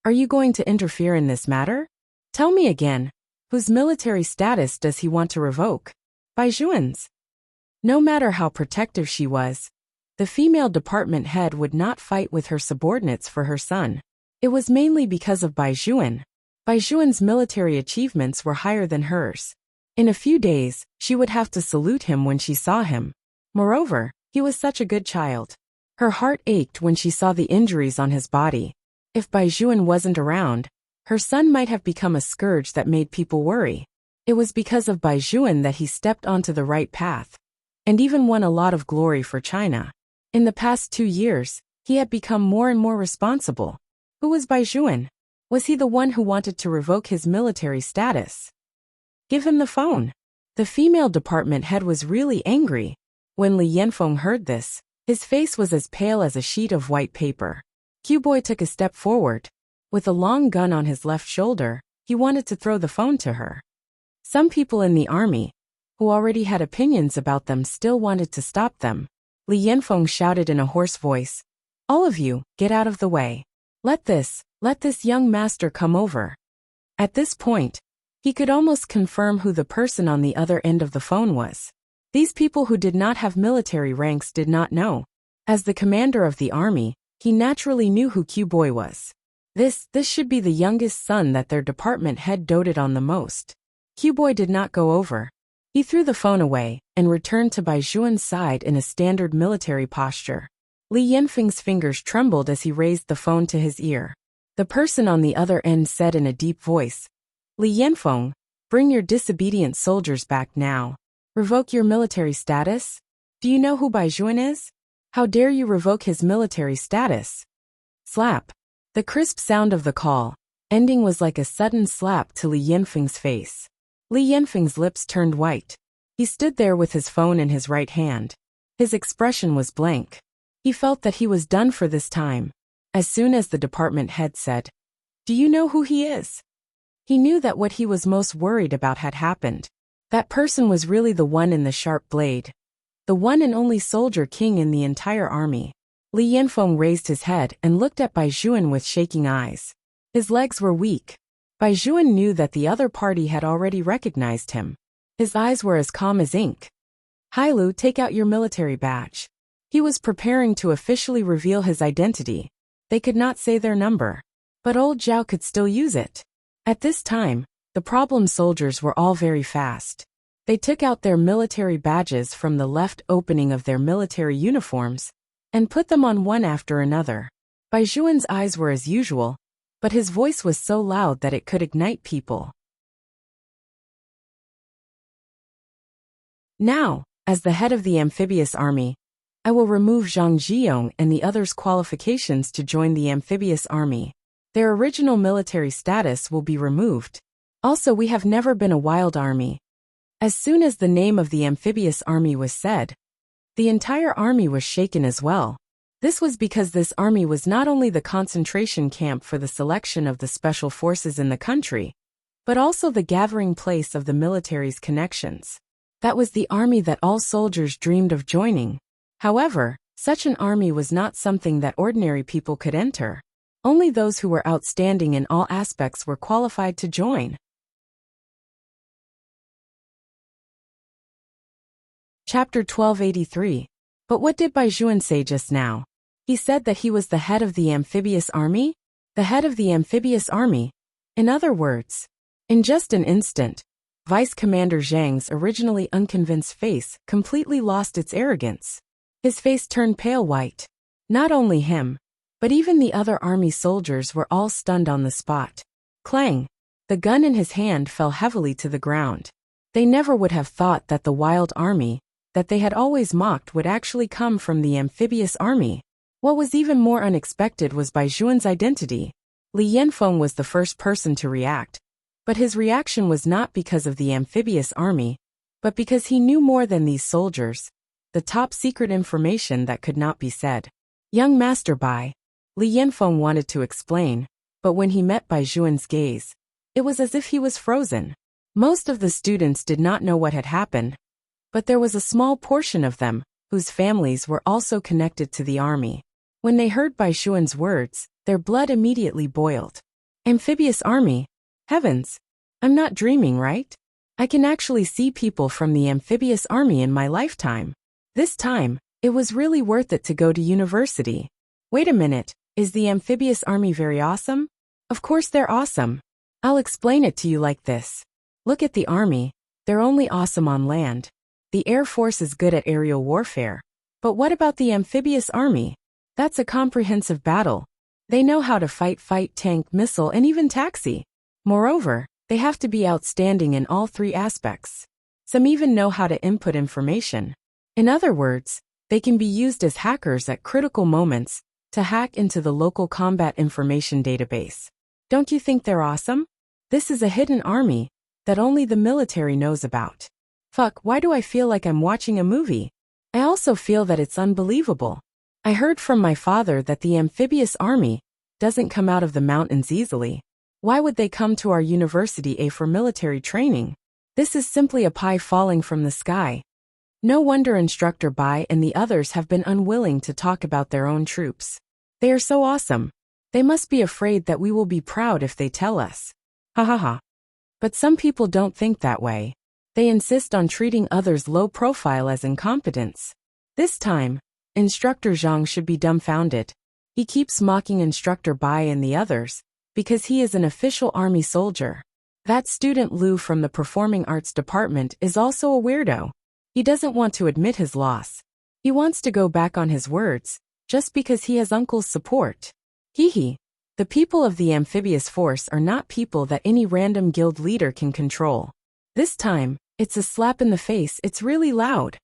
Are you going to interfere in this matter? Tell me again, whose military status does he want to revoke? Bai Xuan's. No matter how protective she was, the female department head would not fight with her subordinates for her son. It was mainly because of Bai Xuan. Bai Xuan's military achievements were higher than hers. In a few days, she would have to salute him when she saw him. Moreover, he was such a good child. Her heart ached when she saw the injuries on his body. If Bai Xuan wasn't around, her son might have become a scourge that made people worry. It was because of Bai Xuan that he stepped onto the right path, and even won a lot of glory for China. In the past 2 years, he had become more and more responsible. Who was Bai Xuan? Was he the one who wanted to revoke his military status? Give him the phone. The female department head was really angry. When Li Yanfeng heard this, his face was as pale as a sheet of white paper. Q-boy took a step forward. With a long gun on his left shoulder, he wanted to throw the phone to her. Some people in the army, who already had opinions about them, still wanted to stop them. Li Yanfeng shouted in a hoarse voice, All of you, get out of the way. Let this young master come over. At this point, he could almost confirm who the person on the other end of the phone was. These people who did not have military ranks did not know. As the commander of the army, he naturally knew who Q-boy was. This should be the youngest son that their department head doted on the most. Q-boy did not go over. He threw the phone away and returned to Bai Juan's side in a standard military posture. Li Yanfeng's fingers trembled as he raised the phone to his ear. The person on the other end said in a deep voice, "Li Yanfeng, bring your disobedient soldiers back now. Revoke your military status? Do you know who Bai Juan is? How dare you revoke his military status?" Slap. The crisp sound of the call, ending was like a sudden slap to Li Yanfeng's face. Li Yanfeng's lips turned white. He stood there with his phone in his right hand. His expression was blank. He felt that he was done for this time. As soon as the department head said, "Do you know who he is?" he knew that what he was most worried about had happened. That person was really the one in the sharp blade. The one and only soldier king in the entire army. Li Yanfeng raised his head and looked at Bai Juan with shaking eyes. His legs were weak. Bai Juan knew that the other party had already recognized him. His eyes were as calm as ink. "Hailu, take out your military badge." He was preparing to officially reveal his identity. They could not say their number. But old Zhao could still use it. At this time, the problem soldiers were all very fast. They took out their military badges from the left opening of their military uniforms and put them on one after another. Bai Juan's eyes were as usual, but his voice was so loud that it could ignite people. "Now, as the head of the amphibious army, I will remove Zhang Zhiyong and the others' qualifications to join the amphibious army. Their original military status will be removed. Also, we have never been a wild army." As soon as the name of the amphibious army was said, the entire army was shaken as well. This was because this army was not only the concentration camp for the selection of the special forces in the country, but also the gathering place of the military's connections. That was the army that all soldiers dreamed of joining. However, such an army was not something that ordinary people could enter. Only those who were outstanding in all aspects were qualified to join. Chapter 1283. But what did Bai Juan say just now? He said that he was the head of the amphibious army? The head of the amphibious army? In other words, in just an instant, Vice Commander Zhang's originally unconvinced face completely lost its arrogance. His face turned pale white. Not only him, but even the other army soldiers were all stunned on the spot. Clang! The gun in his hand fell heavily to the ground. They never would have thought that the wild army, that they had always mocked, would actually come from the amphibious army. What was even more unexpected was Bai Juan's identity. Li Yanfeng was the first person to react, but his reaction was not because of the amphibious army, but because he knew more than these soldiers, the top secret information that could not be said. "Young Master Bai," Li Yanfeng wanted to explain, but when he met Bai Juan's gaze, it was as if he was frozen. Most of the students did not know what had happened, but there was a small portion of them whose families were also connected to the army. When they heard Bai Juan's words, their blood immediately boiled. Amphibious army? Heavens! I'm not dreaming, right? I can actually see people from the amphibious army in my lifetime. This time, it was really worth it to go to university. Wait a minute, is the amphibious army very awesome? Of course they're awesome. I'll explain it to you like this. Look at the army. They're only awesome on land. The Air Force is good at aerial warfare. But what about the amphibious army? That's a comprehensive battle. They know how to fight, tank, missile, and even taxi. Moreover, they have to be outstanding in all three aspects. Some even know how to input information. In other words, they can be used as hackers at critical moments to hack into the local combat information database. Don't you think they're awesome? This is a hidden army that only the military knows about. Fuck, why do I feel like I'm watching a movie? I also feel that it's unbelievable. I heard from my father that the amphibious army doesn't come out of the mountains easily. Why would they come to our university for military training? This is simply a pie falling from the sky. No wonder Instructor Bai and the others have been unwilling to talk about their own troops. They are so awesome. They must be afraid that we will be proud if they tell us. Ha ha ha. But some people don't think that way. They insist on treating others low profile as incompetence. This time, Instructor Zhang should be dumbfounded. He keeps mocking Instructor Bai and the others because he is an official army soldier. That student Lou from the Performing Arts Department is also a weirdo. He doesn't want to admit his loss. He wants to go back on his words, just because he has Uncle's support. Hee hee. The people of the amphibious force are not people that any random guild leader can control. This time, it's a slap in the face. It's really loud.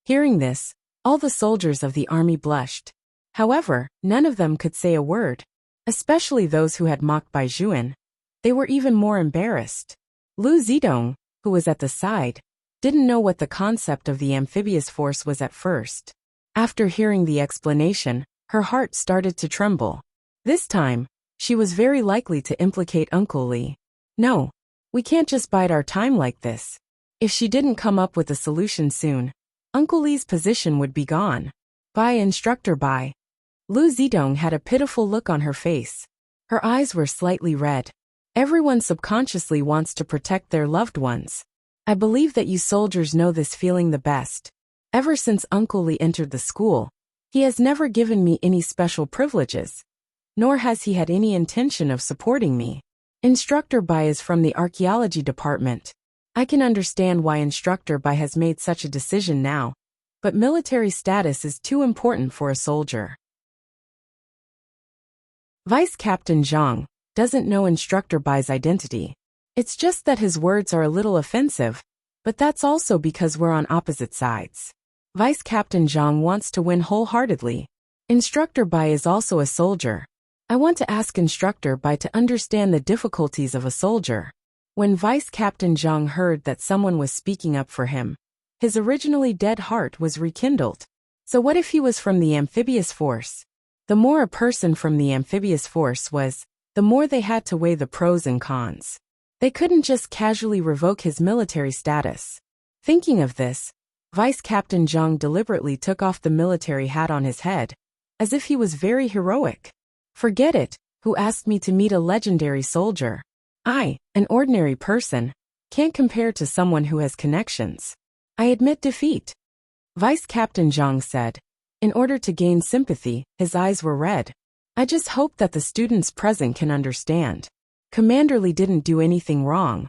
Hearing this, all the soldiers of the army blushed. However, none of them could say a word, especially those who had mocked Bai Juan. They were even more embarrassed. Lu Zidong, who was at the side, didn't know what the concept of the amphibious force was at first. After hearing the explanation, her heart started to tremble. This time, she was very likely to implicate Uncle Lee. No, we can't just bide our time like this. If she didn't come up with a solution soon, Uncle Lee's position would be gone. Bai, Instructor Bai. Lu Zidong had a pitiful look on her face. Her eyes were slightly red. Everyone subconsciously wants to protect their loved ones. I believe that you soldiers know this feeling the best. Ever since Uncle Lee entered the school, he has never given me any special privileges, nor has he had any intention of supporting me. Instructor Bai is from the archaeology department. I can understand why Instructor Bai has made such a decision now, but military status is too important for a soldier. Vice Captain Zhang doesn't know Instructor Bai's identity. It's just that his words are a little offensive, but that's also because we're on opposite sides. Vice Captain Zhang wants to win wholeheartedly. Instructor Bai is also a soldier. I want to ask Instructor Bai to understand the difficulties of a soldier. When Vice Captain Zhang heard that someone was speaking up for him, his originally dead heart was rekindled. So what if he was from the amphibious force? The more a person from the amphibious force was, the more they had to weigh the pros and cons. They couldn't just casually revoke his military status. Thinking of this, Vice Captain Zhang deliberately took off the military hat on his head, as if he was very heroic. Forget it, who asked me to meet a legendary soldier? I, an ordinary person, can't compare to someone who has connections. I admit defeat. Vice Captain Zhang said. In order to gain sympathy, his eyes were red. I just hope that the students present can understand. Commander Lee didn't do anything wrong,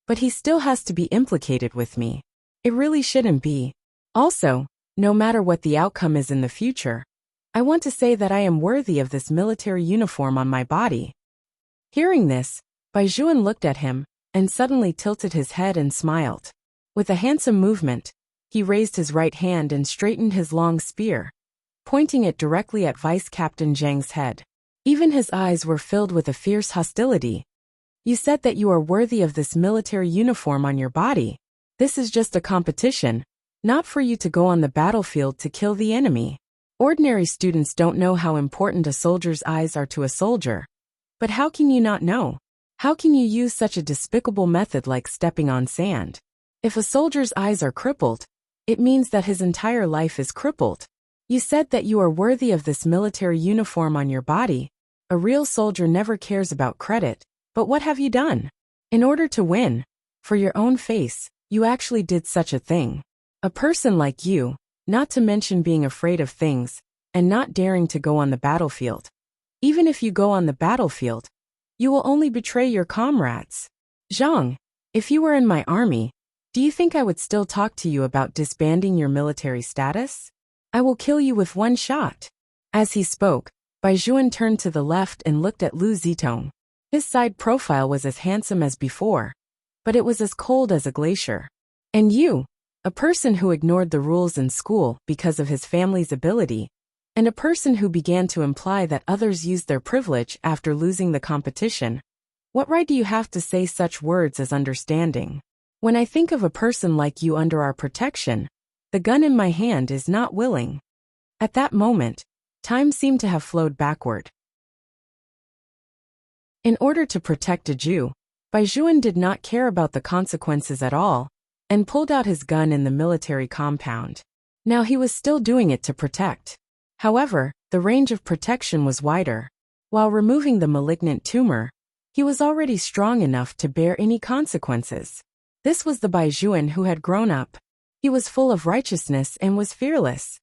but he still has to be implicated with me. It really shouldn't be. Also, no matter what the outcome is in the future, I want to say that I am worthy of this military uniform on my body. Hearing this, Bai Juan looked at him, and suddenly tilted his head and smiled. With a handsome movement, he raised his right hand and straightened his long spear, pointing it directly at Vice Captain Zhang's head. Even his eyes were filled with a fierce hostility. You said that you are worthy of this military uniform on your body. This is just a competition, not for you to go on the battlefield to kill the enemy. Ordinary students don't know how important a soldier's eyes are to a soldier. But how can you not know? How can you use such a despicable method like stepping on sand? If a soldier's eyes are crippled, it means that his entire life is crippled. You said that you are worthy of this military uniform on your body. A real soldier never cares about credit, but what have you done? In order to win, for your own face, you actually did such a thing. A person like you, not to mention being afraid of things, and not daring to go on the battlefield. Even if you go on the battlefield, you will only betray your comrades. Zhang, if you were in my army, do you think I would still talk to you about disbanding your military status? I will kill you with one shot. As he spoke, Bai Juan turned to the left and looked at Lu Zitong. His side profile was as handsome as before, but it was as cold as a glacier. And you, a person who ignored the rules in school because of his family's ability, and a person who began to imply that others used their privilege after losing the competition. What right do you have to say such words as understanding? When I think of a person like you under our protection, the gun in my hand is not willing. At that moment, time seemed to have flowed backward. In order to protect a Jew, Bai Juan did not care about the consequences at all, and pulled out his gun in the military compound. Now he was still doing it to protect. However, the range of protection was wider. While removing the malignant tumor, he was already strong enough to bear any consequences. This was the Bai Juan who had grown up. He was full of righteousness and was fearless.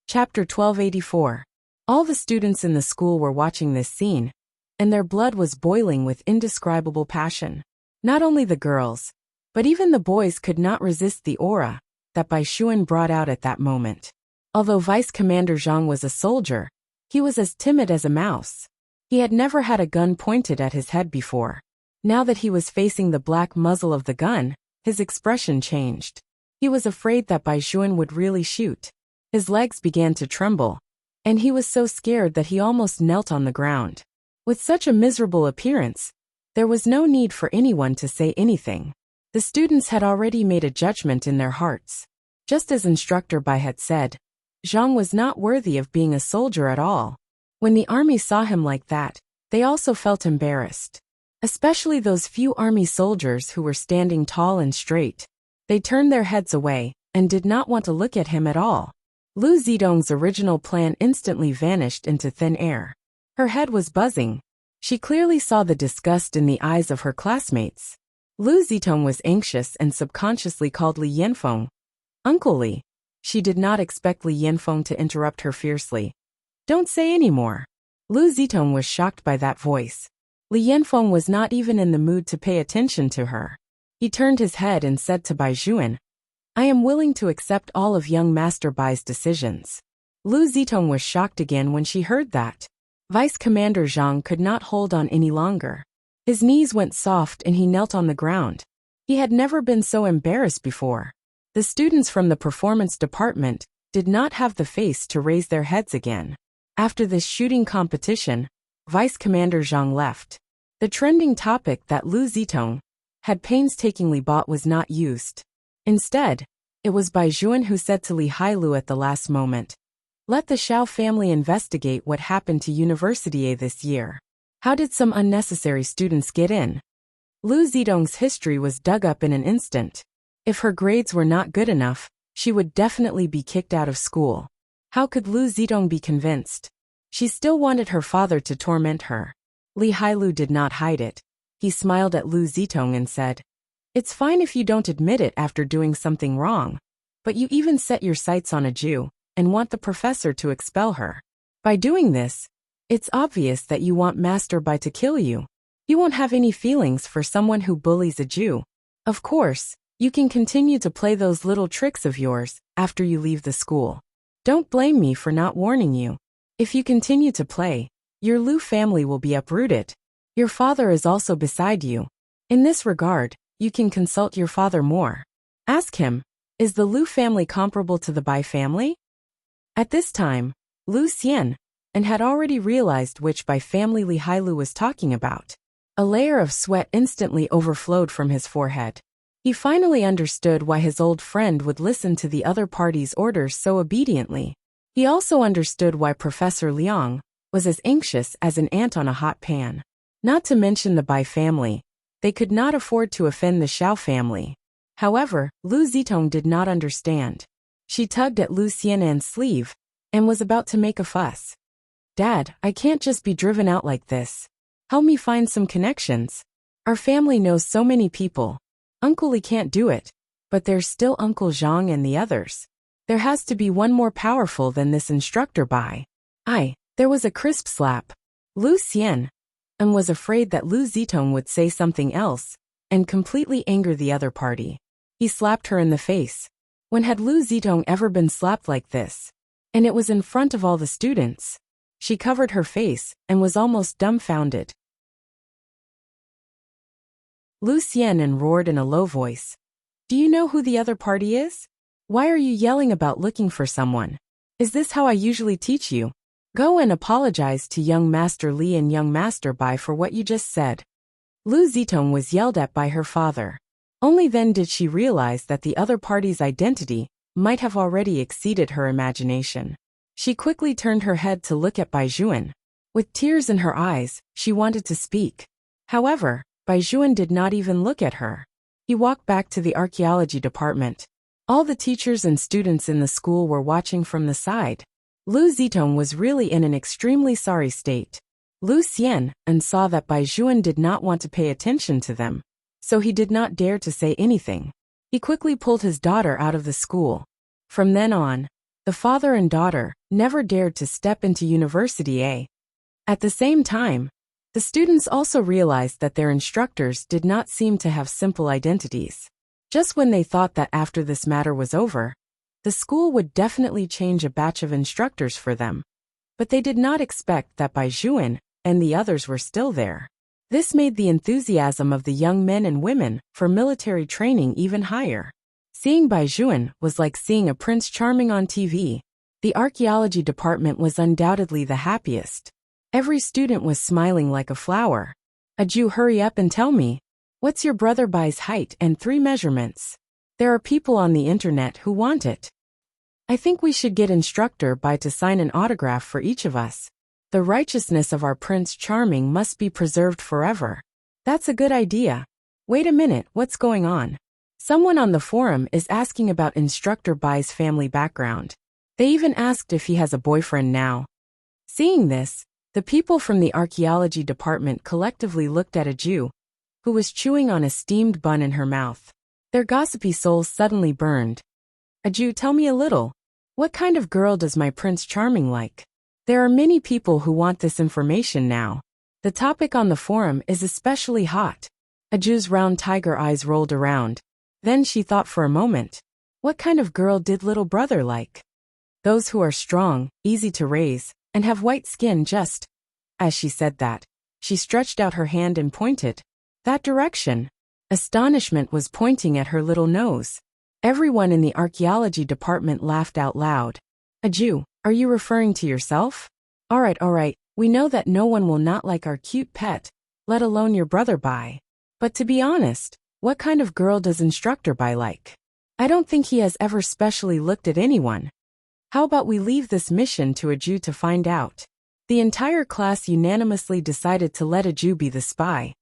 Chapter 1284. All the students in the school were watching this scene, and their blood was boiling with indescribable passion. Not only the girls, but even the boys could not resist the aura that Bai Xuan brought out at that moment. Although Vice Commander Zhang was a soldier, he was as timid as a mouse. He had never had a gun pointed at his head before. Now that he was facing the black muzzle of the gun, his expression changed. He was afraid that Bai Xuan would really shoot. His legs began to tremble, and he was so scared that he almost knelt on the ground. With such a miserable appearance, there was no need for anyone to say anything. The students had already made a judgment in their hearts. Just as Instructor Bai had said, Zhang was not worthy of being a soldier at all. When the army saw him like that, they also felt embarrassed. Especially those few army soldiers who were standing tall and straight. They turned their heads away and did not want to look at him at all. Lu Zidong's original plan instantly vanished into thin air. Her head was buzzing. She clearly saw the disgust in the eyes of her classmates. Lu Zitong was anxious and subconsciously called Li Yanfeng Uncle Li. She did not expect Li Yanfeng to interrupt her fiercely. Don't say any more. Lu Zitong was shocked by that voice. Li Yanfeng was not even in the mood to pay attention to her. He turned his head and said to Bai Xuan, I am willing to accept all of young Master Bai's decisions. Lu Zitong was shocked again when she heard that. Vice Commander Zhang could not hold on any longer. His knees went soft and he knelt on the ground. He had never been so embarrassed before. The students from the performance department did not have the face to raise their heads again. After this shooting competition, Vice Commander Zhang left. The trending topic that Lu Zitong had painstakingly bought was not used. Instead, it was Bai Xuan who said to Li Hailu at the last moment, let the Xiao family investigate what happened to University A this year. How did some unnecessary students get in? Lu Zidong's history was dug up in an instant. If her grades were not good enough, she would definitely be kicked out of school. How could Lu Zidong be convinced? She still wanted her father to torment her. Li Hailu did not hide it. He smiled at Lu Zitong and said, it's fine if you don't admit it after doing something wrong, but you even set your sights on a Jew and want the professor to expel her. By doing this, it's obvious that you want Master Bai to kill you. You won't have any feelings for someone who bullies a Jew. Of course, you can continue to play those little tricks of yours after you leave the school. Don't blame me for not warning you. If you continue to play, your Lu family will be uprooted. Your father is also beside you. In this regard, you can consult your father more. Ask him, is the Lu family comparable to the Bai family? At this time, Lu Xian and had already realized which Bai family Li Hailu was talking about. A layer of sweat instantly overflowed from his forehead. He finally understood why his old friend would listen to the other party's orders so obediently. He also understood why Professor Liang was as anxious as an ant on a hot pan. Not to mention the Bai family, they could not afford to offend the Xiao family. However, Lu Zitong did not understand. She tugged at Lu Xianan's sleeve and was about to make a fuss. Dad, I can't just be driven out like this. Help me find some connections. Our family knows so many people. Uncle Li can't do it, but there's still Uncle Zhang and the others. There has to be one more powerful than this Instructor Bai. There was a crisp slap. Lu Xian and was afraid that Lu Zitong would say something else and completely anger the other party. He slapped her in the face. When had Lu Zitong ever been slapped like this? And it was in front of all the students. She covered her face and was almost dumbfounded. Lu Xian roared in a low voice. Do you know who the other party is? Why are you yelling about looking for someone? Is this how I usually teach you? Go and apologize to young Master Li and young Master Bai for what you just said. Lu Zitong was yelled at by her father. Only then did she realize that the other party's identity might have already exceeded her imagination. She quickly turned her head to look at Bai Xuan. With tears in her eyes, she wanted to speak. However, Bai Xuan did not even look at her. He walked back to the archaeology department. All the teachers and students in the school were watching from the side. Lu Zitong was really in an extremely sorry state. Lu Xian saw that Bai Xuan did not want to pay attention to them, so he did not dare to say anything. He quickly pulled his daughter out of the school. From then on, The father and daughter never dared to step into university, eh? At the same time, the students also realized that their instructors did not seem to have simple identities. Just when they thought that after this matter was over, the school would definitely change a batch of instructors for them. But they did not expect that Bai Juan and the others were still there. This made the enthusiasm of the young men and women for military training even higher. Seeing Bai Juan was like seeing a Prince Charming on TV. The archaeology department was undoubtedly the happiest. Every student was smiling like a flower. Aju, hurry up and tell me. What's your brother Bai's height and 3 measurements? There are people on the internet who want it. I think we should get instructor Bai to sign an autograph for each of us. The righteousness of our Prince Charming must be preserved forever. That's a good idea. Wait a minute, what's going on? Someone on the forum is asking about instructor Bai's family background. They even asked if he has a boyfriend now. Seeing this, the people from the archaeology department collectively looked at Aju, who was chewing on a steamed bun in her mouth. Their gossipy souls suddenly burned. Aju, tell me a little. What kind of girl does my Prince Charming like? There are many people who want this information now. The topic on the forum is especially hot. Aju's round tiger eyes rolled around. Then she thought for a moment. What kind of girl did little brother like? Those who are strong, easy to raise, and have white skin just. As she said that, she stretched out her hand and pointed. That direction. Astonishment was pointing at her little nose. Everyone in the archaeology department laughed out loud. Aju, are you referring to yourself? All right, we know that no one will not like our cute pet, let alone your brother Bai. But to be honest, what kind of girl does instructor Bai like? I don't think he has ever specially looked at anyone. How about we leave this mission to Aju to find out? The entire class unanimously decided to let Aju be the spy,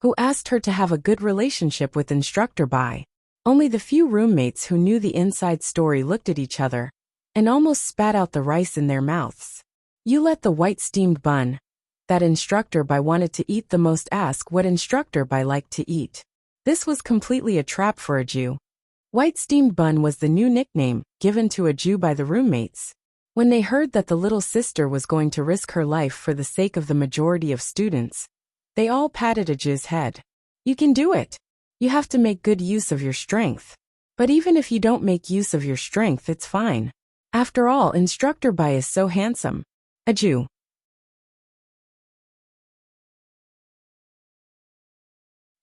who asked her to have a good relationship with instructor Bai. Only the few roommates who knew the inside story looked at each other and almost spat out the rice in their mouths. You let the white steamed bun that instructor Bai wanted to eat the most ask what instructor Bai liked to eat. This was completely a trap for Aju. White steamed bun was the new nickname given to Aju by the roommates. When they heard that the little sister was going to risk her life for the sake of the majority of students, they all patted Aju's head. You can do it. You have to make good use of your strength. But even if you don't make use of your strength, it's fine. After all, instructor Bai is so handsome. Aju.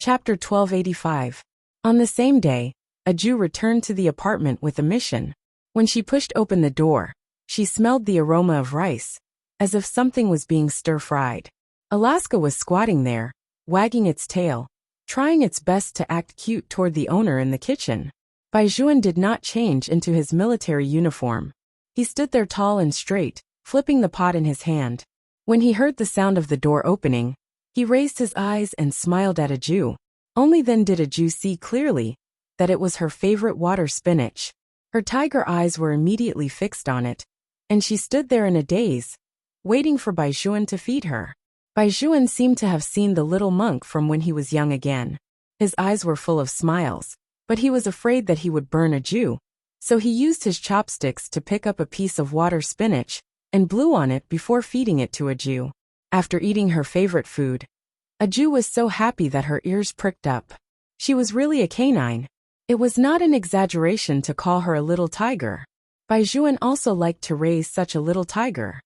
Chapter 1285. On the same day, Aju returned to the apartment with a mission. When she pushed open the door, she smelled the aroma of rice, as if something was being stir-fried. Alaska was squatting there, wagging its tail, trying its best to act cute toward the owner in the kitchen. Bai Juan did not change into his military uniform. He stood there tall and straight, flipping the pot in his hand. When he heard the sound of the door opening, he raised his eyes and smiled at Aju. Only then did Aju see clearly that it was her favorite water spinach. Her tiger eyes were immediately fixed on it, and she stood there in a daze, waiting for Bai Juan to feed her. Bai Juan seemed to have seen the little monk from when he was young again. His eyes were full of smiles, but he was afraid that he would burn Aju, so he used his chopsticks to pick up a piece of water spinach and blew on it before feeding it to Aju. After eating her favorite food, Aju was so happy that her ears pricked up. She was really a canine. It was not an exaggeration to call her a little tiger. Bai Juan also liked to raise such a little tiger.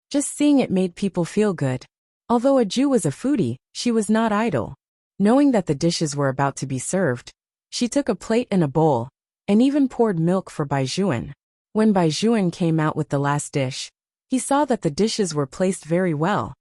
Just seeing it made people feel good. Although Aju was a foodie, she was not idle. Knowing that the dishes were about to be served, she took a plate and a bowl, and even poured milk for Bai Juan. When Bai Juan came out with the last dish, he saw that the dishes were placed very well,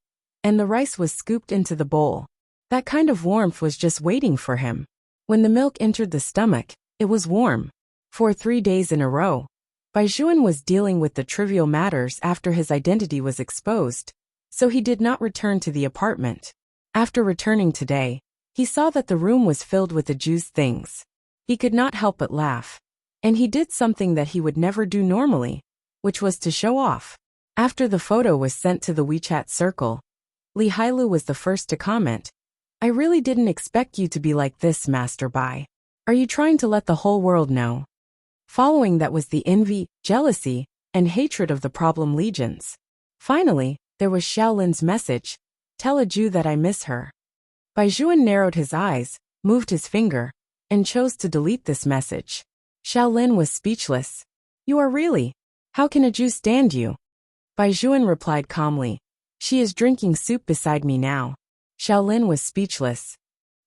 and the rice was scooped into the bowl. That kind of warmth was just waiting for him. When the milk entered the stomach, it was warm. For 3 days in a row, Bai Juan was dealing with the trivial matters after his identity was exposed, so he did not return to the apartment. After returning today, he saw that the room was filled with Aju's things. He could not help but laugh. And he did something that he would never do normally, which was to show off. After the photo was sent to the WeChat circle, Li Hailu was the first to comment. I really didn't expect you to be like this, Master Bai. Are you trying to let the whole world know? Following that was the envy, jealousy, and hatred of the problem legions. Finally, there was Xiaolin's message, "Tell a Jew that I miss her." Bai Juan narrowed his eyes, moved his finger, and chose to delete this message. Xiaolin was speechless. "You are really? How can a Jew stand you?" Bai Juan replied calmly. "She is drinking soup beside me now." Xiaolin was speechless.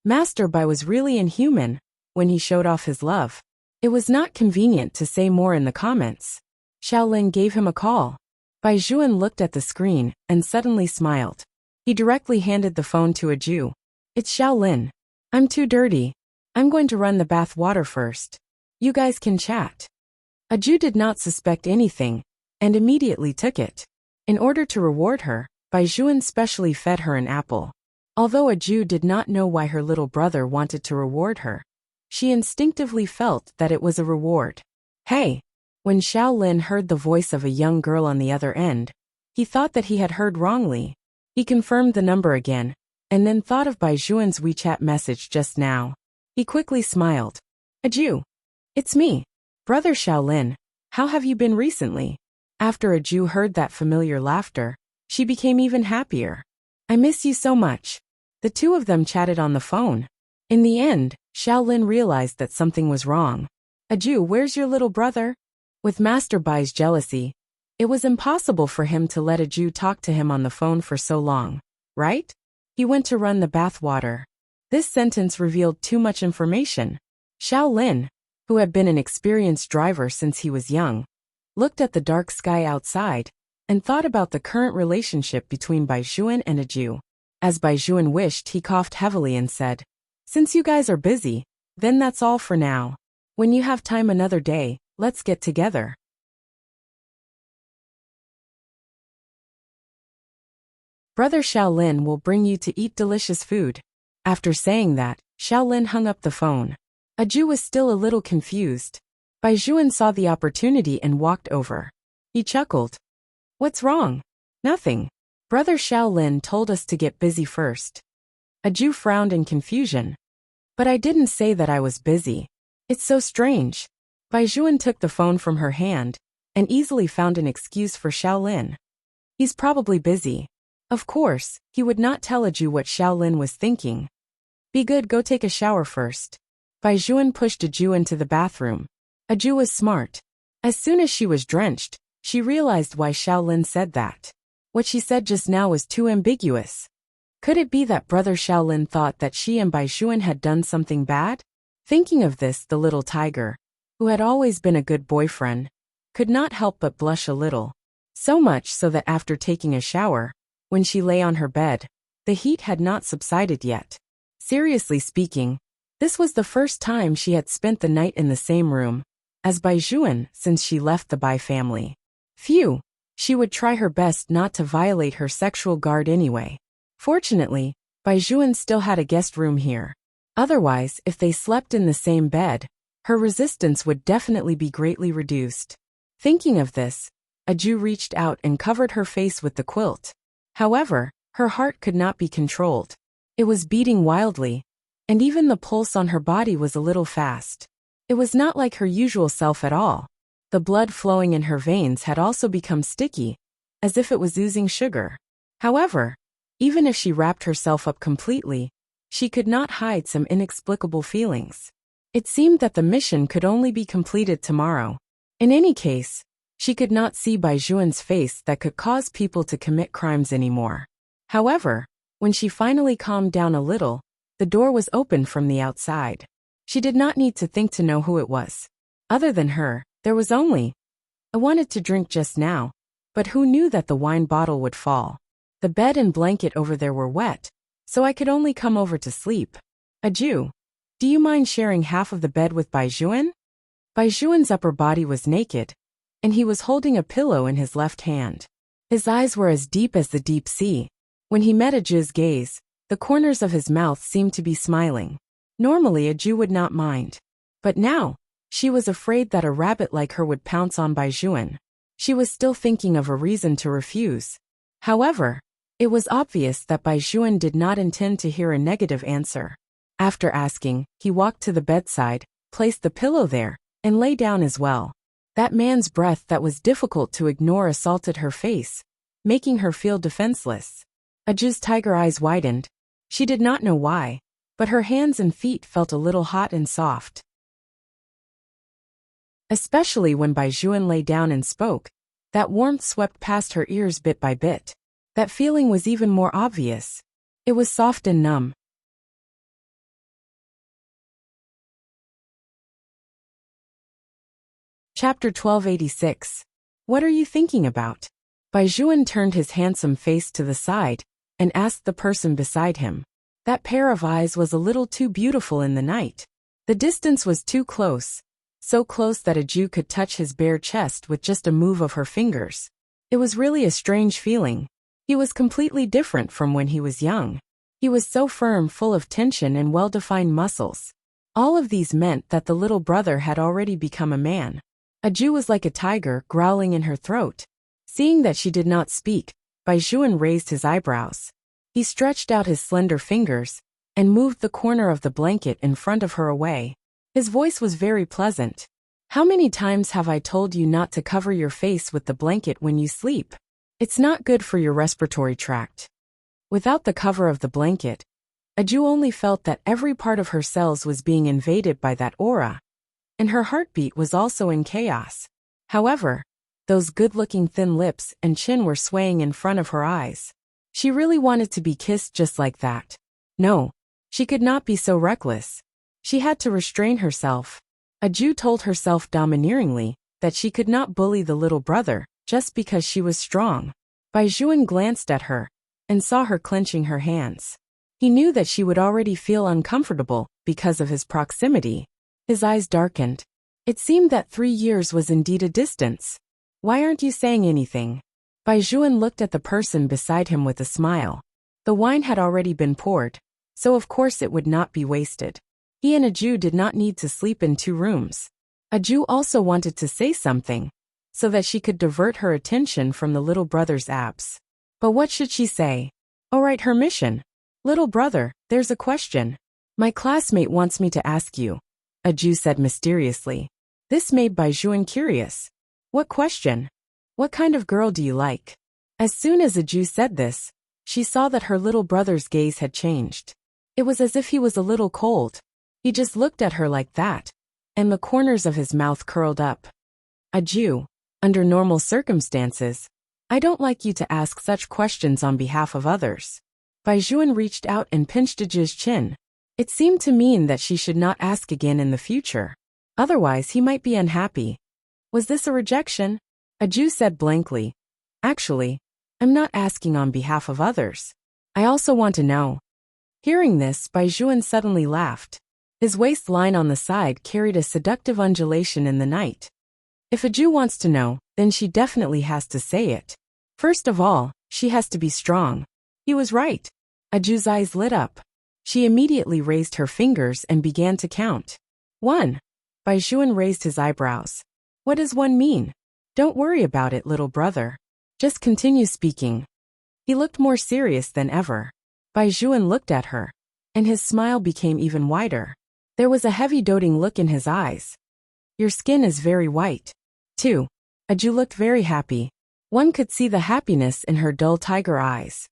Master Bai was really inhuman when he showed off his love. It was not convenient to say more in the comments. Xiaolin gave him a call. Bai Juan looked at the screen and suddenly smiled. He directly handed the phone to a Jew. "It's Xiaolin. I'm too dirty. I'm going to run the bath water first. You guys can chat." A Jew did not suspect anything and immediately took it. In order to reward her, Bai Juan specially fed her an apple. Although a Jew did not know why her little brother wanted to reward her, she instinctively felt that it was a reward. "Hey!" When Xiaolin heard the voice of a young girl on the other end, he thought that he had heard wrongly. He confirmed the number again, and then thought of Bai Juan's WeChat message just now. He quickly smiled. "A Jew. It's me. Brother Xiaolin, how have you been recently?" After a Jew heard that familiar laughter, she became even happier. "I miss you so much." The two of them chatted on the phone. In the end, Xiaolin realized that something was wrong. "A Jew, where's your little brother?" With Master Bai's jealousy, it was impossible for him to let a Jew talk to him on the phone for so long, right? "He went to run the bath water." This sentence revealed too much information. Xiaolin, who had been an experienced driver since he was young, looked at the dark sky outside and thought about the current relationship between Bai Juan and a Jew. As Bai Juan wished, he coughed heavily and said, "Since you guys are busy, then that's all for now. When you have time another day, let's get together." Brother Xiaolin will bring you to eat delicious food. After saying that, Xiaolin hung up the phone. A Jew was still a little confused. Bai Juan saw the opportunity and walked over. He chuckled. "What's wrong?" "Nothing. Brother Xiaolin told us to get busy first." A Jew frowned in confusion. "But I didn't say that I was busy. It's so strange." Bai Juan took the phone from her hand and easily found an excuse for Xiaolin. "He's probably busy." Of course, he would not tell a Jew what Xiaolin was thinking. "Be good, go take a shower first." Bai Juan pushed a Jew into the bathroom. A Jew was smart. As soon as she was drenched, she realized why Xiaolin said that. What she said just now was too ambiguous. Could it be that Brother Xiaolin thought that she and Bai Juan had done something bad? Thinking of this, the little tiger, who had always been a good boyfriend, could not help but blush a little. So much so that after taking a shower, when she lay on her bed, the heat had not subsided yet. Seriously speaking, this was the first time she had spent the night in the same room as Bai Juan since she left the Bai family. Phew, she would try her best not to violate her sexual guard anyway. Fortunately, Bai Juan still had a guest room here. Otherwise, if they slept in the same bed, her resistance would definitely be greatly reduced. Thinking of this, a Jew reached out and covered her face with the quilt. However, her heart could not be controlled. It was beating wildly, and even the pulse on her body was a little fast. It was not like her usual self at all. The blood flowing in her veins had also become sticky, as if it was oozing sugar. However, even if she wrapped herself up completely, she could not hide some inexplicable feelings. It seemed that the mission could only be completed tomorrow. In any case, she could not see Bai Juan's face that could cause people to commit crimes anymore. However, when she finally calmed down a little, the door was opened from the outside. She did not need to think to know who it was. Other than her, there was only, "I wanted to drink just now, but who knew that the wine bottle would fall? The bed and blanket over there were wet, so I could only come over to sleep." "A Jew, do you mind sharing half of the bed with Bai Juan?" Bai Juan's upper body was naked, and he was holding a pillow in his left hand. His eyes were as deep as the deep sea. When he met a Jew's gaze, the corners of his mouth seemed to be smiling. Normally a Jew would not mind. But now, she was afraid that a rabbit like her would pounce on Bai Juan. She was still thinking of a reason to refuse. However, it was obvious that Bai Juan did not intend to hear a negative answer. After asking, he walked to the bedside, placed the pillow there, and lay down as well. That man's breath that was difficult to ignore assaulted her face, making her feel defenseless. Aju's tiger eyes widened. She did not know why, but her hands and feet felt a little hot and soft. Especially when Baijuan lay down and spoke, that warmth swept past her ears bit by bit. That feeling was even more obvious. It was soft and numb. Chapter 1286. What are you thinking about? Baijuan turned his handsome face to the side and asked the person beside him. That pair of eyes was a little too beautiful in the night. The distance was too close, so close that Aju could touch his bare chest with just a move of her fingers. It was really a strange feeling. He was completely different from when he was young. He was so firm, full of tension and well-defined muscles. All of these meant that the little brother had already become a man. Aju was like a tiger growling in her throat. Seeing that she did not speak, Baijuan raised his eyebrows. He stretched out his slender fingers and moved the corner of the blanket in front of her away. His voice was very pleasant. How many times have I told you not to cover your face with the blanket when you sleep? It's not good for your respiratory tract. Without the cover of the blanket, Aju only felt that every part of her cells was being invaded by that aura, and her heartbeat was also in chaos. However, those good-looking thin lips and chin were swaying in front of her eyes. She really wanted to be kissed just like that. No, she could not be so reckless. She had to restrain herself. Aju told herself domineeringly that she could not bully the little brother just because she was strong. Baijuan glanced at her and saw her clenching her hands. He knew that she would already feel uncomfortable because of his proximity. His eyes darkened. It seemed that 3 years was indeed a distance. Why aren't you saying anything? Baijuan looked at the person beside him with a smile. The wine had already been poured, so of course it would not be wasted. He and Aju did not need to sleep in 2 rooms. Aju also wanted to say something, so that she could divert her attention from the little brother's abs. But what should she say? All right, her mission. Little brother, there's a question. My classmate wants me to ask you, Aju said mysteriously. This made Baijuan curious. What question? What kind of girl do you like? As soon as Aju said this, she saw that her little brother's gaze had changed. It was as if he was a little cold. He just looked at her like that, and the corners of his mouth curled up. Aju, under normal circumstances, I don't like you to ask such questions on behalf of others. Baijuan reached out and pinched Aju's chin. It seemed to mean that she should not ask again in the future. Otherwise he might be unhappy. Was this a rejection? Aju said blankly. Actually, I'm not asking on behalf of others. I also want to know. Hearing this, Baijuan suddenly laughed. His waistline on the side carried a seductive undulation in the night. If Aju wants to know, then she definitely has to say it. First of all, she has to be strong. He was right. Aju's eyes lit up. She immediately raised her fingers and began to count. 1. Baijuan raised his eyebrows. What does 1 mean? Don't worry about it, little brother. Just continue speaking. He looked more serious than ever. Baijuan looked at her, and his smile became even wider. There was a heavy doting look in his eyes. Your skin is very white. 2. Aju looked very happy. One could see the happiness in her dull tiger eyes.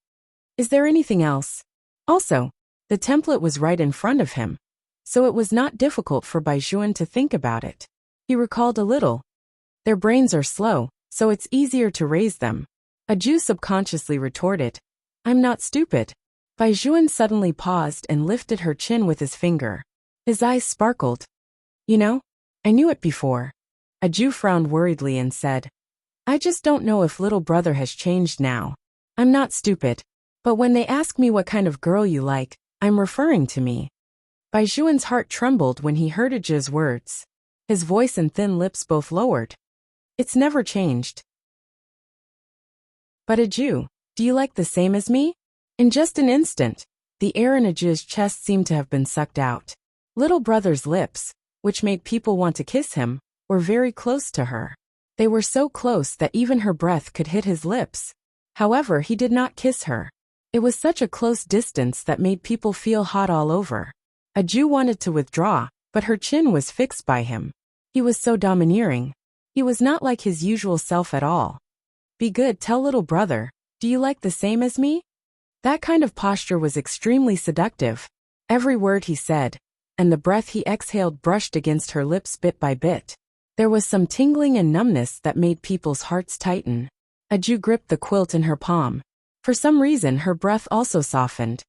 Is there anything else? Also, the template was right in front of him, so it was not difficult for Baijuan to think about it. He recalled a little. Their brains are slow, so it's easier to raise them. Aju subconsciously retorted. I'm not stupid. Baijuan suddenly paused and lifted her chin with his finger. His eyes sparkled. You know, I knew it before. Aju frowned worriedly and said, I just don't know if little brother has changed now. I'm not stupid. But when they ask me what kind of girl you like, I'm referring to me. Baijuan's heart trembled when he heard Aju's words. His voice and thin lips both lowered. It's never changed. But Aju, do you like the same as me? In just an instant, the air in Aju's chest seemed to have been sucked out. Little brother's lips, which made people want to kiss him, were very close to her. They were so close that even her breath could hit his lips. However, he did not kiss her. It was such a close distance that made people feel hot all over. Aju wanted to withdraw, but her chin was fixed by him. He was so domineering. He was not like his usual self at all. Be good, tell little brother, do you like the same as me? That kind of posture was extremely seductive. Every word he said, and the breath he exhaled brushed against her lips bit by bit. There was some tingling and numbness that made people's hearts tighten. Aju gripped the quilt in her palm. For some reason her breath also softened.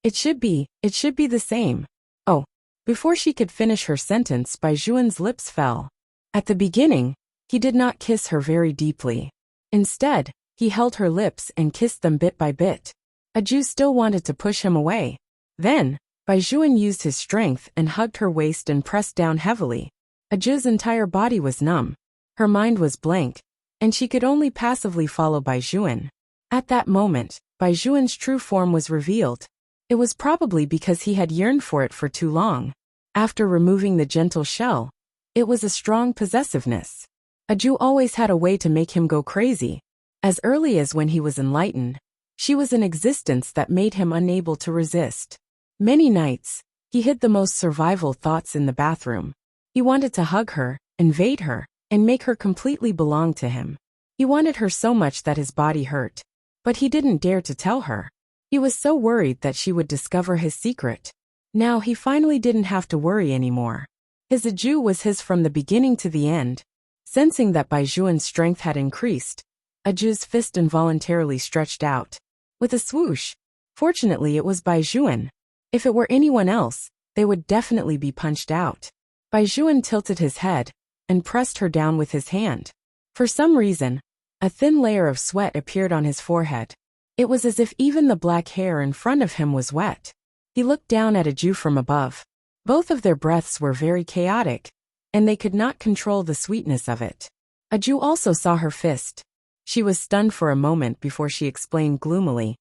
It should be the same. Oh. Before she could finish her sentence, Baijuan's lips fell. At the beginning, he did not kiss her very deeply. Instead, he held her lips and kissed them bit by bit. Aju still wanted to push him away. Then, Baijuan used his strength and hugged her waist and pressed down heavily. Aju's entire body was numb. Her mind was blank, and she could only passively follow Baijuan. At that moment, Baijuan's true form was revealed. It was probably because he had yearned for it for too long. After removing the gentle shell, it was a strong possessiveness. Aju always had a way to make him go crazy. As early as when he was enlightened, she was an existence that made him unable to resist. Many nights, he hid the most survival thoughts in the bathroom. He wanted to hug her, invade her, and make her completely belong to him. He wanted her so much that his body hurt. But he didn't dare to tell her. He was so worried that she would discover his secret. Now he finally didn't have to worry anymore. His Aju was his from the beginning to the end. Sensing that Baijuan's strength had increased, Aju's fist involuntarily stretched out. With a swoosh. Fortunately it was Baijuan. If it were anyone else, they would definitely be punched out. Baijuan tilted his head and pressed her down with his hand. For some reason, a thin layer of sweat appeared on his forehead. It was as if even the black hair in front of him was wet. He looked down at Aju from above. Both of their breaths were very chaotic, and they could not control the sweetness of it. Aju also saw her fist. She was stunned for a moment before she explained gloomily.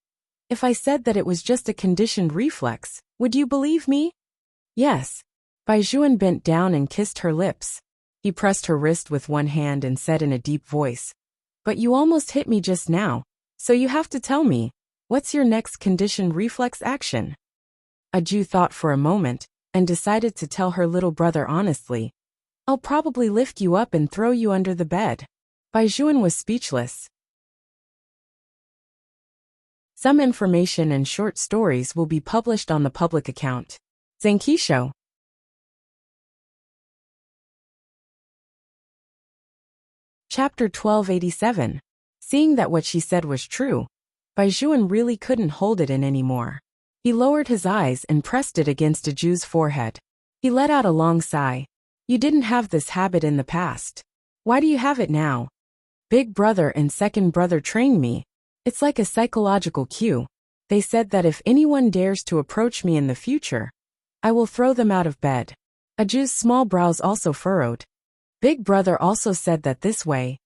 If I said that it was just a conditioned reflex, would you believe me? Yes. Baijuan bent down and kissed her lips. He pressed her wrist with one hand and said in a deep voice, "But you almost hit me just now, so you have to tell me, what's your next conditioned reflex action?" Aju thought for a moment, and decided to tell her little brother honestly. "I'll probably lift you up and throw you under the bed." Baijuan was speechless. Some information and short stories will be published on the public account. Zenkisho. Chapter 1287. Seeing that what she said was true, Baijuan really couldn't hold it in anymore. He lowered his eyes and pressed it against Aju's forehead. He let out a long sigh. "You didn't have this habit in the past. Why do you have it now?" "Big brother and second brother trained me. It's like a psychological cue. They said that if anyone dares to approach me in the future, I will throw them out of bed." Aju's small brows also furrowed. "Big brother also said that this way,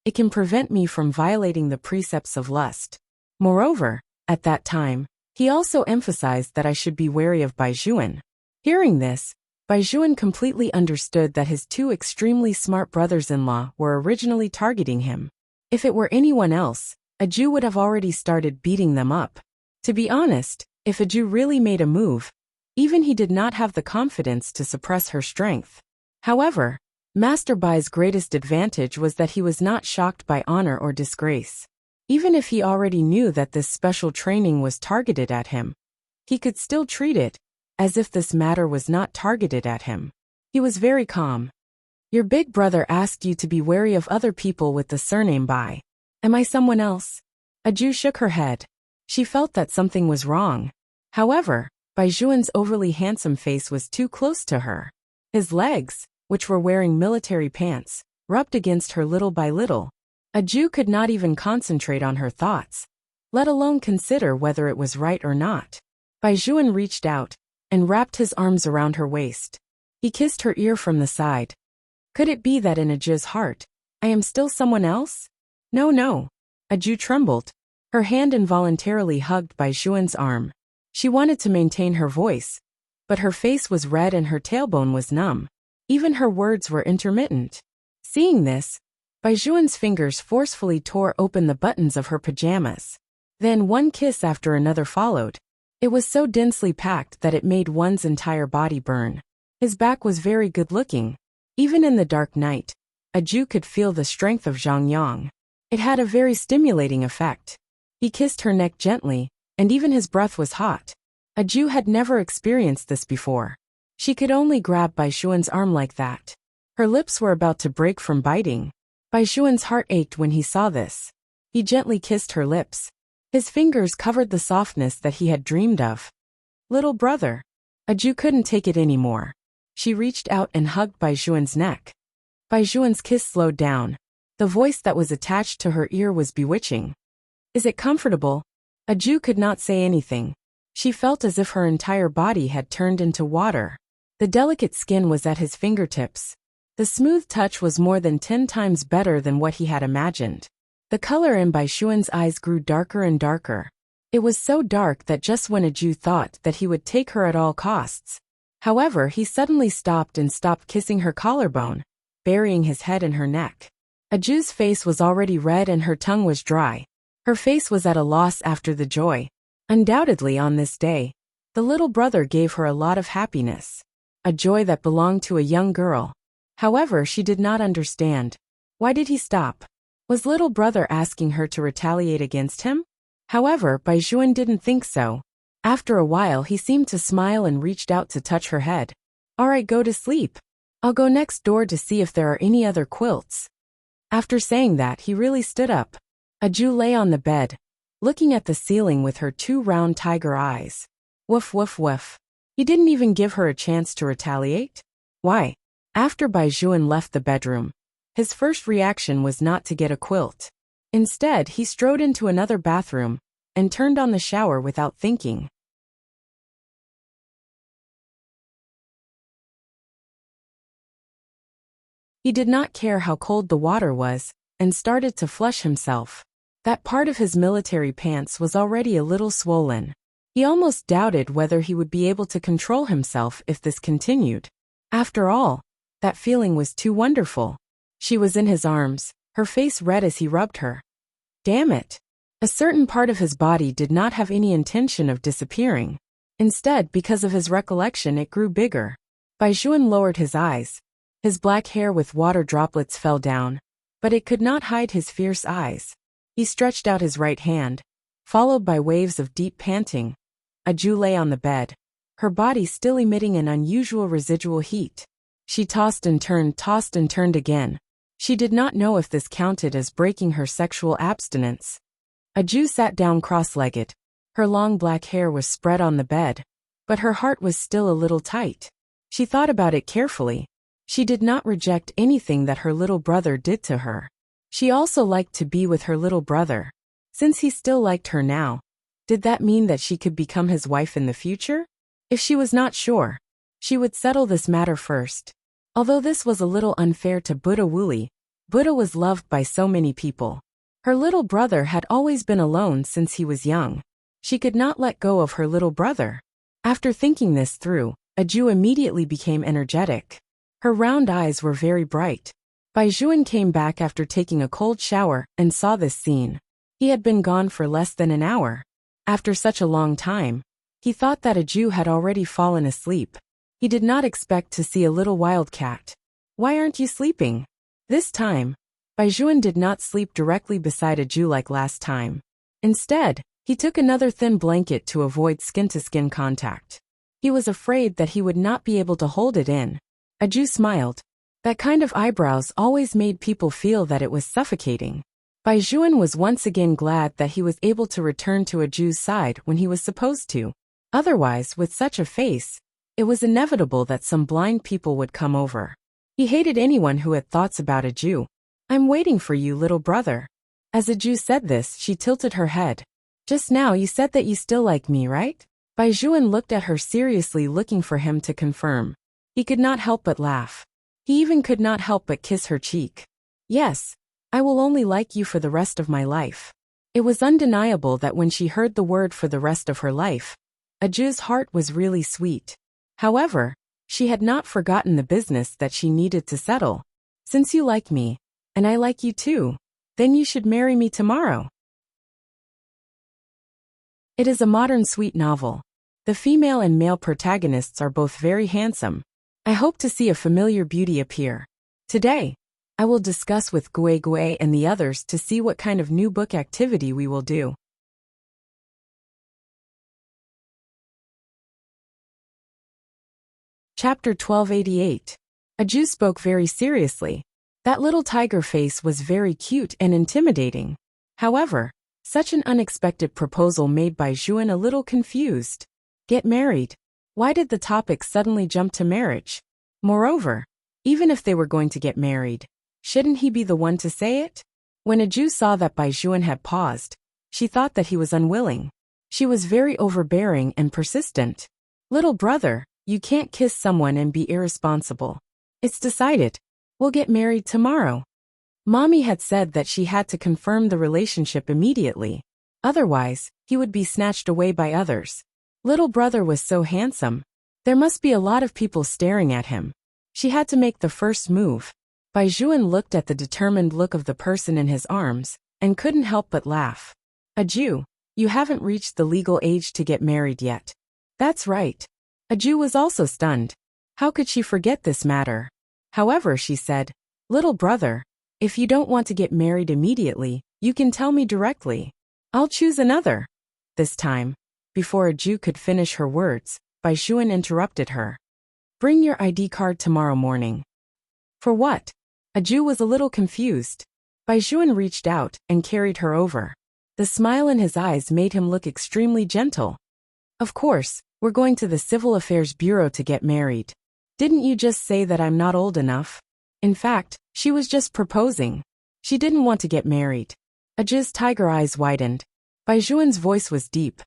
it can prevent me from violating the precepts of lust. Moreover, at that time, he also emphasized that I should be wary of Baijuan." Hearing this, Baijuan completely understood that his two extremely smart brothers-in-law were originally targeting him. If it were anyone else, Aju would have already started beating them up. To be honest, if Aju really made a move, even he did not have the confidence to suppress her strength. However, Master Bai's greatest advantage was that he was not shocked by honor or disgrace. Even if he already knew that this special training was targeted at him, he could still treat it as if this matter was not targeted at him. He was very calm. "Your big brother asked you to be wary of other people with the surname Bai. Am I someone else?" Aju shook her head. She felt that something was wrong. However, Baijuan's overly handsome face was too close to her. His legs, which were wearing military pants, rubbed against her little by little. Aju could not even concentrate on her thoughts, let alone consider whether it was right or not. Baijuan reached out and wrapped his arms around her waist. He kissed her ear from the side. Could it be that in Aju's heart, I am still someone else? No. Aju trembled. Her hand involuntarily hugged Baijuan's arm. She wanted to maintain her voice, but her face was red and her tailbone was numb. Even her words were intermittent. Seeing this, Baijuan's fingers forcefully tore open the buttons of her pajamas. Then one kiss after another followed. It was so densely packed that it made one's entire body burn. His back was very good-looking. Even in the dark night, Aju could feel the strength of Zhang Yang. It had a very stimulating effect. He kissed her neck gently, and even his breath was hot. Aju had never experienced this before. She could only grab Bai Xuan's arm like that. Her lips were about to break from biting. Bai Xuan's heart ached when he saw this. He gently kissed her lips. His fingers covered the softness that he had dreamed of. Little brother. Aju couldn't take it anymore. She reached out and hugged Bai Xuan's neck. Bai Xuan's kiss slowed down. The voice that was attached to her ear was bewitching. Is it comfortable? Aju could not say anything. She felt as if her entire body had turned into water. The delicate skin was at his fingertips. The smooth touch was more than 10 times better than what he had imagined. The color in Bai Xuan's eyes grew darker and darker. It was so dark that just when Aju thought that he would take her at all costs. However, he suddenly stopped kissing her collarbone, burying his head in her neck. Aju's face was already red and her tongue was dry. Her face was at a loss after the joy. Undoubtedly on this day, the little brother gave her a lot of happiness. A joy that belonged to a young girl. However, she did not understand. Why did he stop? Was little brother asking her to retaliate against him? However, Bai Xuan didn't think so. After a while he seemed to smile and reached out to touch her head. Alright, go to sleep. I'll go next door to see if there are any other quilts. After saying that, he really stood up. Aju lay on the bed, looking at the ceiling with her 2 round tiger eyes. Woof woof woof. He didn't even give her a chance to retaliate? Why? After Bai Xuan left the bedroom, his first reaction was not to get a quilt. Instead, he strode into another bathroom and turned on the shower without thinking. He did not care how cold the water was and started to flush himself. That part of his military pants was already a little swollen. He almost doubted whether he would be able to control himself if this continued. After all, that feeling was too wonderful. She was in his arms, her face red as he rubbed her. Damn it! A certain part of his body did not have any intention of disappearing. Instead, because of his recollection, it grew bigger. Bai Xuan lowered his eyes. His black hair with water droplets fell down, but it could not hide his fierce eyes. He stretched out his right hand, followed by waves of deep panting. Aju lay on the bed, her body still emitting an unusual residual heat. She tossed and turned again. She did not know if this counted as breaking her sexual abstinence. Aju sat down cross-legged. Her long black hair was spread on the bed, but her heart was still a little tight. She thought about it carefully. She did not reject anything that her little brother did to her. She also liked to be with her little brother. Since he still liked her now, did that mean that she could become his wife in the future? If she was not sure, she would settle this matter first. Although this was a little unfair to Buddha Wooly, Buddha was loved by so many people. Her little brother had always been alone since he was young. She could not let go of her little brother. After thinking this through, Aju immediately became energetic. Her round eyes were very bright. Bai Xuan came back after taking a cold shower and saw this scene. He had been gone for less than an hour. After such a long time, he thought that Aju had already fallen asleep. He did not expect to see a little wildcat. Why aren't you sleeping? This time, Bai Xuan did not sleep directly beside Aju like last time. Instead, he took another thin blanket to avoid skin-to-skin contact. He was afraid that he would not be able to hold it in. Aju smiled. That kind of eyebrows always made people feel that it was suffocating. Bai Xuan was once again glad that he was able to return to Aju's side when he was supposed to. Otherwise, with such a face, it was inevitable that some blind people would come over. He hated anyone who had thoughts about Aju. I'm waiting for you, little brother. As Aju said this, she tilted her head. Just now you said that you still like me, right? Bai Xuan looked at her seriously, looking for him to confirm. He could not help but laugh. He even could not help but kiss her cheek. Yes, I will only like you for the rest of my life. It was undeniable that when she heard the word for the rest of her life, Aju's heart was really sweet. However, she had not forgotten the business that she needed to settle. Since you like me, and I like you too, then you should marry me tomorrow. It is a modern sweet novel. The female and male protagonists are both very handsome. I hope to see a familiar beauty appear. Today, I will discuss with Gui Gui and the others to see what kind of new book activity we will do. Chapter 1288. Aju spoke very seriously. That little tiger face was very cute and intimidating. However, such an unexpected proposal made by Juan a little confused. Get married. Why did the topic suddenly jump to marriage? Moreover, even if they were going to get married, shouldn't he be the one to say it? When Aju saw that Baijuan had paused, she thought that he was unwilling. She was very overbearing and persistent. Little brother, you can't kiss someone and be irresponsible. It's decided. We'll get married tomorrow. Mommy had said that she had to confirm the relationship immediately. Otherwise, he would be snatched away by others. Little brother was so handsome. There must be a lot of people staring at him. She had to make the first move. Baijuan looked at the determined look of the person in his arms, and couldn't help but laugh. Aju, you haven't reached the legal age to get married yet. That's right. Aju was also stunned. How could she forget this matter? However, she said, Little brother, if you don't want to get married immediately, you can tell me directly. I'll choose another. This time, before Aju could finish her words, Baijuan interrupted her. Bring your ID card tomorrow morning. For what? Aju was a little confused. Baijuan reached out and carried her over. The smile in his eyes made him look extremely gentle. Of course, we're going to the Civil Affairs Bureau to get married. Didn't you just say that I'm not old enough? In fact, she was just proposing. She didn't want to get married. Aju's tiger eyes widened. Baijuan's voice was deep.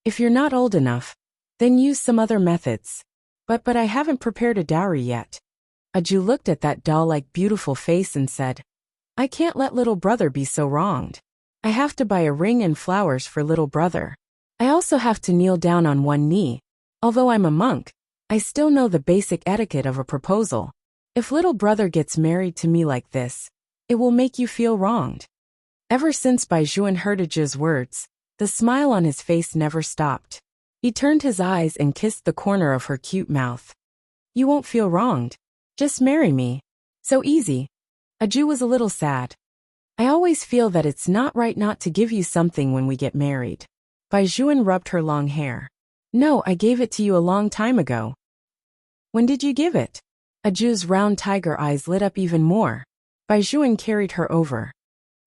If you're not old enough, then use some other methods. But I haven't prepared a dowry yet. Aju looked at that doll-like beautiful face and said, I can't let little brother be so wronged. I have to buy a ring and flowers for little brother. I also have to kneel down on one knee. Although I'm a monk, I still know the basic etiquette of a proposal. If little brother gets married to me like this, it will make you feel wronged. Ever since Baijuan heard Aju's words, the smile on his face never stopped. He turned his eyes and kissed the corner of her cute mouth. You won't feel wronged. Just marry me. So easy. Aju was a little sad. I always feel that it's not right not to give you something when we get married. Baijuan rubbed her long hair. No, I gave it to you a long time ago. When did you give it? Aju's round tiger eyes lit up even more. Baijuan carried her over.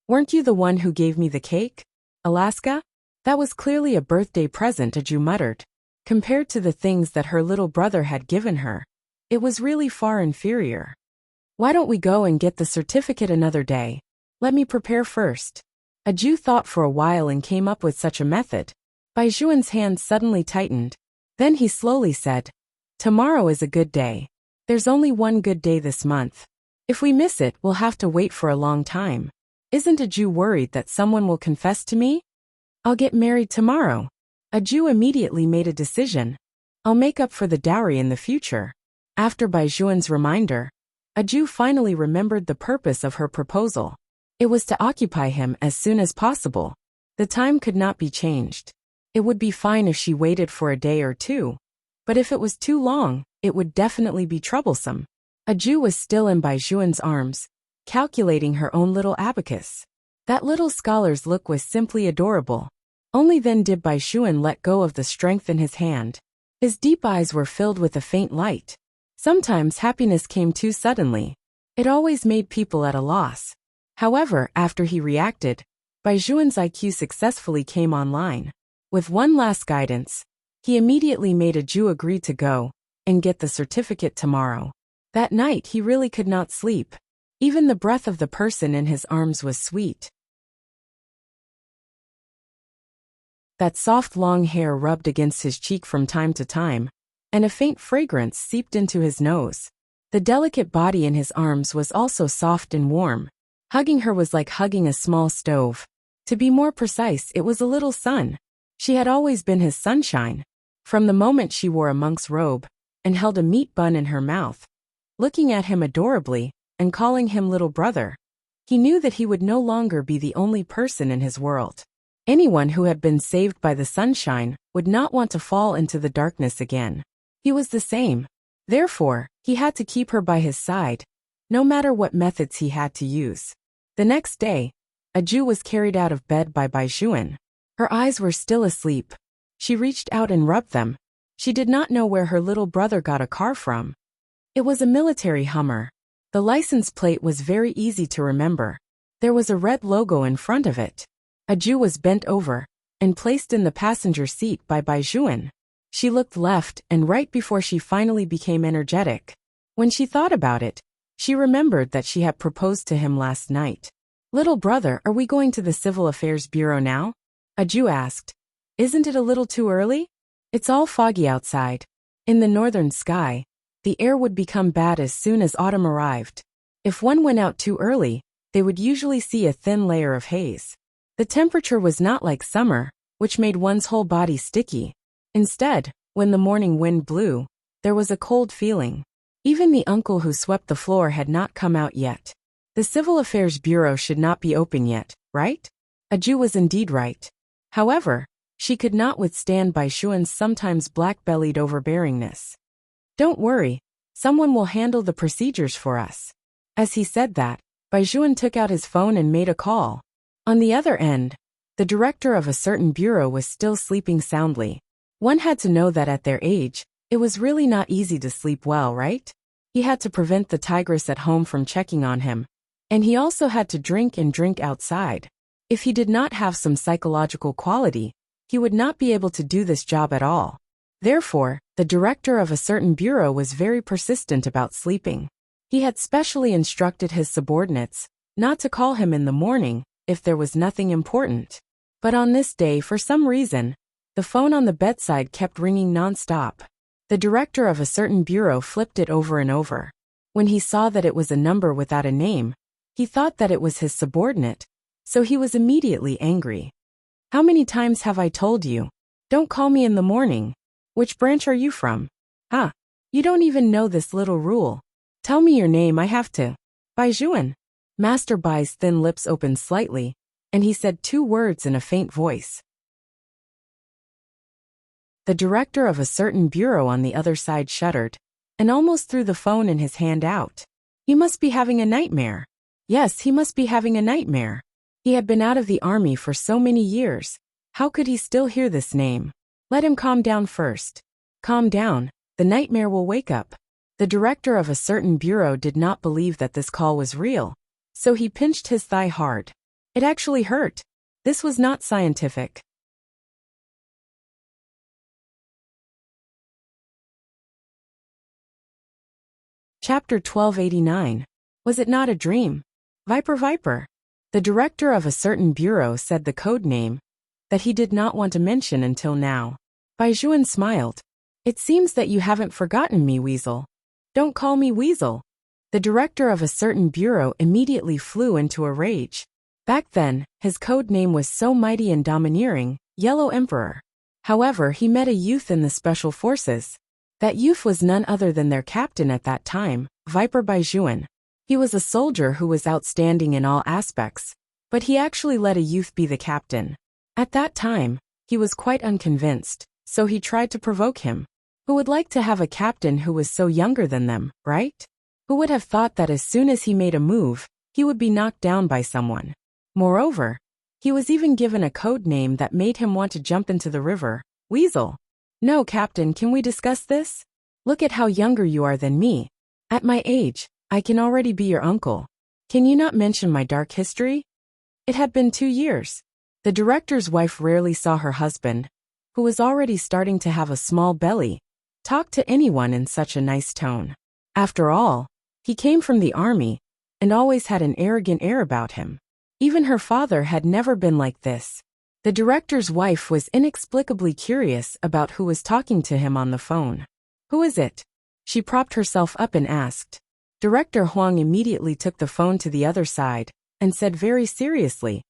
Weren't you the one who gave me the cake? Alaska? That was clearly a birthday present, Aju muttered. Compared to the things that her little brother had given her, it was really far inferior. Why don't we go and get the certificate another day? Let me prepare first. Aju thought for a while and came up with such a method. Baijuan's hands suddenly tightened. Then he slowly said, Tomorrow is a good day. There's only one good day this month. If we miss it, we'll have to wait for a long time. Isn't Aju worried that someone will confess to me? I'll get married tomorrow. Aju immediately made a decision. I'll make up for the dowry in the future. After Baijuan's reminder, Aju finally remembered the purpose of her proposal. It was to occupy him as soon as possible. The time could not be changed. It would be fine if she waited for a day or two. But if it was too long, it would definitely be troublesome. Aju was still in Baijuan's arms, calculating her own little abacus. That little scholar's look was simply adorable. Only then did Baijuan let go of the strength in his hand. His deep eyes were filled with a faint light. Sometimes happiness came too suddenly. It always made people at a loss. However, after he reacted, Baijuan's IQ successfully came online. With one last guidance, he immediately made Aju agree to go and get the certificate tomorrow. That night he really could not sleep. Even the breath of the person in his arms was sweet. That soft long hair rubbed against his cheek from time to time, and a faint fragrance seeped into his nose. The delicate body in his arms was also soft and warm. Hugging her was like hugging a small stove. To be more precise, it was a little sun. She had always been his sunshine. From the moment she wore a monk's robe and held a meat bun in her mouth, looking at him adorably and calling him little brother, he knew that he would no longer be the only person in his world. Anyone who had been saved by the sunshine would not want to fall into the darkness again. He was the same. Therefore, He had to keep her by his side, no matter what methods he had to use. The next day, Aju was carried out of bed by Baizhuan. Her eyes were still asleep. She reached out and rubbed them. She did not know where her little brother got a car from. It was a military Hummer. The license plate was very easy to remember. There was a red logo in front of it. Aju was bent over and placed in the passenger seat by Baizhuan. She looked left and right before she finally became energetic. When she thought about it, she remembered that she had proposed to him last night. "Little brother, are we going to the Civil Affairs Bureau now?" Aju asked. "Isn't it a little too early? It's all foggy outside." In the northern sky, the air would become bad as soon as autumn arrived. If one went out too early, they would usually see a thin layer of haze. The temperature was not like summer, which made one's whole body sticky. Instead, when the morning wind blew, there was a cold feeling. Even the uncle who swept the floor had not come out yet. The Civil Affairs Bureau should not be open yet, right? Aju was indeed right. However, she could not withstand Baizhuan's sometimes black-bellied overbearingness. "Don't worry, someone will handle the procedures for us." As he said that, Baizhuan took out his phone and made a call. On the other end, the director of a certain bureau was still sleeping soundly. One had to know that at their age, it was really not easy to sleep well, right? He had to prevent the tigress at home from checking on him. And he also had to drink and drink outside. If he did not have some psychological quality, he would not be able to do this job at all. Therefore, the director of a certain bureau was very persistent about sleeping. He had specially instructed his subordinates not to call him in the morning if there was nothing important. But on this day, for some reason, the phone on the bedside kept ringing non-stop. The director of a certain bureau flipped it over and over. When he saw that it was a number without a name, he thought that it was his subordinate, so he was immediately angry. "How many times have I told you? Don't call me in the morning. Which branch are you from? Huh? You don't even know this little rule. Tell me your name, I have to." "Baizhuan." Master Bai's thin lips opened slightly, and he said two words in a faint voice. The director of a certain bureau on the other side shuddered, and almost threw the phone in his hand out. He must be having a nightmare. Yes, he must be having a nightmare. He had been out of the army for so many years. How could he still hear this name? Let him calm down first. Calm down, the nightmare will wake up. The director of a certain bureau did not believe that this call was real, so he pinched his thigh hard. It actually hurt. This was not scientific. Chapter 1289. Was it not a dream? Viper. The director of a certain bureau said the code name that he did not want to mention until now. Baizhuan smiled. "It seems that you haven't forgotten me, Weasel." "Don't call me Weasel." The director of a certain bureau immediately flew into a rage. Back then, his code name was so mighty and domineering, Yellow Emperor. However, he met a youth in the special forces. That youth was none other than their captain at that time, Viper Baizhuan. He was a soldier who was outstanding in all aspects, but he actually let a youth be the captain. At that time, he was quite unconvinced, so he tried to provoke him. Who would like to have a captain who was so younger than them, right? Who would have thought that as soon as he made a move, he would be knocked down by someone? Moreover, he was even given a code name that made him want to jump into the river, Weasel. "No, Captain, can we discuss this? Look at how younger you are than me. At my age, I can already be your uncle. Can you not mention my dark history?" It had been 2 years. The director's wife rarely saw her husband, who was already starting to have a small belly, talk to anyone in such a nice tone. After all, he came from the army, and always had an arrogant air about him. Even her father had never been like this. The director's wife was inexplicably curious about who was talking to him on the phone. "Who is it?" She propped herself up and asked. Director Huang immediately took the phone to the other side and said very seriously,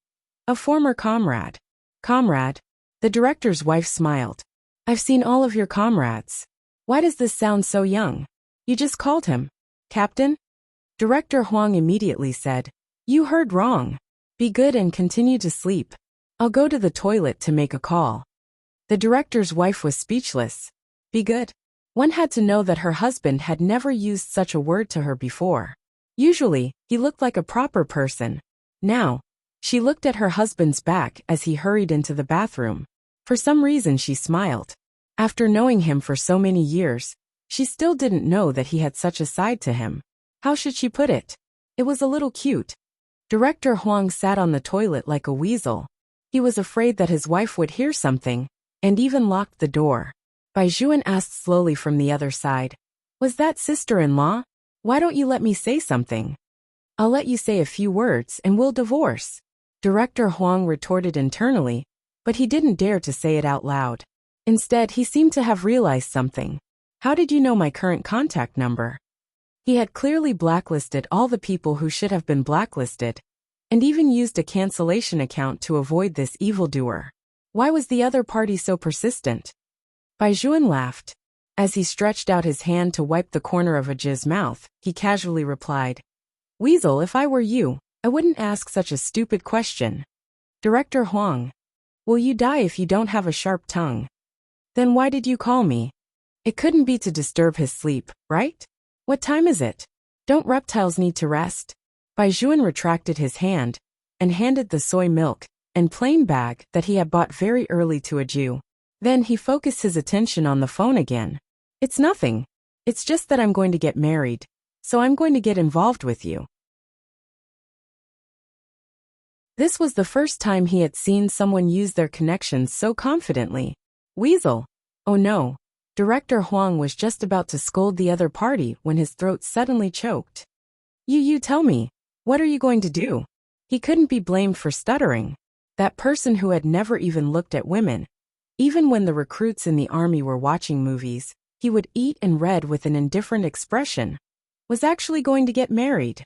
"A former comrade." "Comrade?" The director's wife smiled. "I've seen all of your comrades. Why does this sound so young? You just called him Captain?" Director Huang immediately said, "You heard wrong. Be good and continue to sleep. I'll go to the toilet to make a call." The director's wife was speechless. "Be good? One had to know that her husband had never used such a word to her before. Usually, he looked like a proper person. Now, she looked at her husband's back as he hurried into the bathroom. For some reason she smiled. After knowing him for so many years, she still didn't know that he had such a side to him. How should she put it? It was a little cute. Director Huang sat on the toilet like a weasel. He was afraid that his wife would hear something, and even locked the door. Bai Juan asked slowly from the other side, "Was that sister-in-law? Why don't you let me say something?" "I'll let you say a few words and we'll divorce," Director Huang retorted internally, but he didn't dare to say it out loud. Instead, he seemed to have realized something. "How did you know my current contact number?" He had clearly blacklisted all the people who should have been blacklisted, and even used a cancellation account to avoid this evildoer. Why was the other party so persistent? Bai Juan laughed. As he stretched out his hand to wipe the corner of Ajiz's mouth, he casually replied, "Weasel, if I were you, I wouldn't ask such a stupid question." "Director Huang, will you die if you don't have a sharp tongue?" "Then why did you call me?" "It couldn't be to disturb his sleep, right? What time is it? Don't reptiles need to rest?" Bai Juan retracted his hand and handed the soy milk and plain bag that he had bought very early to Aju. Then he focused his attention on the phone again. "It's nothing. It's just that I'm going to get married, so I'm going to get involved with you." This was the first time he had seen someone use their connections so confidently. "Weasel." Oh no. Director Huang was just about to scold the other party when his throat suddenly choked. You tell me, what are you going to do?" He couldn't be blamed for stuttering. That person who had never even looked at women, even when the recruits in the army were watching movies, he would eat and read with an indifferent expression, was actually going to get married.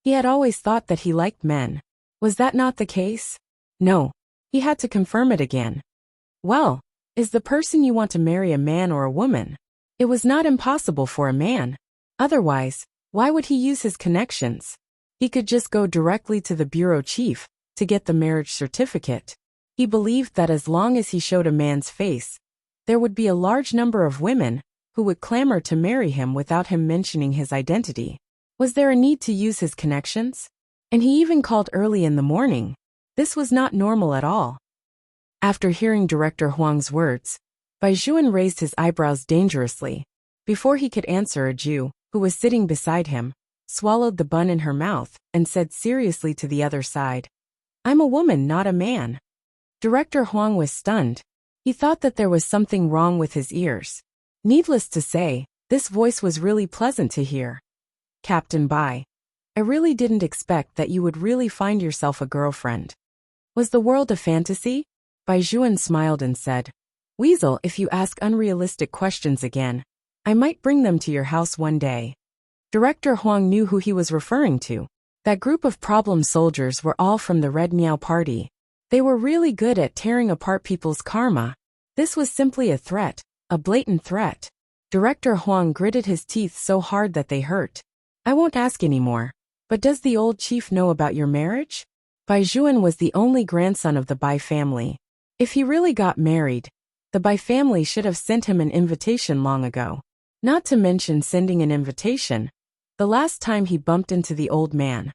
He had always thought that he liked men. Was that not the case? No. He had to confirm it again. "Well, is the person you want to marry a man or a woman?" It was not impossible for a man. Otherwise, why would he use his connections? He could just go directly to the bureau chief to get the marriage certificate. He believed that as long as he showed a man's face, there would be a large number of women who would clamor to marry him without him mentioning his identity. Was there a need to use his connections? And he even called early in the morning. This was not normal at all. After hearing Director Huang's words, Bai Juan raised his eyebrows dangerously. Before he could answer, Aju, who was sitting beside him, swallowed the bun in her mouth and said seriously to the other side, "I'm a woman, not a man." Director Huang was stunned. He thought that there was something wrong with his ears. Needless to say, this voice was really pleasant to hear. "Captain Bai, I really didn't expect that you would really find yourself a girlfriend. Was the world a fantasy?" Bai Juan smiled and said, "Weasel, if you ask unrealistic questions again, I might bring them to your house one day." Director Huang knew who he was referring to. That group of problem soldiers were all from the Red Meow Party. They were really good at tearing apart people's karma. This was simply a threat, a blatant threat. Director Huang gritted his teeth so hard that they hurt. "I won't ask anymore. But does the old chief know about your marriage?" Bai Juan was the only grandson of the Bai family. If he really got married, the Bai family should have sent him an invitation long ago. Not to mention sending an invitation the last time he bumped into the old man.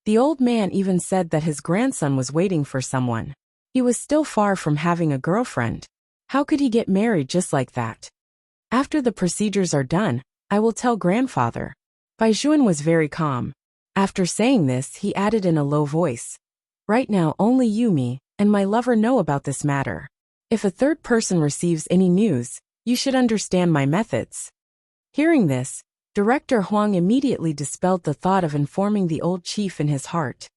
The old man even said that his grandson was waiting for someone. He was still far from having a girlfriend. How could he get married just like that? "After the procedures are done, I will tell grandfather." Bai Juan was very calm. After saying this, he added in a low voice, "Right now only you, me, and my lover know about this matter. If a third person receives any news, you should understand my methods." Hearing this, Director Huang immediately dispelled the thought of informing the old chief in his heart.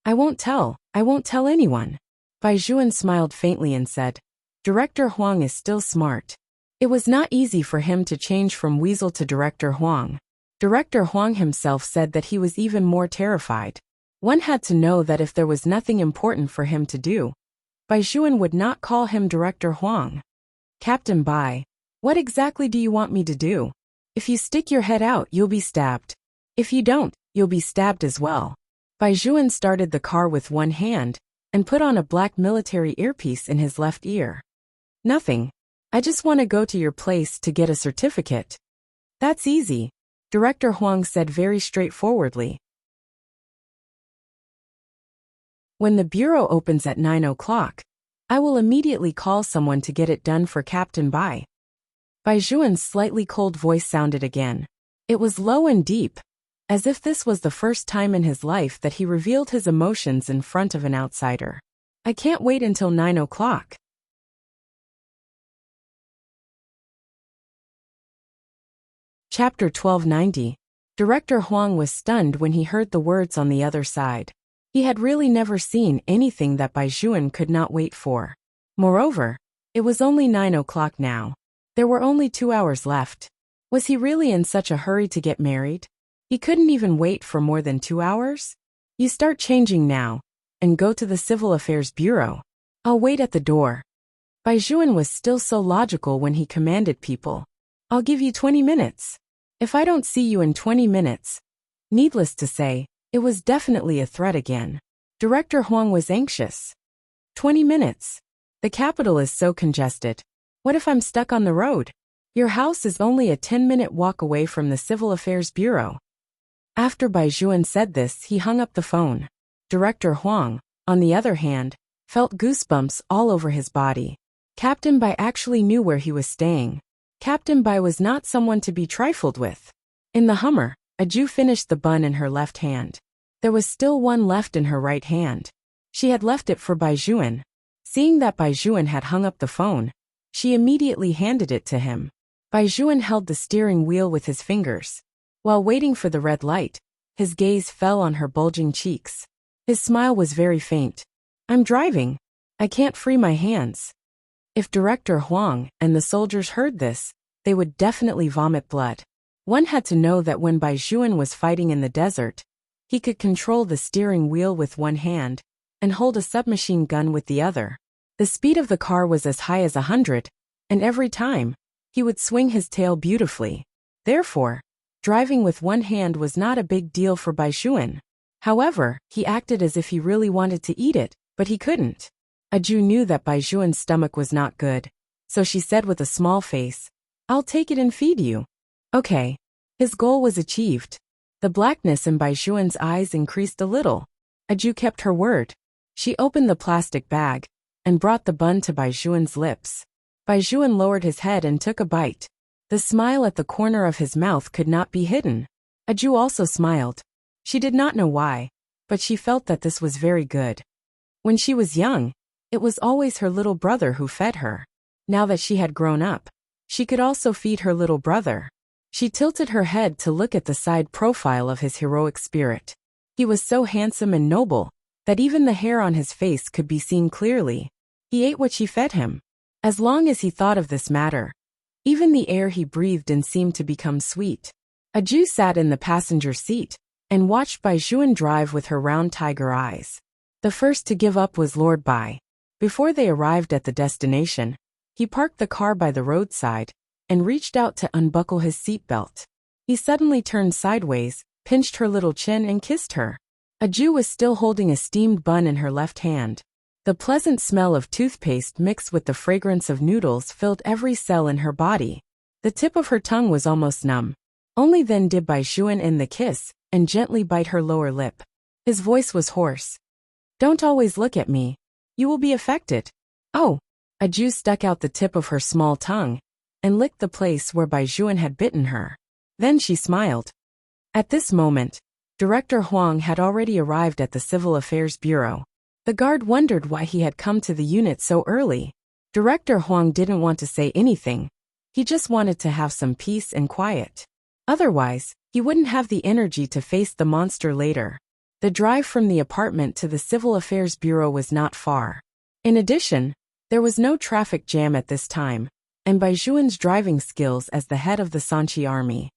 I won't tell anyone." Bai Juan smiled faintly and said, "Director Huang is still smart." It was not easy for him to change from Weasel to Director Huang. Director Huang himself said that he was even more terrified. One had to know that if there was nothing important for him to do, Bai Juan would not call him Director Huang. "Captain Bai, what exactly do you want me to do? If you stick your head out, you'll be stabbed. If you don't, you'll be stabbed as well." Bai Juan started the car with one hand and put on a black military earpiece in his left ear. "Nothing. I just want to go to your place to get a certificate. That's easy, Director Huang said very straightforwardly. When the bureau opens at 9 o'clock, I will immediately call someone to get it done for Captain Bai. Bai Juan's slightly cold voice sounded again. It was low and deep, as if this was the first time in his life that he revealed his emotions in front of an outsider. I can't wait until 9 o'clock. Chapter 1290. Director Huang was stunned when he heard the words on the other side. He had really never seen anything that Bai Juan could not wait for. Moreover, it was only 9 o'clock now. There were only 2 hours left. Was he really in such a hurry to get married? He couldn't even wait for more than 2 hours? You start changing now, and go to the Civil Affairs Bureau. I'll wait at the door. Bai Juan was still so logical when he commanded people. I'll give you 20 minutes. If I don't see you in 20 minutes. Needless to say, it was definitely a threat again. Director Huang was anxious. 20 minutes. The capital is so congested. What if I'm stuck on the road? Your house is only a 10-minute walk away from the Civil Affairs Bureau. After Bai Juan said this, he hung up the phone. Director Huang, on the other hand, felt goosebumps all over his body. Captain Bai actually knew where he was staying. Captain Bai was not someone to be trifled with. In the Hummer, a Jew finished the bun in her left hand. There was still one left in her right hand. She had left it for Bai Juan. Seeing that Bai Juan had hung up the phone, she immediately handed it to him. Bai Juan held the steering wheel with his fingers. While waiting for the red light, his gaze fell on her bulging cheeks. His smile was very faint. I'm driving. I can't free my hands. If Director Huang and the soldiers heard this, they would definitely vomit blood. One had to know that when Bai Juan was fighting in the desert, he could control the steering wheel with one hand and hold a submachine gun with the other. The speed of the car was as high as 100, and every time, he would swing his tail beautifully. Therefore, driving with one hand was not a big deal for Bai Juan. However, he acted as if he really wanted to eat it, but he couldn't. A Jew knew that Bai Juan's stomach was not good, so she said with a small face, I'll take it and feed you. Okay. His goal was achieved. The blackness in Bai Juan's eyes increased a little. A Jew kept her word. She opened the plastic bag and brought the bun to Bai Juan's lips. Bai Juan lowered his head and took a bite. The smile at the corner of his mouth could not be hidden. A Jew also smiled. She did not know why, but she felt that this was very good. When she was young, it was always her little brother who fed her. Now that she had grown up, she could also feed her little brother. She tilted her head to look at the side profile of his heroic spirit. He was so handsome and noble that even the hair on his face could be seen clearly. He ate what she fed him. As long as he thought of this matter, even the air he breathed in seemed to become sweet. A Jew sat in the passenger seat and watched Bai Juan drive with her round tiger eyes. The first to give up was Lord Bai. Before they arrived at the destination, he parked the car by the roadside and reached out to unbuckle his seatbelt. He suddenly turned sideways, pinched her little chin and kissed her. A Jew was still holding a steamed bun in her left hand. The pleasant smell of toothpaste mixed with the fragrance of noodles filled every cell in her body. The tip of her tongue was almost numb. Only then did Bai Juan end the kiss and gently bite her lower lip. His voice was hoarse. Don't always look at me. You will be affected. Oh. A Jew stuck out the tip of her small tongue and licked the place where Bai Juan had bitten her. Then she smiled. At this moment, Director Huang had already arrived at the Civil Affairs Bureau. The guard wondered why he had come to the unit so early. Director Huang didn't want to say anything. He just wanted to have some peace and quiet. Otherwise, he wouldn't have the energy to face the monster later. The drive from the apartment to the Civil Affairs Bureau was not far. In addition, there was no traffic jam at this time, and Bai Juan's driving skills as the head of the Sanchi army.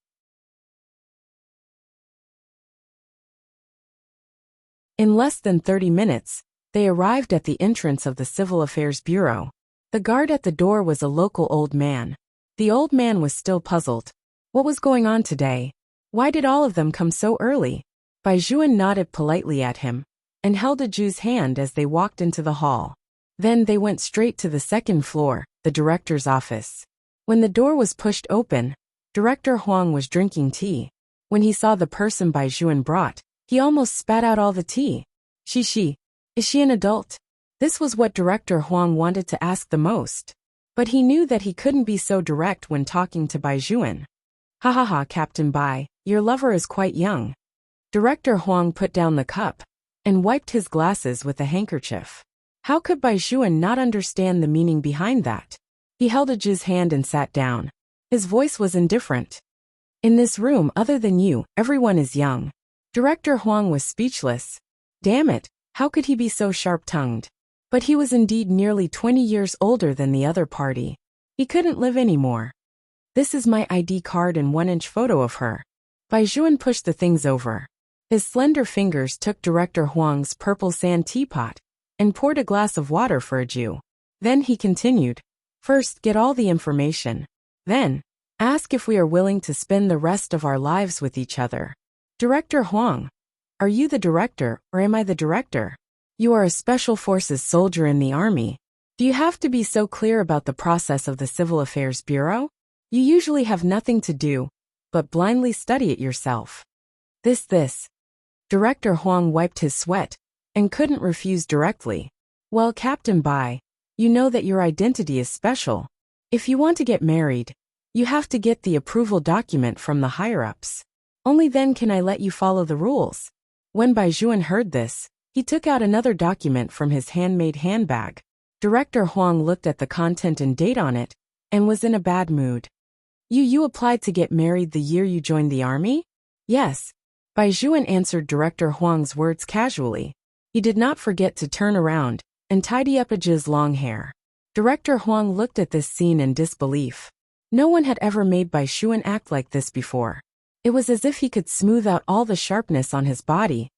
In less than 30 minutes, they arrived at the entrance of the Civil Affairs Bureau. The guard at the door was a local old man. The old man was still puzzled. What was going on today? Why did all of them come so early? Bai Juan nodded politely at him and held a Jew's hand as they walked into the hall. Then they went straight to the second floor, the director's office. When the door was pushed open, Director Huang was drinking tea. When he saw the person Bai Juan brought, he almost spat out all the tea. She, is she an adult? This was what Director Huang wanted to ask the most. But he knew that he couldn't be so direct when talking to Bai Juan. Ha ha ha, Captain Bai, your lover is quite young. Director Huang put down the cup and wiped his glasses with a handkerchief. How could Bai Juan not understand the meaning behind that? He held Aju's hand and sat down. His voice was indifferent. In this room, other than you, everyone is young. Director Huang was speechless. Damn it, how could he be so sharp-tongued? But he was indeed nearly 20 years older than the other party. He couldn't live anymore. This is my ID card and 1-inch photo of her. Bai Juan pushed the things over. His slender fingers took Director Huang's purple sand teapot and poured a glass of water for Aju. Then he continued. First, get all the information. Then, ask if we are willing to spend the rest of our lives with each other. Director Huang, are you the director or am I the director? You are a special forces soldier in the army. Do you have to be so clear about the process of the Civil Affairs Bureau? You usually have nothing to do but blindly study it yourself. This. Director Huang wiped his sweat and couldn't refuse directly. Well, Captain Bai, you know that your identity is special. If you want to get married, you have to get the approval document from the higher-ups. Only then can I let you follow the rules. When Bai Juan heard this, he took out another document from his handmade handbag. Director Huang looked at the content and date on it and was in a bad mood. You applied to get married the year you joined the army? Yes. Bai Juan answered Director Huang's words casually. He did not forget to turn around and tidy up Aju's long hair. Director Huang looked at this scene in disbelief. No one had ever made Bai Juan act like this before. It was as if he could smooth out all the sharpness on his body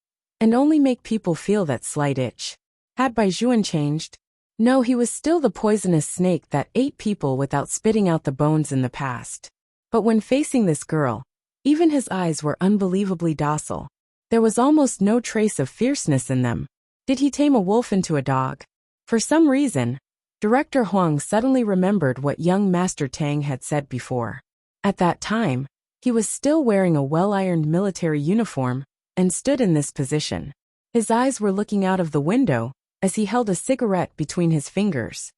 and only make people feel that slight itch. Had Bai Juan changed? No, he was still the poisonous snake that ate people without spitting out the bones in the past. But when facing this girl, even his eyes were unbelievably docile. There was almost no trace of fierceness in them. Did he tame a wolf into a dog? For some reason, Director Huang suddenly remembered what young Master Tang had said before. At that time, he was still wearing a well-ironed military uniform and stood in this position. His eyes were looking out of the window as he held a cigarette between his fingers.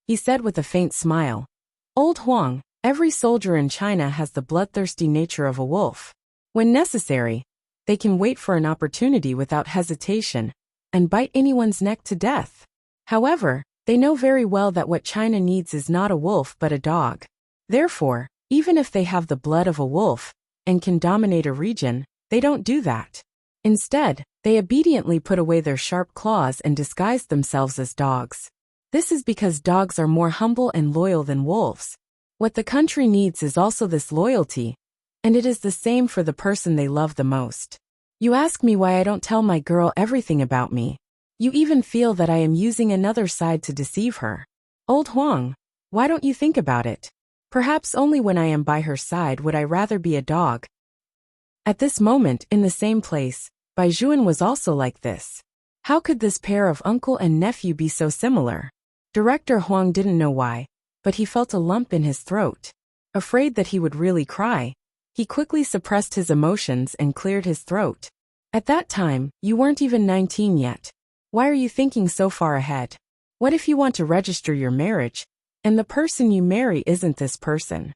He said with a faint smile, Old Huang, every soldier in China has the bloodthirsty nature of a wolf. When necessary, they can wait for an opportunity without hesitation and bite anyone's neck to death. However, they know very well that what China needs is not a wolf but a dog. Therefore, even if they have the blood of a wolf and can dominate a region, they don't do that. Instead, they obediently put away their sharp claws and disguise themselves as dogs. This is because dogs are more humble and loyal than wolves. What the country needs is also this loyalty, and it is the same for the person they love the most. You ask me why I don't tell my girl everything about me. You even feel that I am using another side to deceive her. Old Huang, why don't you think about it? Perhaps only when I am by her side would I rather be a dog. At this moment, in the same place, Bai Juan was also like this. How could this pair of uncle and nephew be so similar? Director Huang didn't know why, but he felt a lump in his throat. Afraid that he would really cry, he quickly suppressed his emotions and cleared his throat. At that time, you weren't even 19 yet. Why are you thinking so far ahead? What if you want to register your marriage, and the person you marry isn't this person?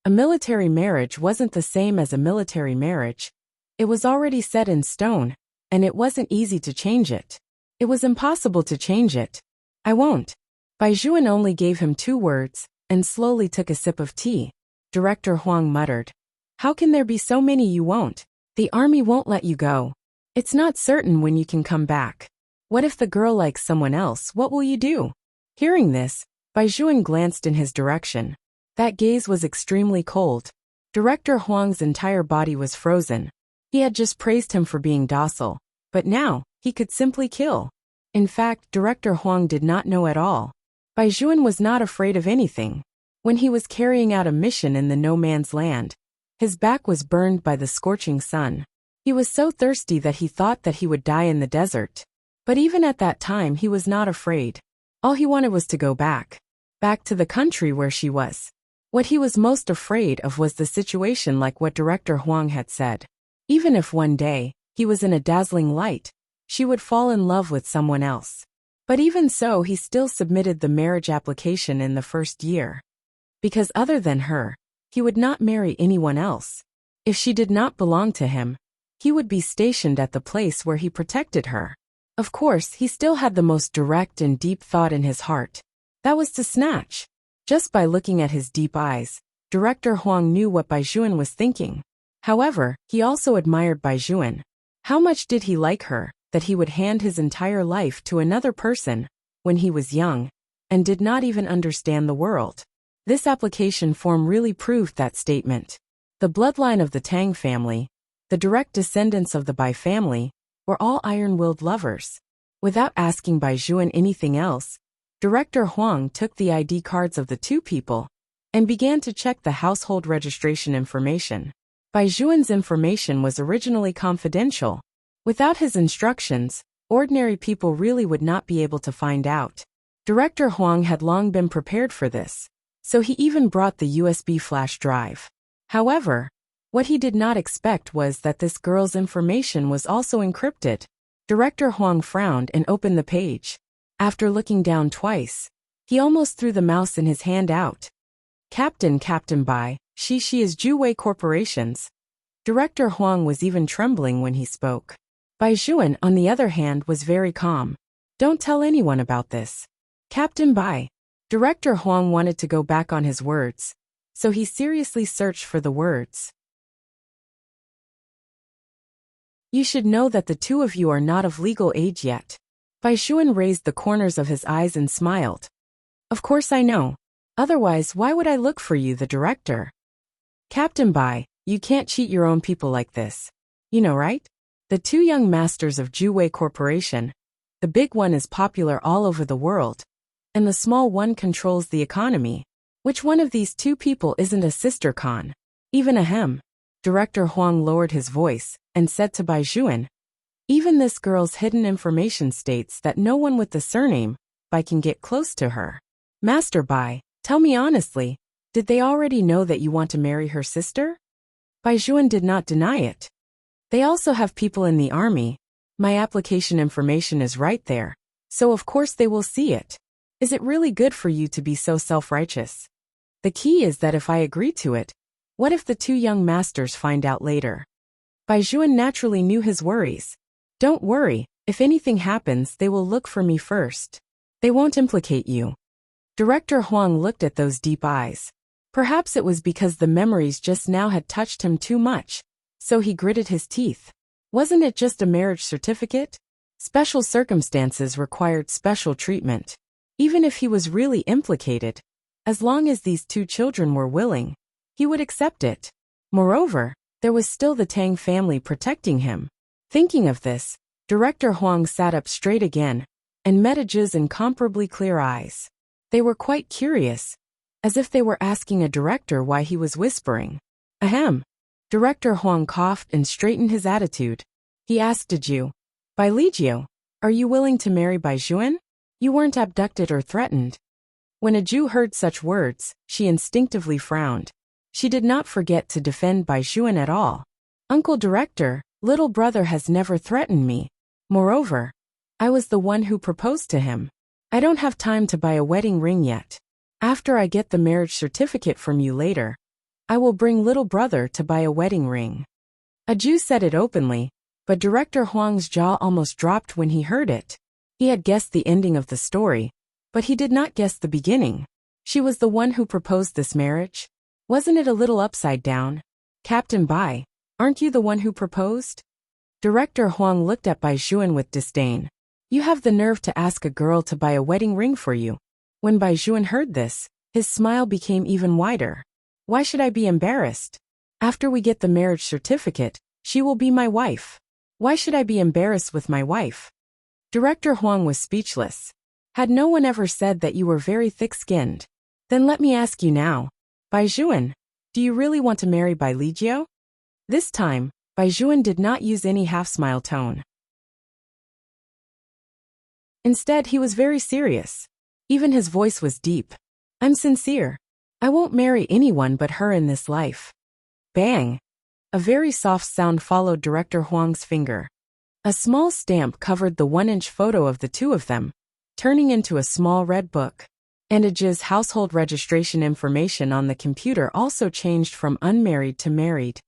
A military marriage wasn't the same as a military marriage. It was already set in stone, and it wasn't easy to change it. It was impossible to change it. I won't. Bai Juan only gave him 2 words, and slowly took a sip of tea. Director Huang muttered. How can there be so many you won't? The army won't let you go. It's not certain when you can come back. What if the girl likes someone else? What will you do? Hearing this, Bai Juan glanced in his direction. That gaze was extremely cold. Director Huang's entire body was frozen. He had just praised him for being docile, but now, he could simply kill. In fact, Director Huang did not know at all. Bai Juan was not afraid of anything. When he was carrying out a mission in the no man's land, his back was burned by the scorching sun. He was so thirsty that he thought that he would die in the desert. But even at that time he was not afraid. All he wanted was to go back. Back to the country where she was. What he was most afraid of was the situation like what Director Huang had said. Even if one day, he was in a dazzling light, she would fall in love with someone else. But even so he still submitted the marriage application in the first year. Because other than her, he would not marry anyone else. If she did not belong to him, he would be stationed at the place where he protected her. Of course, he still had the most direct and deep thought in his heart. That was to snatch. Just by looking at his deep eyes, Director Huang knew what Bai Juan was thinking. However, he also admired Bai Juan. How much did he like her, that he would hand his entire life to another person, when he was young, and did not even understand the world. This application form really proved that statement. The bloodline of the Tang family, the direct descendants of the Bai family, were all iron-willed lovers. Without asking Bai Juan anything else, Director Huang took the ID cards of the two people and began to check the household registration information. Bai Juan's information was originally confidential. Without his instructions, ordinary people really would not be able to find out. Director Huang had long been prepared for this, so he even brought the USB flash drive. However, what he did not expect was that this girl's information was also encrypted. Director Huang frowned and opened the page. After looking down twice, he almost threw the mouse in his hand out. Captain Bai, she is Juwei Corporations. Director Huang was even trembling when he spoke. Bai Juan, on the other hand, was very calm. Don't tell anyone about this. Captain Bai. Director Huang wanted to go back on his words, so he seriously searched for the words. You should know that the two of you are not of legal age yet. Bai Juan raised the corners of his eyes and smiled. Of course I know. Otherwise, why would I look for you, the director? Captain Bai, you can't cheat your own people like this. You know, right? The two young masters of Juwei Corporation. The big one is popular all over the world, and the small one controls the economy. Which one of these two people isn't a sister con? Even ahem. Director Huang lowered his voice and said to Bai Juan, even this girl's hidden information states that no one with the surname Bai can get close to her. Master Bai, tell me honestly, did they already know that you want to marry her sister? Bai Juan did not deny it. They also have people in the army. My application information is right there, so of course they will see it. Is it really good for you to be so self-righteous? The key is that if I agree to it, what if the two young masters find out later? Bai Juan naturally knew his worries. Don't worry, if anything happens they will look for me first. They won't implicate you. Director Huang looked at those deep eyes. Perhaps it was because the memories just now had touched him too much, so he gritted his teeth. Wasn't it just a marriage certificate? Special circumstances required special treatment. Even if he was really implicated, as long as these two children were willing, he would accept it. Moreover, there was still the Tang family protecting him. Thinking of this, Director Huang sat up straight again and met Aju's incomparably clear eyes. They were quite curious, as if they were asking a director why he was whispering. Ahem. Director Huang coughed and straightened his attitude. He asked Aju, Bai Ligio, are you willing to marry Bai Juan? You weren't abducted or threatened. When Aju heard such words, she instinctively frowned. She did not forget to defend Bai Juan at all. Uncle Director, little brother has never threatened me. Moreover, I was the one who proposed to him. I don't have time to buy a wedding ring yet. After I get the marriage certificate from you later, I will bring little brother to buy a wedding ring. Aju said it openly, but Director Huang's jaw almost dropped when he heard it. He had guessed the ending of the story, but he did not guess the beginning. She was the one who proposed this marriage? Wasn't it a little upside down? Captain Bai, aren't you the one who proposed? Director Huang looked at Bai Juan with disdain. You have the nerve to ask a girl to buy a wedding ring for you. When Bai Juan heard this, his smile became even wider. Why should I be embarrassed? After we get the marriage certificate, she will be my wife. Why should I be embarrassed with my wife? Director Huang was speechless. Had no one ever said that you were very thick-skinned? Then let me ask you now. Bai Juan, do you really want to marry Bai Ligio? This time, Bai Juan did not use any half-smile tone. Instead, he was very serious. Even his voice was deep. I'm sincere. I won't marry anyone but her in this life. Bang! A very soft sound followed Director Huang's finger. A small stamp covered the 1-inch photo of the two of them, turning into a small red book. And Ajiz's household registration information on the computer also changed from unmarried to married.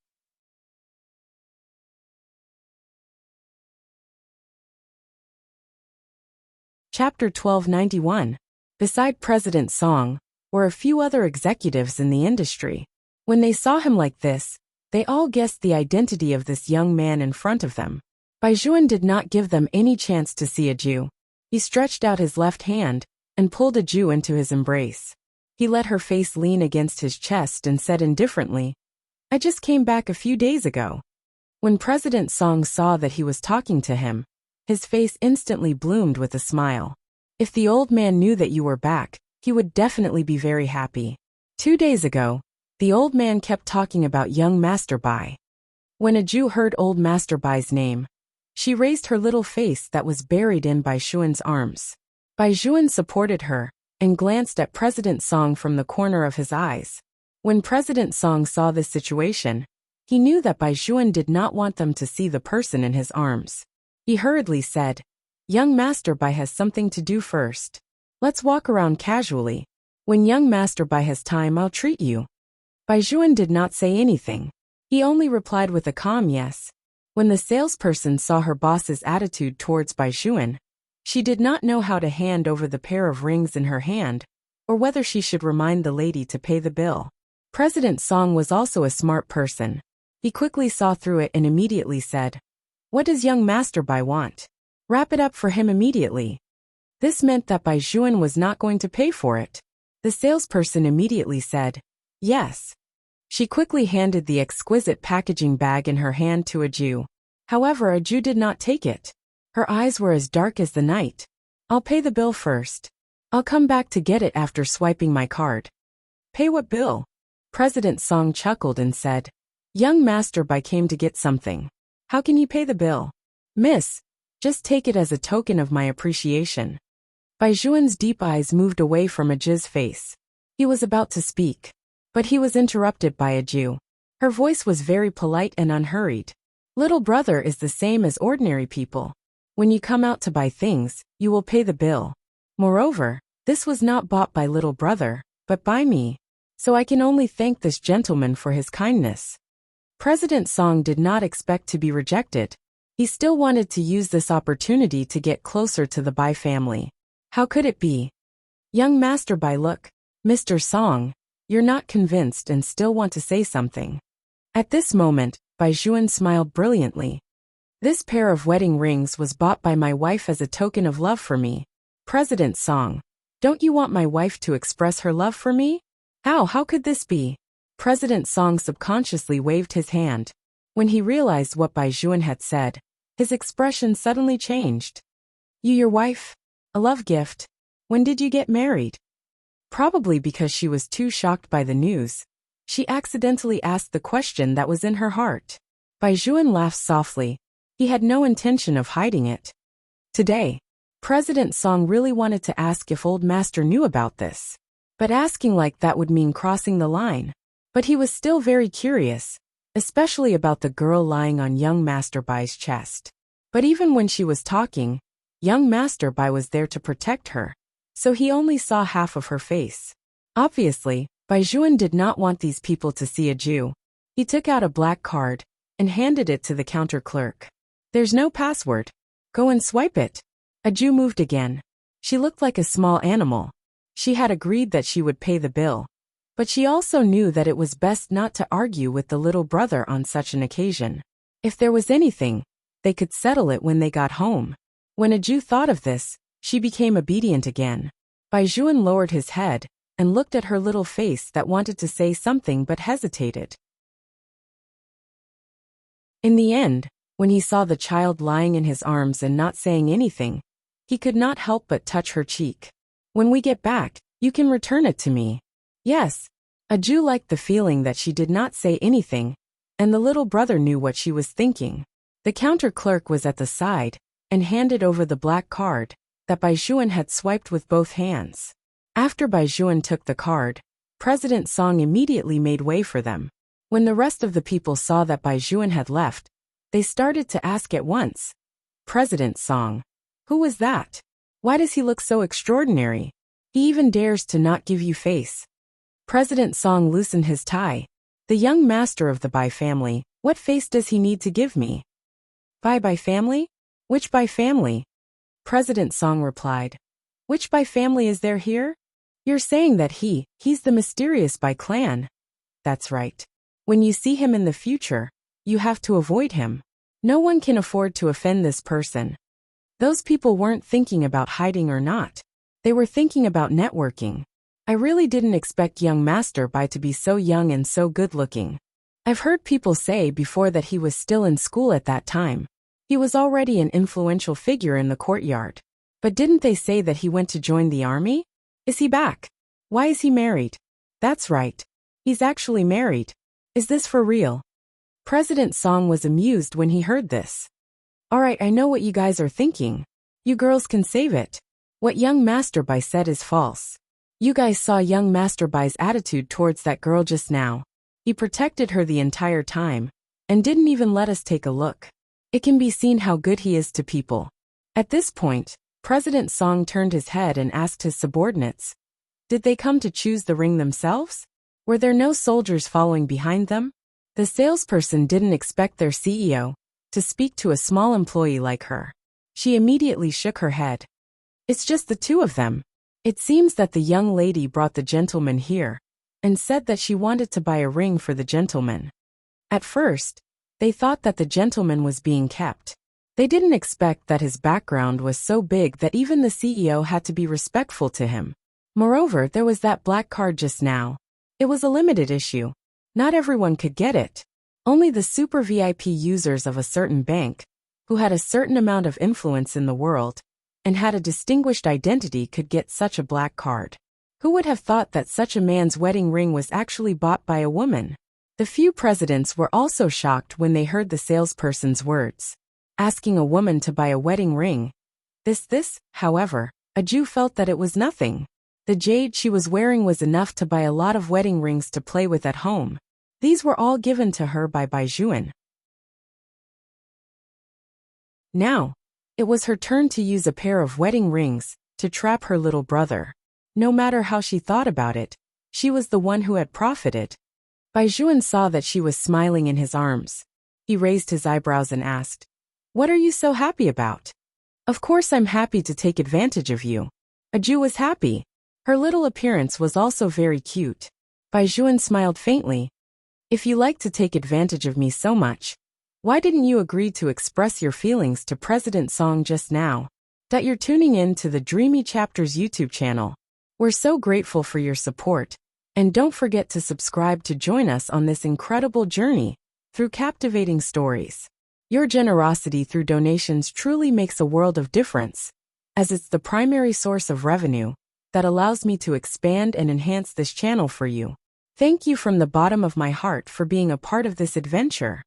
Chapter 1291. Beside President Song were a few other executives in the industry. When they saw him like this, they all guessed the identity of this young man in front of them. Baizhuan did not give them any chance to see Aju. He stretched out his left hand and pulled Aju into his embrace. He let her face lean against his chest and said indifferently, I just came back a few days ago. When President Song saw that he was talking to him, his face instantly bloomed with a smile. If the old man knew that you were back, he would definitely be very happy. 2 days ago, the old man kept talking about young Master Bai. When Aju heard old Master Bai's name, she raised her little face that was buried in Baizhuan's arms. Baizhuan supported her and glanced at President Song from the corner of his eyes. When President Song saw this situation, he knew that Baizhuan did not want them to see the person in his arms. He hurriedly said, Young Master Bai has something to do first. Let's walk around casually. When young Master Bai has time, I'll treat you. Baizhuan did not say anything. He only replied with a calm yes. When the salesperson saw her boss's attitude towards Baizhuan, she did not know how to hand over the pair of rings in her hand, or whether she should remind the lady to pay the bill. President Song was also a smart person. He quickly saw through it and immediately said, What does young Master Bai want? Wrap it up for him immediately. This meant that Baizhuan was not going to pay for it. The salesperson immediately said, Yes. She quickly handed the exquisite packaging bag in her hand to Aju. However, Aju did not take it. Her eyes were as dark as the night. I'll pay the bill first. I'll come back to get it after swiping my card. Pay what bill? President Song chuckled and said, Young Master Bai came to get something. How can you pay the bill? Miss, just take it as a token of my appreciation. Baizhuan's deep eyes moved away from Ajiz's face. He was about to speak, but he was interrupted by Aju. Her voice was very polite and unhurried. Little brother is the same as ordinary people. When you come out to buy things, you will pay the bill. Moreover, this was not bought by little brother, but by me. So I can only thank this gentleman for his kindness. President Song did not expect to be rejected. He still wanted to use this opportunity to get closer to the Bai family. How could it be? Young Master Bai, look, Mr. Song, you're not convinced and still want to say something. At this moment, Baizhuan smiled brilliantly. This pair of wedding rings was bought by my wife as a token of love for me. President Song, don't you want my wife to express her love for me? How could this be? President Song subconsciously waved his hand. When he realized what Baizhuan had said, his expression suddenly changed. You your wife? A love gift? When did you get married? Probably because she was too shocked by the news, she accidentally asked the question that was in her heart. Baizhuan laughed softly. He had no intention of hiding it. Today, President Song really wanted to ask if old master knew about this. But asking like that would mean crossing the line. But he was still very curious, especially about the girl lying on young Master Bai's chest. But even when she was talking, young Master Bai was there to protect her, so he only saw half of her face. Obviously, Baizhuan did not want these people to see Aju. He took out a black card and handed it to the counter clerk. There's no password. Go and swipe it. Aju moved again. She looked like a small animal. She had agreed that she would pay the bill. But she also knew that it was best not to argue with the little brother on such an occasion. If there was anything, they could settle it when they got home. When Aju thought of this, she became obedient again. Baizhuan lowered his head and looked at her little face that wanted to say something but hesitated. In the end, when he saw the child lying in his arms and not saying anything, he could not help but touch her cheek. When we get back, you can return it to me. Yes. Aju liked the feeling that she did not say anything, and the little brother knew what she was thinking. The counter clerk was at the side and handed over the black card. that Bai Juan had swiped with both hands. After Bai Juan took the card, President Song immediately made way for them. When the rest of the people saw that Bai Juan had left, they started to ask at once, "President Song, who was that? Why does he look so extraordinary? He even dares to not give you face." President Song loosened his tie. "The young master of the Bai family, what face does he need to give me?" Bai family? Which Bai family?" President Song replied. "Which Bai family is there here? You're saying that he's the mysterious Bai clan." "That's right. When you see him in the future, you have to avoid him. No one can afford to offend this person." Those people weren't thinking about hiding or not. They were thinking about networking. I really didn't expect young Master Bai to be so young and so good-looking. I've heard people say before that he was still in school at that time. He was already an influential figure in the courtyard. But didn't they say that he went to join the army? Is he back? Why is he married? That's right. He's actually married. Is this for real? President Song was amused when he heard this. "Alright, I know what you guys are thinking. You girls can save it. What young Master Bai said is false. You guys saw young Master Bai's attitude towards that girl just now. He protected her the entire time, and didn't even let us take a look. It can be seen how good he is to people." At this point, President Song turned his head and asked his subordinates, "Did they come to choose the ring themselves? Were there no soldiers following behind them?" The salesperson didn't expect their CEO to speak to a small employee like her. She immediately shook her head. "It's just the two of them. It seems that the young lady brought the gentleman here and said that she wanted to buy a ring for the gentleman." At first, they thought that the gentleman was being kept. They didn't expect that his background was so big that even the CEO had to be respectful to him. Moreover, there was that black card just now. It was a limited issue. Not everyone could get it. Only the super VIP users of a certain bank, who had a certain amount of influence in the world, and had a distinguished identity could get such a black card. Who would have thought that such a man's wedding ring was actually bought by a woman? The few presidents were also shocked when they heard the salesperson's words. Asking a woman to buy a wedding ring. However, a Jew felt that it was nothing. The jade she was wearing was enough to buy a lot of wedding rings to play with at home. These were all given to her by Bai Juan. Now, it was her turn to use a pair of wedding rings to trap her little brother. No matter how she thought about it, she was the one who had profited. Bai Juan saw that she was smiling in his arms. He raised his eyebrows and asked, "What are you so happy about?" "Of course I'm happy to take advantage of you." A Jew was happy. Her little appearance was also very cute. Bai Juan smiled faintly. "If you like to take advantage of me so much, why didn't you agree to express your feelings to President Song just now?" That you're tuning in to the Dreamy Chapters YouTube channel. We're so grateful for your support, and don't forget to subscribe to join us on this incredible journey through captivating stories. Your generosity through donations truly makes a world of difference, as it's the primary source of revenue that allows me to expand and enhance this channel for you. Thank you from the bottom of my heart for being a part of this adventure.